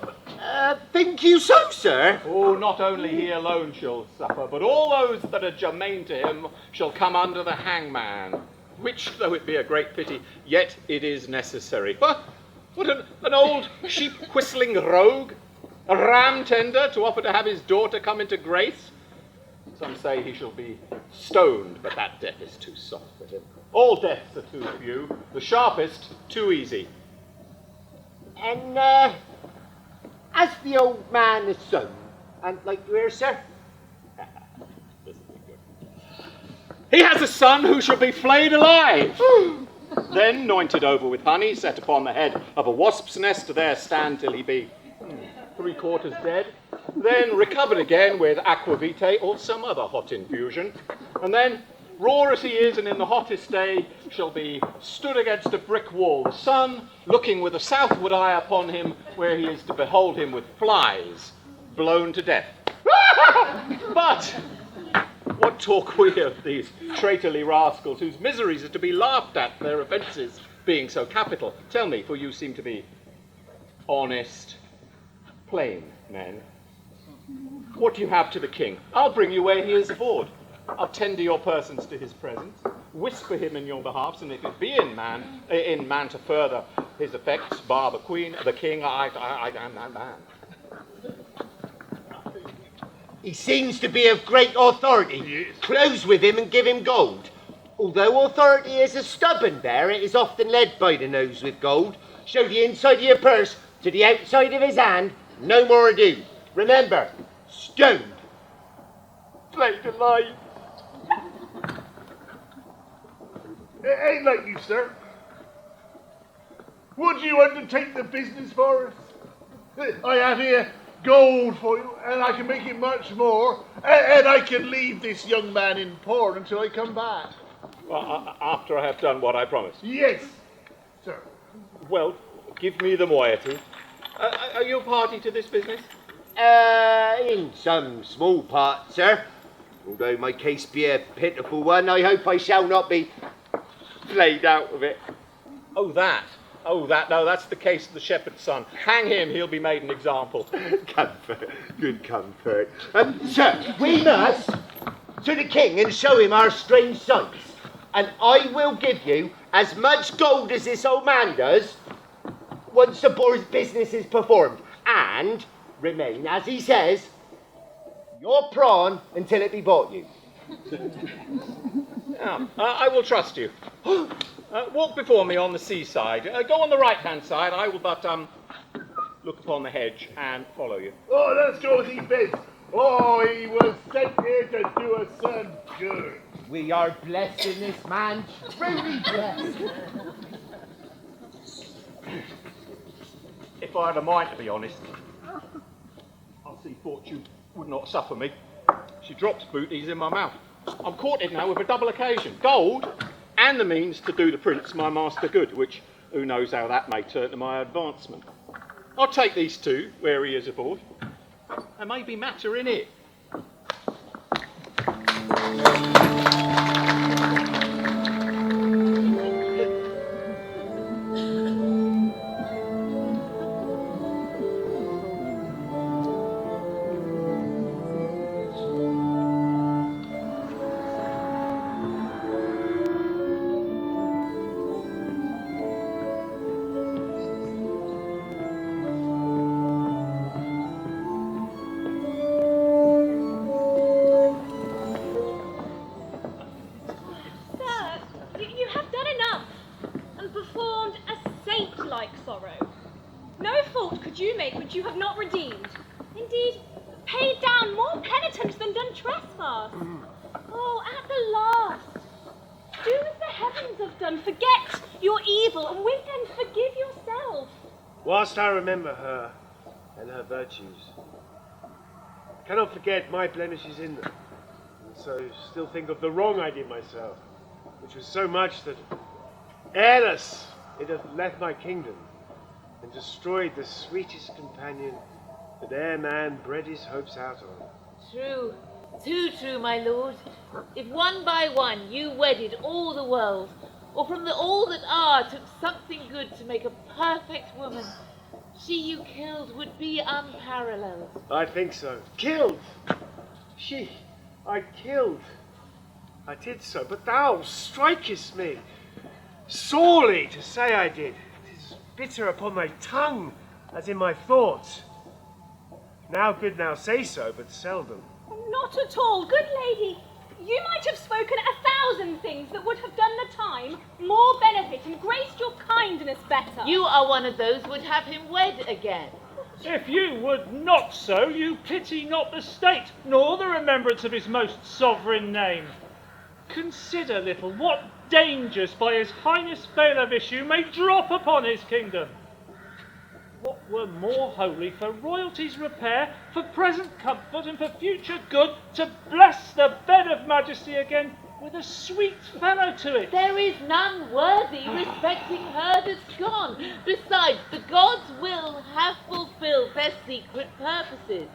think you so, sir? Oh, not only he alone shall suffer, but all those that are germane to him shall come under the hangman, which, though it be a great pity, yet it is necessary. What an old sheep-whistling rogue, a ram tender to offer to have his daughter come into grace. Some say he shall be stoned, but that death is too soft for him. All deaths are too few, the sharpest too easy. And, as the old man is son, and like you hear, sir? He has a son who shall be flayed alive. Then, anointed over with honey, set upon the head of a wasp's nest, there stand till he be 3/4 dead. Then recovered again with aquavitae or some other hot infusion. And then, raw as he is and in the hottest day, shall be stood against a brick wall, the sun looking with a southward eye upon him, where he is to behold him with flies blown to death. But what talk we of these traitorly rascals whose miseries are to be laughed at, their offences being so capital? Tell me, for you seem to be honest, plain men. What do you have to the king? I'll bring you where he is aboard. I'll tender your persons to his presence, whisper him in your behalfs, and if it be in man to further his effects, bar the queen, the king, I am that man. He seems to be of great authority. Yes. Close with him and give him gold. Although authority is a stubborn bear, it is often led by the nose with gold. Show the inside of your purse to the outside of his hand. No more ado. Remember, stoned. Flayed alive. It ain't like you, sir. Would you undertake the business for us? I have here gold for you, and I can make it much more, and I can leave this young man in pawn until I come back. Well, after I have done what I promised. Yes, sir. Well, give me the moiety. Are you a party to this business? In some small part, sir. Although my case be a pitiful one, I hope I shall not be flayed out of it. Oh, that. Oh, that's the case of the shepherd's son. Hang him, he'll be made an example. Comfort, good comfort. Sir, we must to the king and show him our strange sights. And I will give you as much gold as this old man does once the boar's business is performed. And remain, as he says, your prawn until it be bought you. I will trust you. Walk before me on the seaside. Go on the right-hand side. I will but look upon the hedge and follow you. Oh, let's go with these bits. Oh, he was sent here to do us some good. We are blessed in this man, truly blessed. If I had a mind to be honest, I see Fortune would not suffer me. She drops booties in my mouth. I'm courted now with a double occasion. Gold and the means to do the prince my master good, which who knows how that may turn to my advancement. I'll take these two where he is aboard. There may be matter in it. Whilst I remember her and her virtues, I cannot forget my blemishes in them, and so still think of the wrong I did myself, which was so much that, heirless, it hath left my kingdom, and destroyed the sweetest companion that e'er man bred his hopes out of. True, too true, my lord. If one by one you wedded all the world, or from the all that are took something good to make a perfect woman, she you killed would be unparalleled. I think so. Killed! She, I killed. I did so, but thou strikest me sorely to say I did. It is bitter upon my tongue, as in my thoughts. Now good now say so, but seldom. Not at all, good lady. You might have spoken 1,000 things that would have done the time more benefit and graced your kindness better. You are one of those would have him wed again. If you would not so, you pity not the state, nor the remembrance of his most sovereign name. Consider, little, what dangers by his highness Bail of issue may drop upon his kingdom. What were more holy for royalty's repair, for present comfort and for future good, to bless the bed of majesty again with a sweet fellow to it? There is none worthy respecting her that's gone. Besides, the gods will have fulfilled their secret purposes.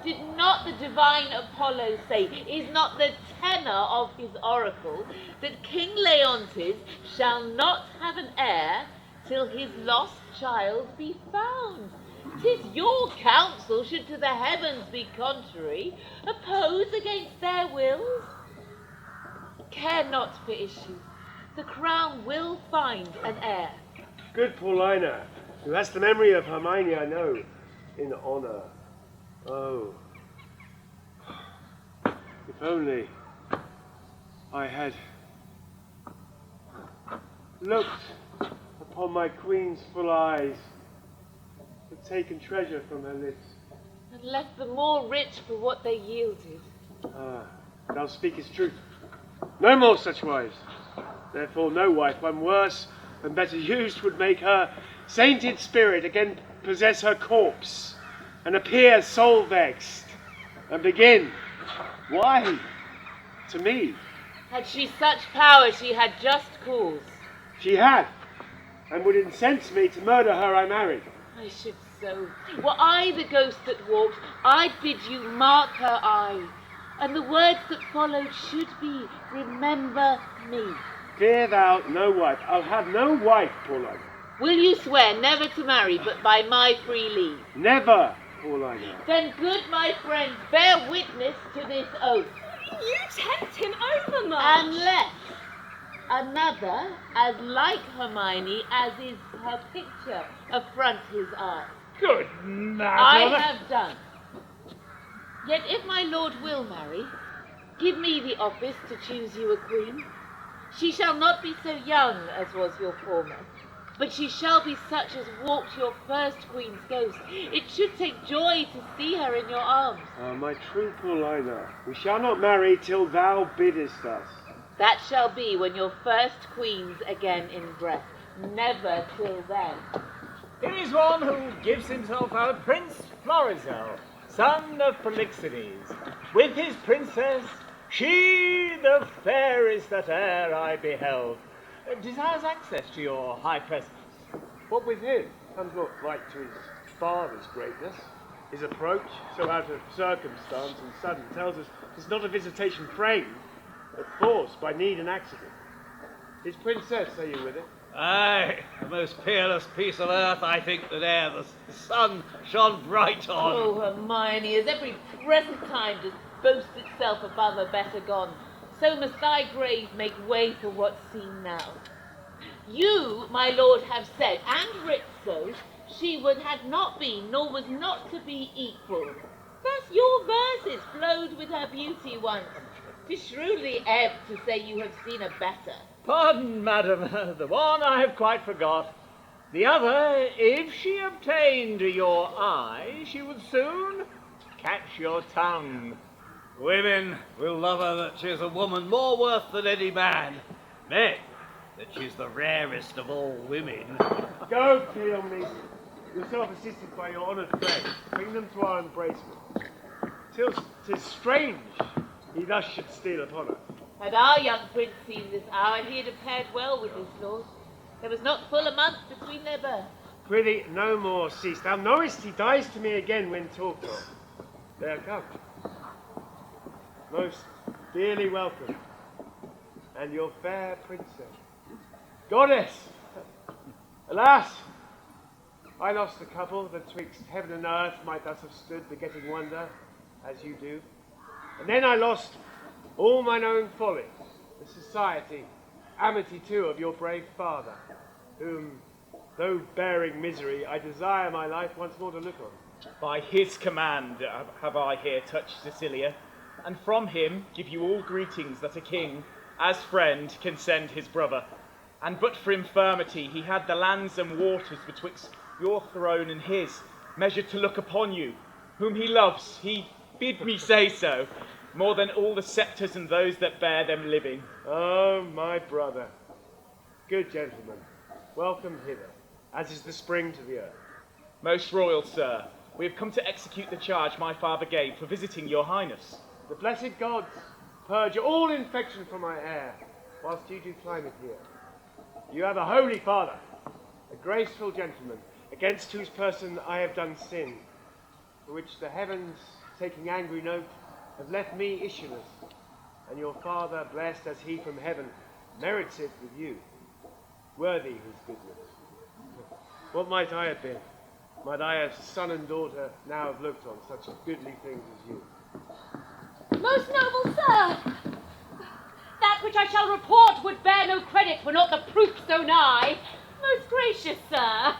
Did not the divine Apollo say, is not the tenor of his oracle, that King Leontes shall not have an heir till his lost child be found? 'Tis your counsel, should to the heavens be contrary, oppose against their wills. Care not for issue. The crown will find an heir. Good Paulina, who has the memory of Hermione, I know, in honour. Oh, if only I had looked upon my queen's full eyes, had taken treasure from her lips, And left them more rich for what they yielded. Thou speakest truth. No more such wives. Therefore no wife, one worse and better used, would make her sainted spirit again possess her corpse, and appear soul vexed, and begin, why, to me? Had she such power, she had just cause. She had, and would incense me to murder her I married. I should so. Were I the ghost that walked, I'd bid you mark her eye, and the words that followed should be, remember me. Fear thou no wife. I'll have no wife, Paulina. Will you swear never to marry but by my free leave? Never, all I know. Then, good my friends, bear witness to this oath. You tempt him overmuch. Unless another, as like Hermione as is her picture, affront his eye. Good I madam. have done. Yet if my lord will marry, give me the office to choose you a queen. She shall not be so young as was your former, but she shall be such as walked your first queen's ghost. It should take joy to see her in your arms. My true Paulina, we shall not marry till thou biddest us. That shall be when your first queen's again in breath. Never till then. Here is one who gives himself out Prince Florizel, son of Polixenes, with his princess, she the fairest that e'er I beheld, desires access to your high presence. What with him comes not right to his father's greatness. His approach, so out of circumstance and sudden, tells us 'tis not a visitation framed, but forced by need and accident. His princess, are you with it? Aye, the most peerless piece of earth I think that e'er the sun shone bright on. Oh, Hermione, as every present time does boast itself above a better gone, so must thy grave make way for what's seen now. You, my lord, have said, and writ so, she would have not been, nor was not to be equal. Thus your verses flowed with her beauty once. 'Tis shrewdly ebb to say you have seen a better. Pardon, madam, the one I have quite forgot. The other, if she obtained your eye, she would soon catch your tongue. Women will love her that she is a woman more worth than any man. Men, that she is the rarest of all women. Go, Cleomenes, yourself assisted by your honoured friend. Bring them to our embracement. 'Tis strange he thus should steal upon us. Had our young prince seen this hour, he'd have paired well with his lord. There was not full a month between their births. Prithee, no more cease. Thou knowest he dies to me again when talked of. There come. Most dearly welcome. And your fair princess. Goddess! Alas! I lost the couple that twixt heaven and earth might thus have stood begetting wonder, as you do. And then I lost all mine own folly, the society, amity too of your brave father, whom, though bearing misery, I desire my life once more to look on. By his command have I here touched Cecilia, and from him give you all greetings that a king, as friend, can send his brother. And but for infirmity he had the lands and waters betwixt your throne and his, measured to look upon you, whom he loves, he bid me say so, more than all the sceptres and those that bear them living. Oh, my brother. Good gentleman, welcome hither, as is the spring to the earth. Most royal sir, we have come to execute the charge my father gave for visiting your highness. The blessed gods purge all infection from my air, whilst you do climate here. You have a holy father, a graceful gentleman, against whose person I have done sin, for which the heavens, taking angry note, have left me issueless, and your father, blessed as he from heaven, merits it with you, worthy his goodness. What might I have been? Might I have son and daughter now have looked on such goodly things as you? Most noble sir, that which I shall report would bear no credit were not the proof so nigh. Most gracious sir,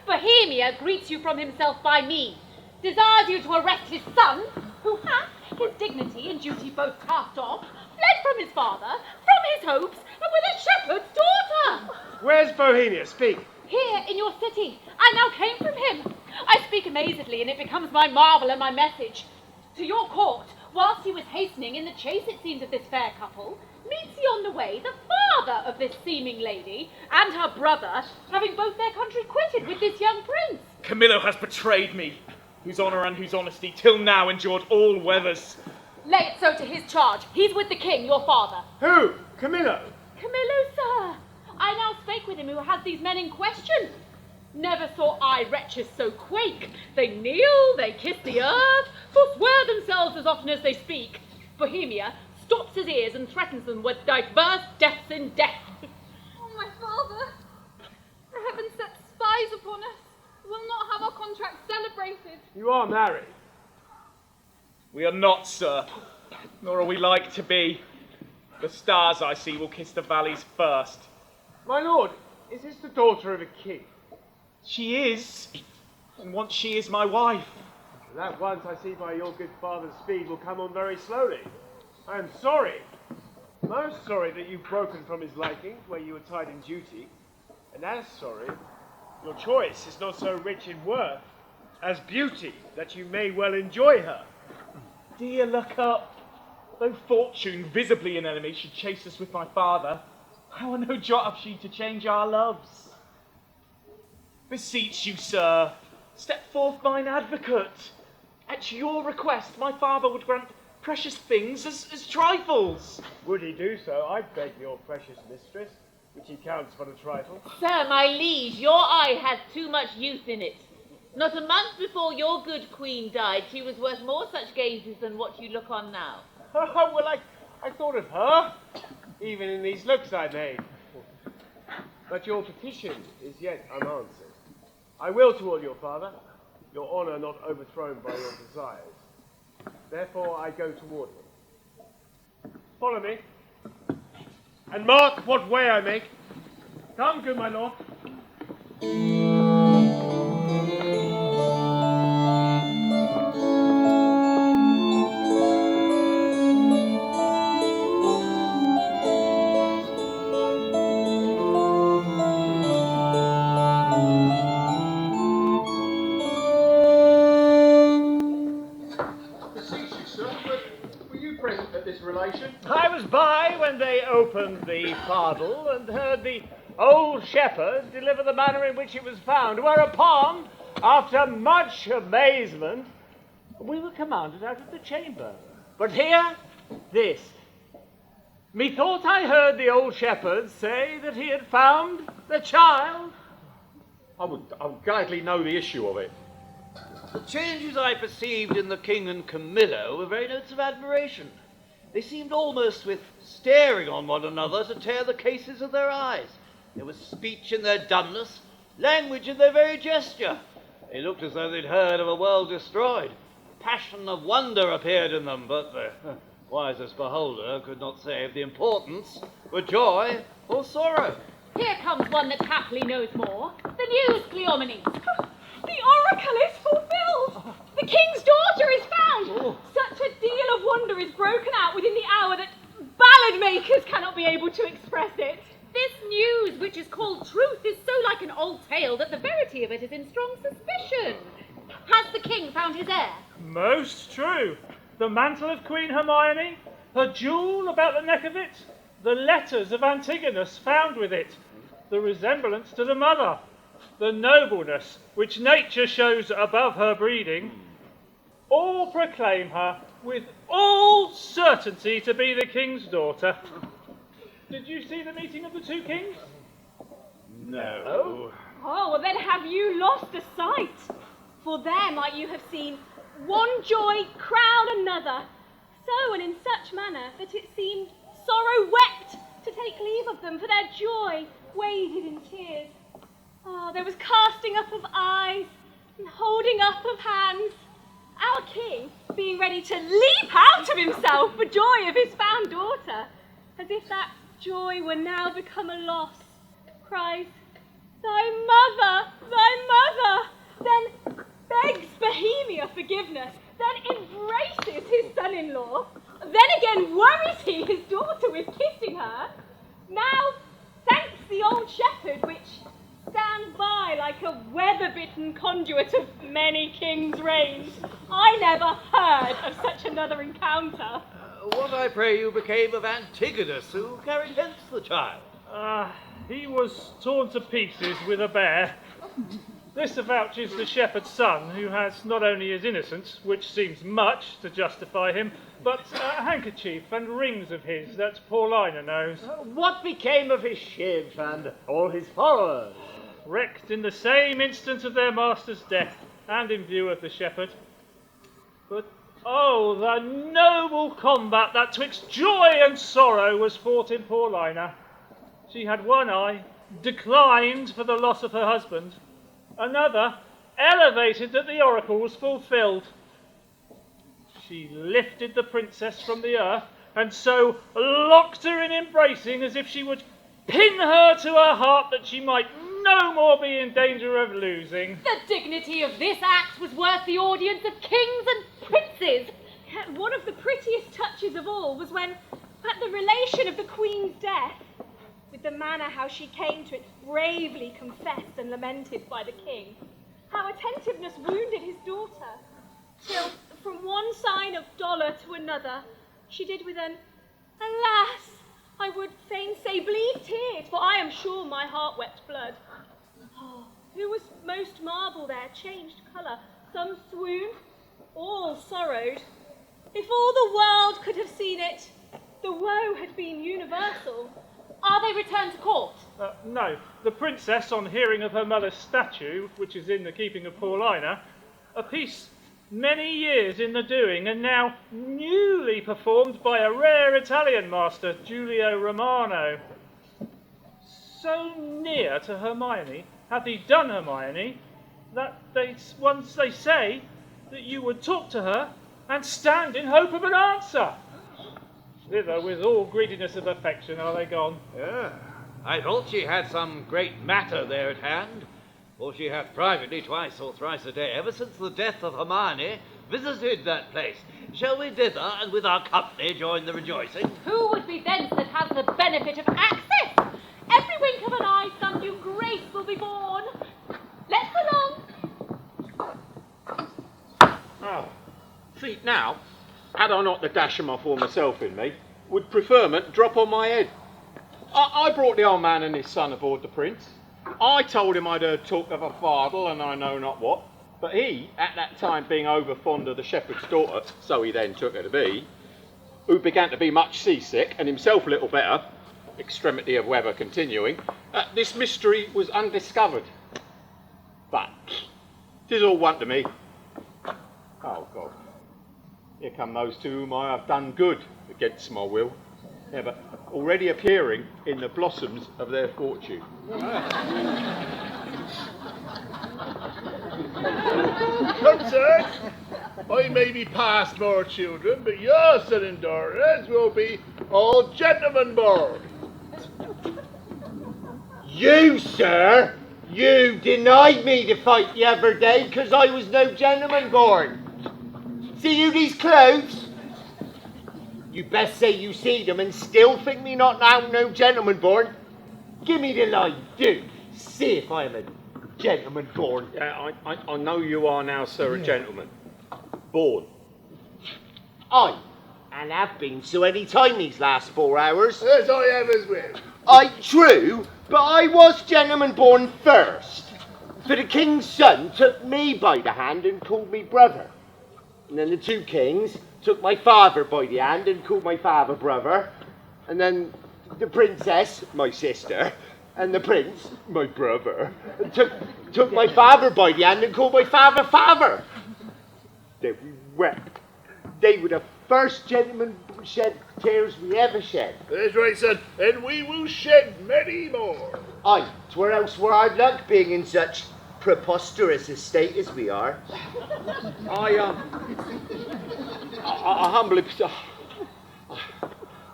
Bohemia greets you from himself by me, desires you to arrest his son, who hath his dignity and duty both cast off, fled from his father, from his hopes, and with a shepherd's daughter. Where's Bohemia? Speak. Here in your city, I now came from him. I speak amazedly, and it becomes my marvel and my message. To your court, whilst he was hastening in the chase, it seems, of this fair couple, meets he on the way the father of this seeming lady, and her brother, having both their country quitted with this young prince. Camillo has betrayed me, whose honour and whose honesty till now endured all weathers. Lay it so to his charge. He's with the king, your father. Who? Camillo? Camillo, sir. I now spake with him who has these men in question. Never saw I wretches so quake. They kneel, they kiss the earth, forswear themselves as often as they speak. Bohemia stops his ears and threatens them with diverse deaths in death. Oh, my father! For heaven's sake, contract celebrated. You are married. We are not, sir, nor are we like to be. The stars, I see, will kiss the valleys first. My lord, is this the daughter of a king? She is, and once she is my wife. That once, I see by your good father's speed, will come on very slowly. I am sorry, most sorry that you've broken from his liking, where you were tied in duty, and as sorry, your choice is not so rich in worth as beauty, that you may well enjoy her. Dear, look up. Though fortune, visibly an enemy, should chase us with my father, how no jot of she to change our loves. Beseech you, sir, step forth mine advocate. At your request, my father would grant precious things as trifles. Would he do so, I beg your precious mistress, which he counts but a trifle. Sir, my liege, your eye has too much youth in it. Not a month before your good queen died, she was worth more such gazes than what you look on now. Oh, well, I thought of her, even in these looks I made. But your petition is yet unanswered. I will toward your father, your honour not overthrown by your desires. Therefore I go toward him. Follow me, and mark what way I make. Come, good my lord. I was by when they opened the fardel and heard the old shepherd deliver the manner in which it was found, whereupon, after much amazement, we were commanded out of the chamber. But here, this. Methought I heard the old shepherd say that he had found the child. I would gladly know the issue of it. The changes I perceived in the king and Camilla were very notes of admiration. They seemed almost with staring on one another to tear the cases of their eyes. There was speech in their dumbness, language in their very gesture. They looked as though they'd heard of a world destroyed. Passion of wonder appeared in them, but the wisest beholder could not say if the importance were joy or sorrow. Here comes one that happily knows more. The news, Cleomenes. The oracle is fulfilled! The king's daughter is found! Such a deal of wonder is broken out within the hour that ballad makers cannot be able to express it. This news, which is called truth, is so like an old tale that the verity of it is in strong suspicion. Has the king found his heir? Most true. The mantle of Queen Hermione, her jewel about the neck of it, the letters of Antigonus found with it, the resemblance to the mother, the nobleness which nature shows above her breeding, all proclaim her with all certainty to be the king's daughter. Did you see the meeting of the two kings? No. Oh, well then have you lost a sight? For there might you have seen one joy crown another, so and in such manner that it seemed sorrow wept to take leave of them, for their joy waded in tears. Oh, there was casting up of eyes and holding up of hands. Our king, being ready to leap out of himself for joy of his found daughter, as if that joy were now become a loss, cries, "Thy mother, then begs Bohemia forgiveness, then embraces his son-in-law, then again worries he his daughter with kissing her, now thanks the old shepherd which stands by like a weather-bitten conduit of many kings' reigns. I never heard of such another encounter." What, I pray you, became of Antigonus, who carried hence the child? He was torn to pieces with a bear. This avouches the shepherd's son, who has not only his innocence, which seems much to justify him, but a handkerchief and rings of his that Paulina knows. What became of his shiv and all his followers? Wrecked in the same instant of their master's death, and in view of the shepherd. But oh, the noble combat that twixt joy and sorrow was fought in Paulina. She had one eye, declined for the loss of her husband, another, elevated that the oracle was fulfilled. She lifted the princess from the earth and so locked her in embracing as if she would pin her to her heart that she might no more be in danger of losing. The dignity of this act was worth the audience of kings and princes. One of the prettiest touches of all was when, at the relation of the Queen's death, with the manner how she came to it, bravely confessed and lamented by the King, how attentiveness wounded his daughter, till, from one sign of dolour to another, she did with an, alas, I would fain say bleed tears, for I am sure my heart wept blood. Oh, who was most marble there, changed colour, some swooned, all sorrowed. If all the world could have seen it, the woe had been universal. Are they returned to court? No. The princess, on hearing of her mother's statue, which is in the keeping of Paulina, a piece many years in the doing, and now newly performed by a rare Italian master, Giulio Romano. So near to Hermione hath he done Hermione, that once they say that you would talk to her and stand in hope of an answer. Thither with all greediness of affection are they gone. Yeah, I thought she had some great matter there at hand, for she hath privately twice or thrice a day, ever since the death of Hermione, visited that place. Shall we thither, and with our company join the rejoicing? Who would be thence that has the benefit of access? Every wink of an eye some new grace will be born. Let's along. Oh, see, now, had I not the dash of my former self in me, would preferment drop on my head. I brought the old man and his son aboard the Prince. I told him I'd heard talk of a fardel and I know not what, but he, at that time being over fond of the shepherd's daughter, so he then took her to be, who began to be much seasick and himself a little better, extremity of weather continuing, this mystery was undiscovered. But 'tis all one to me. Oh God, here come those two whom I have done good against my will. Yeah, but already appearing in the blossoms of their fortune. Concert, I may be past more children, but your son and daughters will be all gentlemen born. You, sir, you denied me to fight the other day because I was no gentleman born. See you these clothes? You best say you see them and still think me not now no gentleman born. Give me the line, do. See if I am a gentleman born. Yeah, I know you are now, sir, a gentleman. Born. I, and have been so any time these last 4 hours. As I have as well. I, true, but I was gentleman born first. For the king's son took me by the hand and called me brother. And then the two kings took my father by the hand and called my father brother. And then the princess, my sister, and the prince, my brother, took my father by the hand and called my father father. Then we wept. They were the first gentlemen shed tears we ever shed. That's right, son, and we will shed many more. Aye, 'twere else were our luck being in such preposterous a state as we are. I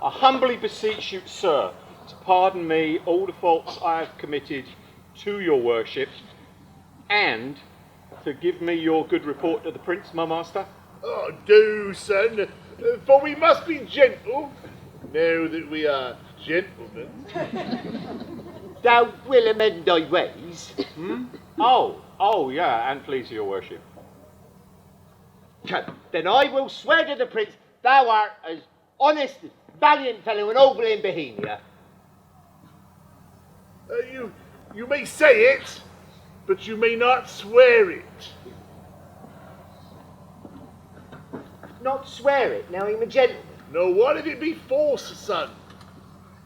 humbly beseech you, sir, to pardon me all the faults I have committed to your worship, and to give me your good report to the Prince, my master. Oh, do, son, for we must be gentle, now that we are gentlemen. Thou will amend thy ways. Oh, yeah, and please your worship. Come, then I will swear to the Prince, thou art as honest, valiant fellow and noble in Bohemia. You may say it, but you may not swear it. Not swear it, now I'm a gentleman. No, what if it be false, son?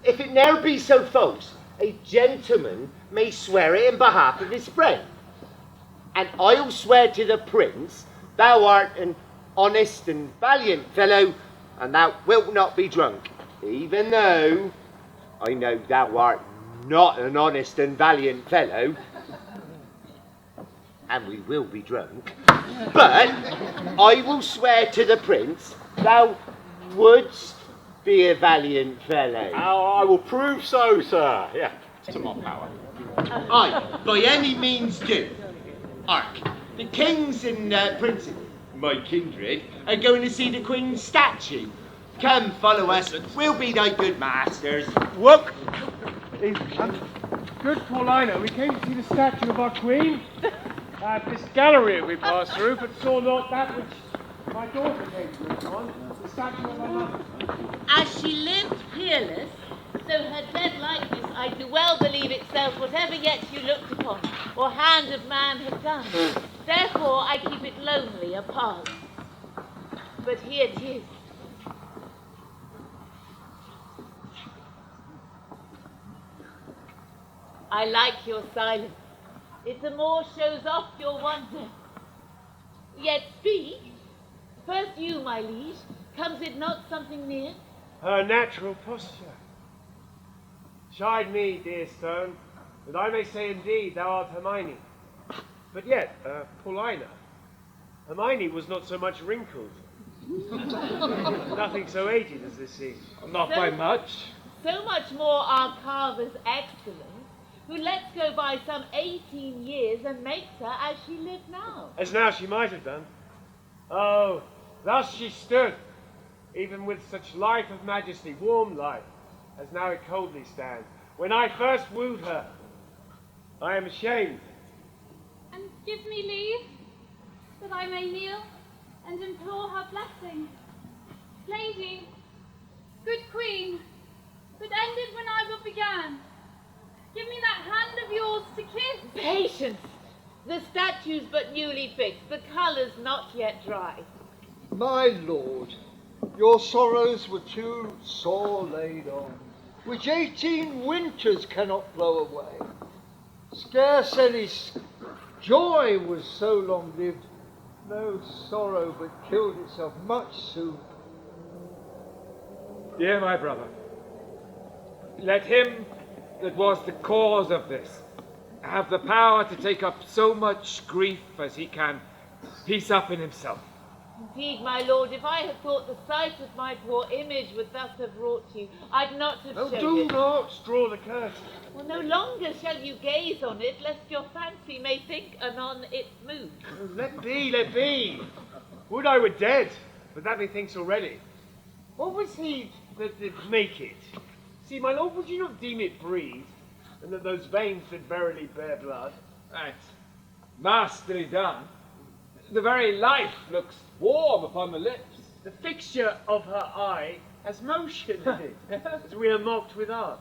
If it ne'er be so false, a gentleman may swear it in behalf of his friend. And I'll swear to the Prince, thou art an honest and valiant fellow, and thou wilt not be drunk, even though I know thou art not an honest and valiant fellow. and we will be drunk, but I will swear to the prince thou wouldst be a valiant fellow. I will prove so, sir. Yeah, to my power. I, by any means do. Hark, the kings and princes, my kindred, are going to see the queen's statue. Come, follow us. We'll be thy good masters. Look! Good Paulina, we came to see the statue of our queen. This gallery we passed through, but saw not that which my daughter came to look on, the statue of my mother. As she lived peerless, so her dead likeness I do well believe itself whatever yet you looked upon, or hand of man had done. Therefore I keep it lonely apart. But here it is. I like your silence. It the more shows off your wonder. Yet speak. First you, my liege. Comes it not something near? Her natural posture. Chide me, dear stone, that I may say indeed thou art Hermione. But yet, Paulina, Hermione was not so much wrinkled. Nothing so aged as this seems. Not by much. So much more our carver's excellence, who lets go by some 18 years and makes her as she lived now. As now she might have done. Oh, thus she stood, even with such life of majesty, warm life, as now it coldly stands. When I first wooed her, I am ashamed. And give me leave, that I may kneel and implore her blessing. Lady, good queen, that ended when I but began. Give me that hand of yours to kiss. Patience! The statue's but newly fixed, the colour's not yet dry. My lord, your sorrows were too sore laid on, which 18 winters cannot blow away. Scarce any joy was so long lived, no sorrow but killed itself much sooner. Dear my brother, let him that was the cause of this have the power to take up so much grief as he can piece up in himself. Indeed, my lord, if I had thought the sight of my poor image would thus have wrought you, I'd not have Oh, showed do it. not draw the curtain. Well, no longer shall you gaze on it, lest your fancy may think anon it moves. Oh, let be, let be. Would I were dead, but that methinks already. What was he that did make it? See, my lord, would you not deem it breathed, and that those veins did verily bear blood? Right. Masterly done. The very life looks warm upon the lips. The fixture of her eye has motion in it, as we are mocked with art.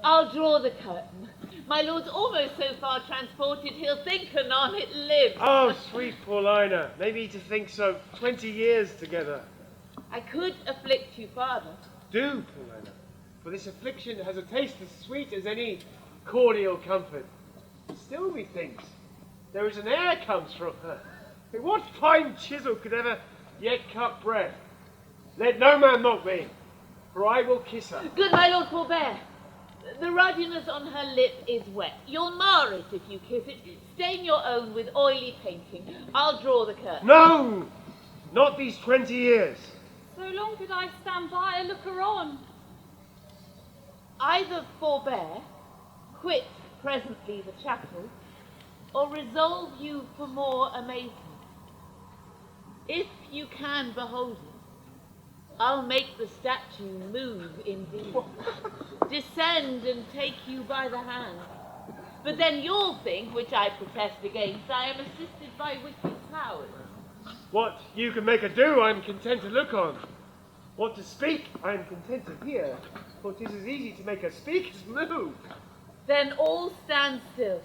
I'll draw the curtain. My lord's almost so far transported, he'll think anon it lives. Oh, sweet Paulina, maybe to think so 20 years together. I could afflict you farther. Do, Paulina, for this affliction has a taste as sweet as any cordial comfort. Still, methinks, there is an air comes from her. What fine chisel could ever yet cut breath? Let no man mock me, for I will kiss her. Good my lord, forbear. The ruddiness on her lip is wet. You'll mar it if you kiss it. Stain your own with oily painting. I'll draw the curtain. No! Not these 20 years. So long could I stand by and look her on. Either forbear, quit presently the chapel, or resolve you for more amazement. If you can behold it, I'll make the statue move indeed. Descend and take you by the hand. But then you'll think, which I protest against, I am assisted by wicked powers. What you can make her do, I am content to look on. What to speak, I am content to hear. For 'tis as easy to make her speak as move. Then all stand still.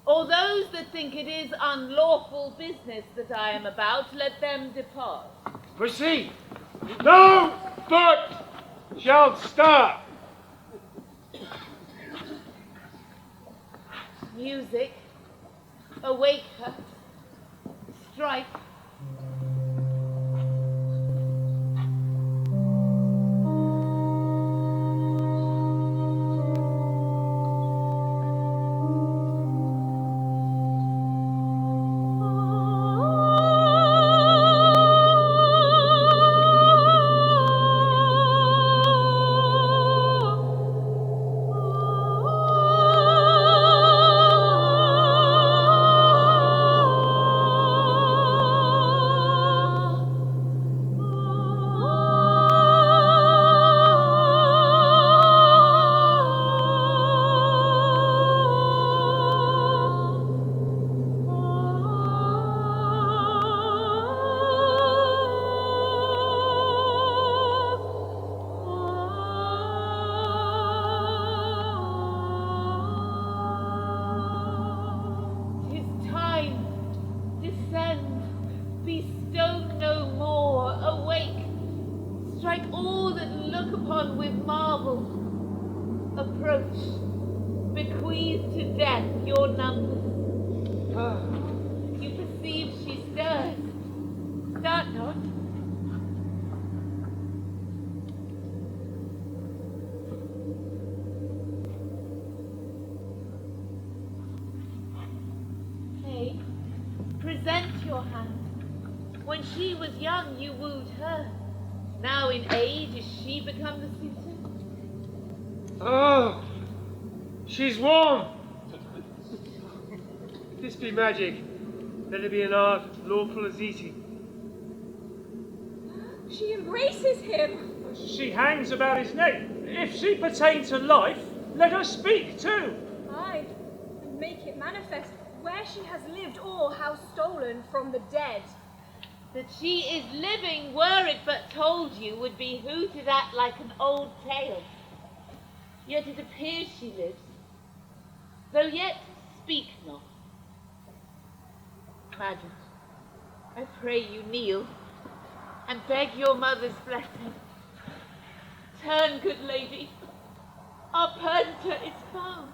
Or those that think it is unlawful business that I am about, let them depart. Proceed. No foot shall stir. Music, awake her, strike. strike all that look upon with marvel. Approach, bequeath to death your numbers. You perceive she stirs. Start not. Hey, present your hand. When she was young, you wooed her. Now in age, is she become the suitor? Oh, she's warm. If this be magic, let it be an art lawful as eating. She embraces him. She hangs about his neck. If she pertain to life, let her speak too. Aye, and make it manifest where she has lived or how stolen from the dead. That she is living, were it but told you, would be hooted at like an old tale. Yet it appears she lives, though yet speak not. Madam, I pray you kneel, and beg your mother's blessing. Turn, good lady, our purgator is found.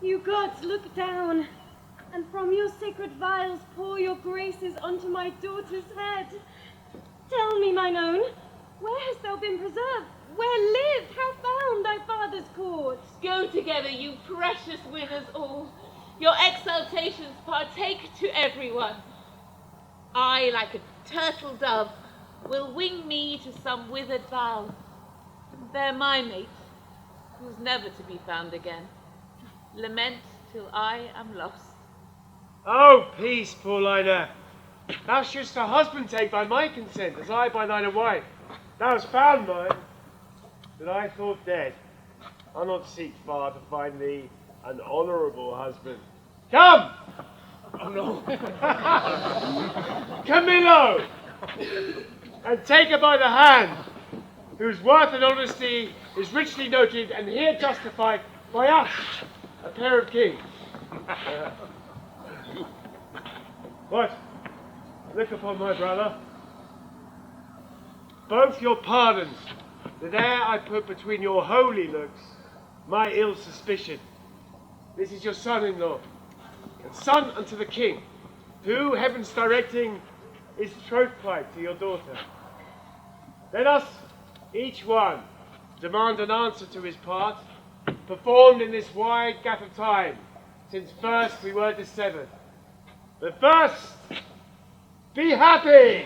You gods, look down, and from your sacred vials pour your graces onto my daughter's head. Tell me, mine own, where hast thou been preserved? Where lived, how found thy father's court? Go together, you precious winners all. Your exaltations partake to everyone. I, like a turtle dove, will wing me to some withered bough, and there my mate, who's never to be found again. Lament till I am lost. Oh, peace, Paulina. Thou shouldst a husband take by my consent, as I by thine a wife. Thou hast found mine, that I thought dead. I'll not seek far to find thee an honourable husband. Come! Oh no. Camillo! And take her by the hand, whose worth and honesty is richly noted and here justified by us, a pair of kings. What? Look upon my brother. Both your pardons, that ere I put between your holy looks my ill suspicion. This is your son-in-law, and son unto the king, who, heaven's directing, is troth-plight to your daughter. Let us, each one, demand an answer to his part, performed in this wide gap of time, since first we were dissevered. But first, be happy!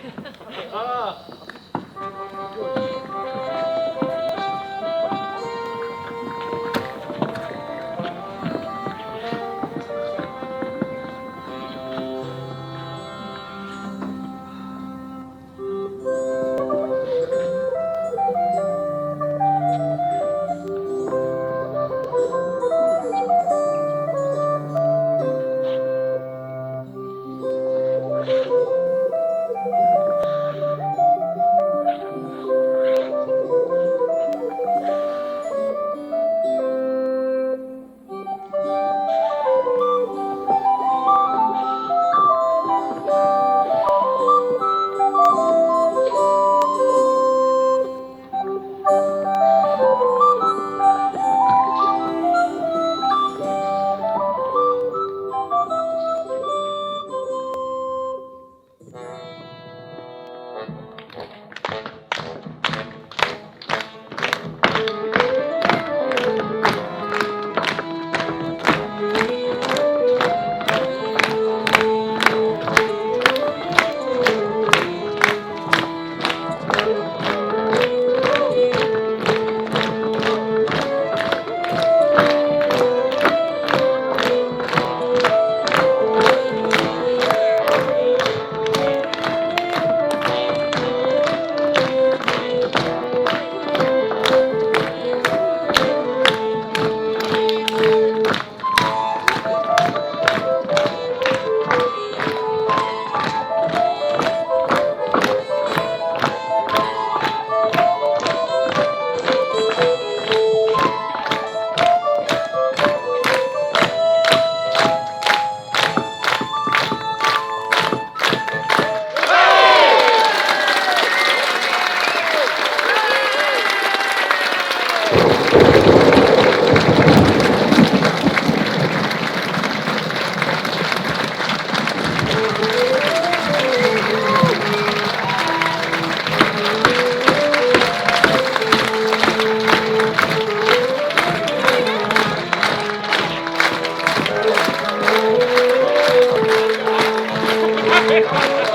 Thank you.